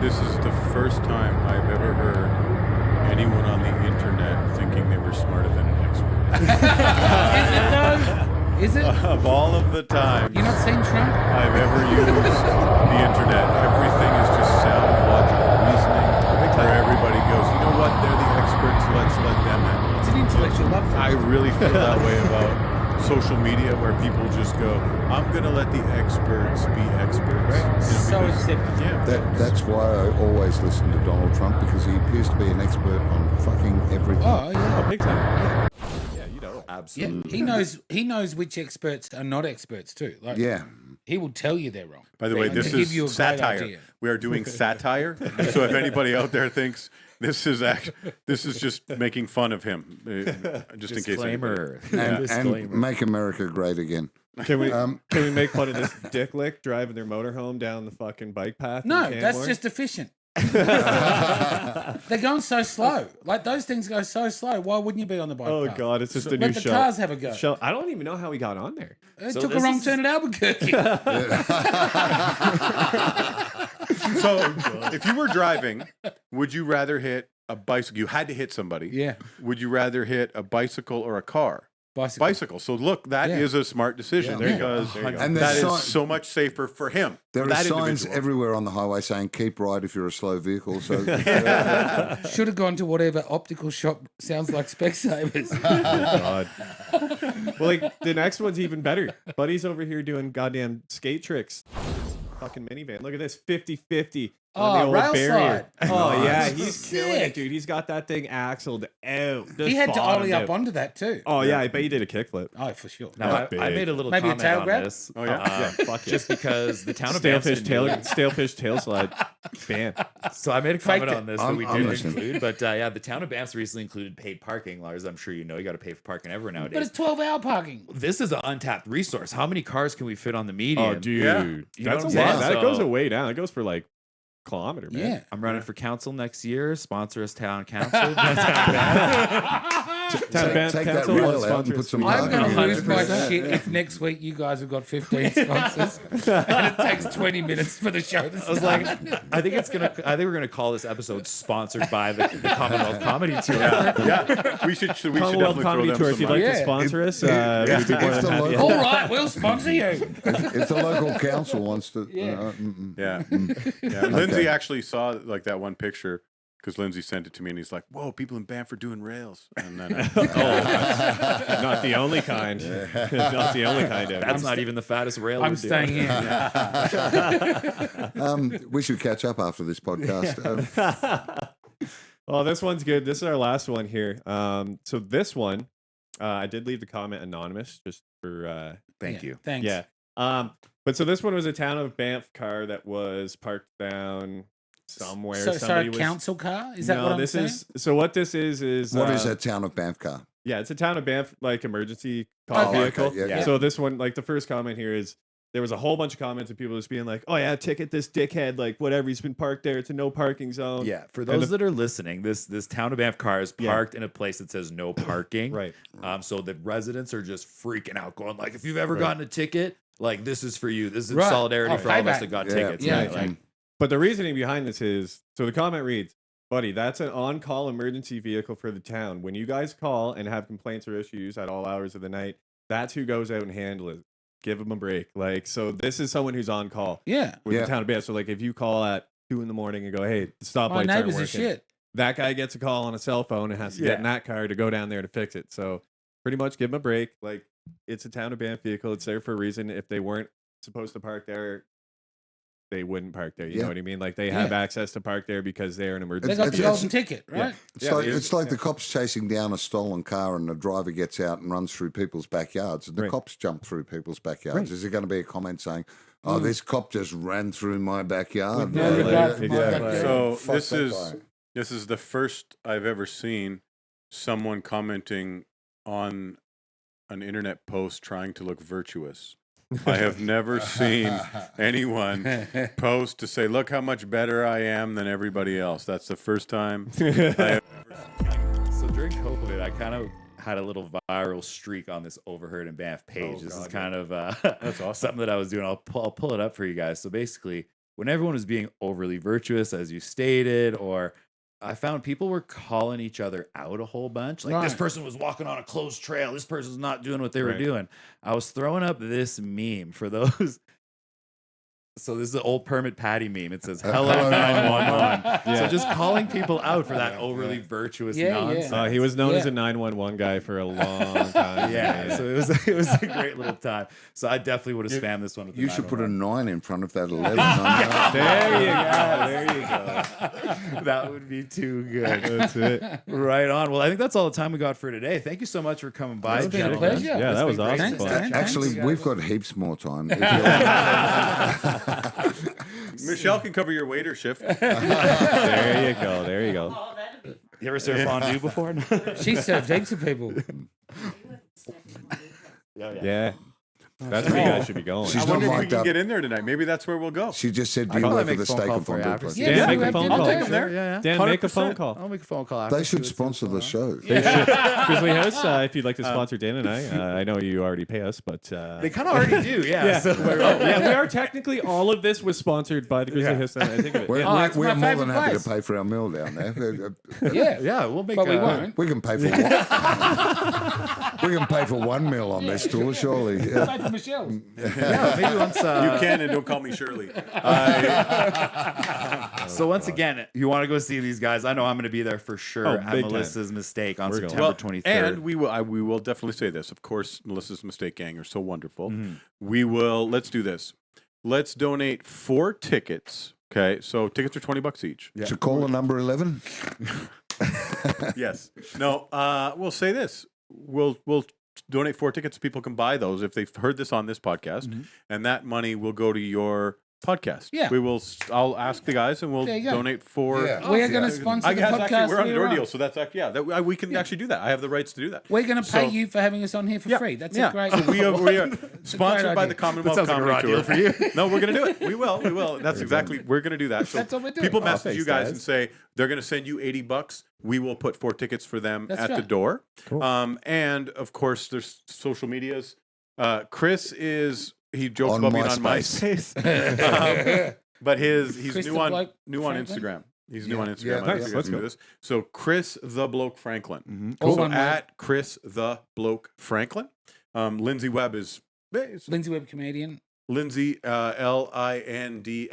this is the first time I've ever heard anyone on the internet thinking they were smarter than an expert. Is it though? Is it? Of all of the times You not seen Trump? I've ever used the internet, everything is just sound, logical reasoning, where everybody goes, you know what, they're the experts, let's let them in. It's an intellectual love I fest. really feel that way about social media, where people just go, I'm going to let the experts be experts. You know, So because- accepted. yeah. That's why I always listen to Donald Trump, because he appears to be an expert on fucking everything. Oh yeah. Big time. Yeah. Yeah, you know. Absolutely. Yeah. He knows which experts are not experts too. Like Yeah. he will tell you they're wrong. By the way, And this to give you a is great satire. idea. We are doing satire. So if anybody out there thinks this is just making fun of him, just in case. anybody- Disclaimer. And Disclaimer. make America great again. Can we make fun of this dick lick driving their motorhome down the fucking bike path? in No, that's Canmore? just efficient. They're going so slow. Like those things go so slow. Why wouldn't you be on the bike Oh path? god, it's just a new Let the show. cars have a go. Show. I don't even know how we got on there. It So took a this wrong is- turn at Albuquerque. So if you were driving, would you rather hit a bicycle? You had to hit somebody. yeah, Would you rather hit a bicycle or a car? bicycle. Bicycle. So look, that is Yeah. a smart decision Yeah, there you go. because There you go. And that there's is so much safer for him. There for are that signs individual. everywhere on the highway saying "keep right" if you're a slow vehicle. So Should have gone to whatever optical shop sounds like Specsavers. God. Well, like the next one's even better. Buddy's over here doing goddamn skate tricks. Fucking minivan. Look at this 50-50 on the Oh, old rail barrier. slide. Oh yeah, Nice. he's killing it, Sick. dude. He's got that thing axled out. He had to bottomed ollie up out. onto that too. Oh yeah, I bet you did a kickflip. Oh, for sure. Now, Not I big. made a little Maybe a comment tail on grab? this. Oh, yeah? Yeah, fuck it. Just because the town of Banff Stalefish tail slide. Bam. So I made a comment Faked it. on this that I'm- we I'm didn't listening. include, but yeah, the town of Banff's recently included paid parking. Lars, I'm sure you know, you got to pay for parking everywhere But nowadays. it's 12-hour parking. This is an untapped resource. How many cars can we fit on the median? Oh, dude. Yeah. You know That's what a I'm lot. saying? That goes So- way down. It goes for like kilometer, man. Yeah. I'm running for council next year. Sponsor us, town council. Town Banff. Town Banff Take that Council rail wants out and sponsor put us. some I'm going to parking lose my 100%. shit if next week you guys have got 15 sponsors and it takes 20 minutes for the show to I was start. like, I think we're gonna call this episode sponsored by the Commonwealth Comedy Tour. Yeah, we should Commonwealth definitely Comedy throw Tour. them If you'd some like money. to Yeah. sponsor us, If we'd be more the than happy. local- All right, we'll sponsor you. If the local council wants to, Yeah. Yeah, yeah. Lindsay actually saw like that one picture because Lindsay sent it to me, and he's like, "Whoa, people in Banff are doing rails." And then, Not the only kind. Not the only kind. Evan. That's not even the fattest rail. I'm we're doing. staying in. we should catch up after this podcast. Well, this one's good. This is our last one here. So this one, I did leave the comment anonymous just for Thank you. Thanks. yeah. But so this one was a town of Banff car that was parked down somewhere. So, Somebody a was. council car? Is that No, what I'm this saying? is so. What this is What is a town of Banff car? Yeah, it's a town of Banff like emergency call Oh, okay, vehicle. yeah. So this one, like the first comment here is there was a whole bunch of comments of people just being like, "Oh yeah, ticket this dickhead, like whatever. He's been parked there. It's a no parking zone." Yeah, for And those that are listening, this town of Banff car is Yeah. parked in a place that says no parking. Right. So the residents are just freaking out, going like, if you've ever Right. gotten a ticket, like this is for you. This is in Right. solidarity Oh, for all of us payback. that got Yeah, tickets. yeah, right? Like, But the reasoning behind this is so the comment reads, "Buddy, that's an on-call emergency vehicle for the town. When you guys call and have complaints or issues at all hours of the night, that's who goes out and handle it. Give them a break." Like, so this is someone who's on call Yeah. with Yeah. the town of Banff. So like, if you call at 2 a.m. and go, "Hey, the stoplights My aren't neighbors working," are shit. that guy gets a call on a cell phone and has to get in Yeah. that car to go down there to fix it. So pretty much give them a break. Like, it's a town of Banff vehicle. It's there for a reason. If they weren't supposed to park there, they wouldn't park there. You Yeah. know what I mean? Like, they have Yeah. access to park there because they're an They emergency. got the It's- golden ticket, right? It's Yeah, like it is. it's like the cops chasing down a stolen car and the driver gets out and runs through people's backyards and the Right. cops jump through people's backyards. Right. Is there going to be a comment saying, "Oh, this cop just ran through my backyard"? With no regard for my exactly. backyard. so Fuck this that is guy. this is the first I've ever seen someone commenting on an internet post trying to look virtuous. I have never seen anyone post to say, "Look how much better I am than everybody else." That's the first time I have So during COVID, I kind of had a little viral streak on this Overheard and Banff page. This is kind of That's awesome. something that I was doing. I'll pull it up for you guys. So basically, when everyone was being overly virtuous, as you stated, or I found people were calling each other out a whole bunch. Like this Right. person was walking on a closed trail. This person's not doing what they were Right. doing. I was throwing up this meme for those. So this is the old Permit Patty meme. It says "Hello 911." Yeah. So just calling people out for that overly virtuous Yeah, yeah. nonsense. He was known as Yeah. a 911 guy for a long time. Yeah, so it was a great little time. So I definitely would have spammed this one. With the You should put a 911. 9 in front of that 11. There you go. There you go. That would be too good. That's it. Right on. Well, I think that's all the time we got for today. Thank you so much for coming by, It's been a gentlemen. pleasure. Yeah, that was awesome. Thanks, fun. man. Actually, we've got heaps more time. If you- Michelle can cover your waiter shift. There you go. There you go. You ever served fondue before? She served heaps of people. Yeah. That's where you guys should be going. She's I not wonder if we mic'd can up. get in there tonight. Maybe that's where we'll go. She just said, I "Do you can work probably for make the a phone steak call and for you fondue after. place?" Yeah, Dan, we make a have phone dinner call. there. Come there. Yeah. Dan, make a phone 100%. call. I'll make a phone call after. They see should what's sponsor going the on. show. Grizzly House, if you'd like to sponsor Dan and I know you already pay us, but They kind of already do, yeah. yeah. So Yeah, we are technically all of this was sponsored by the Grizzly Yeah. House. I think of it. We're, Yeah. Oh, we're, it's we're my more than favourite happy place. to pay for our meal down there. Yeah. yeah, we'll make. But we won't. We can pay for one. We can pay for one meal on this tour, surely. Yeah. Pay for Michelle's. Yeah, maybe once. You can, and don't call me Shirley. So once again, you want to go see these guys? I know I'm going to be there for sure Oh, at big time. Melissa's Mistake on We're going. September 23rd. And we will definitely say this. Of course, Melissa's Mistake Gang are so wonderful. We will. Let's do this. Let's donate 4 tickets. Okay, so tickets are $20 each. So call the number 11. Yes. No. We'll say this. We'll donate 4 tickets. People can buy those if they've heard this on this podcast, and that money will go to your podcast. Yeah. I'll ask the guys and we'll There you go. donate for. Yeah. We're going to sponsor I the guess podcast. actually we're on a we're door on. deal, so that's actually we can actually do that. I have the rights to do that. We're going to pay So- you for having us on here for free. That's a great. So we are sponsored by idea. the Commonwealth That sounds like a Comedy raw Tour. deal for you. No, we're gonna do it. We will. That's exactly. We're gonna do that. So That's what we're doing. people Oh, message thanks, you guys guys. and say they're gonna send you $80. We will put 4 tickets for them That's at the right. door. Cool. And of course, there's social medias. Chris he jokes On about being on MySpace. MySpace. But he's Chris new the on Bloke Instagram. Franklin? He's new on Instagram. Yeah, I don't nice. think you Let's guys go. do this. So Chris the Bloke Franklin. All So one word. at Chris the Bloke Franklin. Lindsay Webb is Lindsay Webb comedian, Lindsay Lindsay,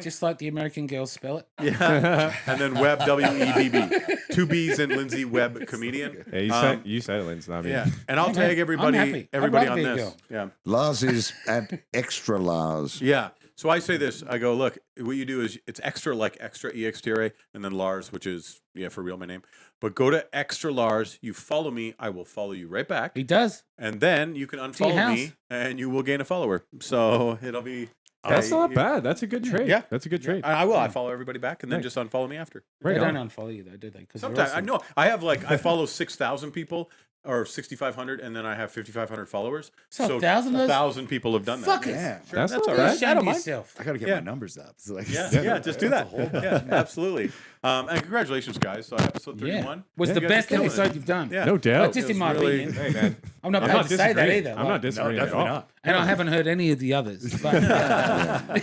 just like the American girls spell it. yeah, and then Webb WEBB, 2 B's in Lindsay Webb comedian. Yeah, you said it, Lindsay, not me. Yeah, and I'll I'm tag happy. everybody I'm happy. everybody I'd on rather be a this. girl. Yeah, Lars is at Extra Lars. yeah. So I say this. I go, look, what you do is it's extra like extra EXTRA, and then Lars, which is for real my name. But go to Extra Lars. You follow me, I will follow you right back, He does. and then you can your unfollow house. me, and you will gain a follower. So it'll be. That's not bad. That's a good trade. Yeah. That's a good trade. I will. I follow everybody back, and then Nice. just unfollow me after. Right They on. don't unfollow you though, do they? Because Sometimes I know I have I follow 6,000 people or 6,500, and then I have 5,500 followers. So 1,000 of those- 1,000 people have done that. Fuck it. Yeah. Sure, That's that's not all bad. right. I Shame don't mind. yourself. I gotta get Yeah. my numbers up. It's like, Yeah, just do that. Yeah, absolutely. And congratulations, guys. So episode 31. Was You the guys are best killing it. episode you've done. Yeah. No doubt. Like, just It in was my really- opinion. Hey, man. I'm not I'm paid not to say that disagreeing. either. I'm not like- disagreeing at definitely all. not. And I haven't heard any of the others. But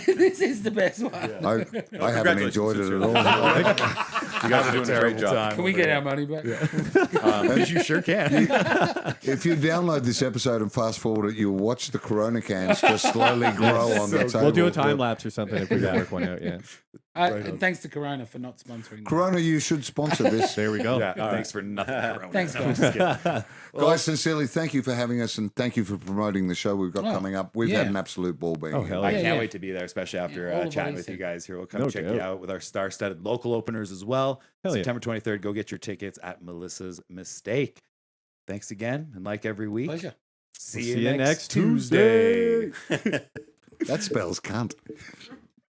this is the best one. I haven't Congratulations, enjoyed it at sincerely. all. You guys are doing a great job. Can we get our money back? You sure can. If you download this episode and fast forward it, you'll watch the Corona cans just slowly grow on the table. We'll do a time lapse or something if we can work one out. Yeah. And thanks to Corona for not sponsoring. Corona, you should sponsor this. There we go. Yeah, thanks for nothing. Corona. Thanks, No, guys. I'm just kidding. Guys, sincerely, thank you for having us and thank you for promoting the show we've got Oh, coming up. We've yeah. had an absolute ball being Oh, here. hell I yeah. can't yeah. wait to be there, especially after all of what chatting he with you said. guys here. We'll come No check doubt. you out with our star-studded local openers as well. Hell yeah. September 23rd. Go get your tickets at Melissa's Mistake. Thanks again, and like every week, Pleasure. see See you you next next Tuesday. That spells cunt.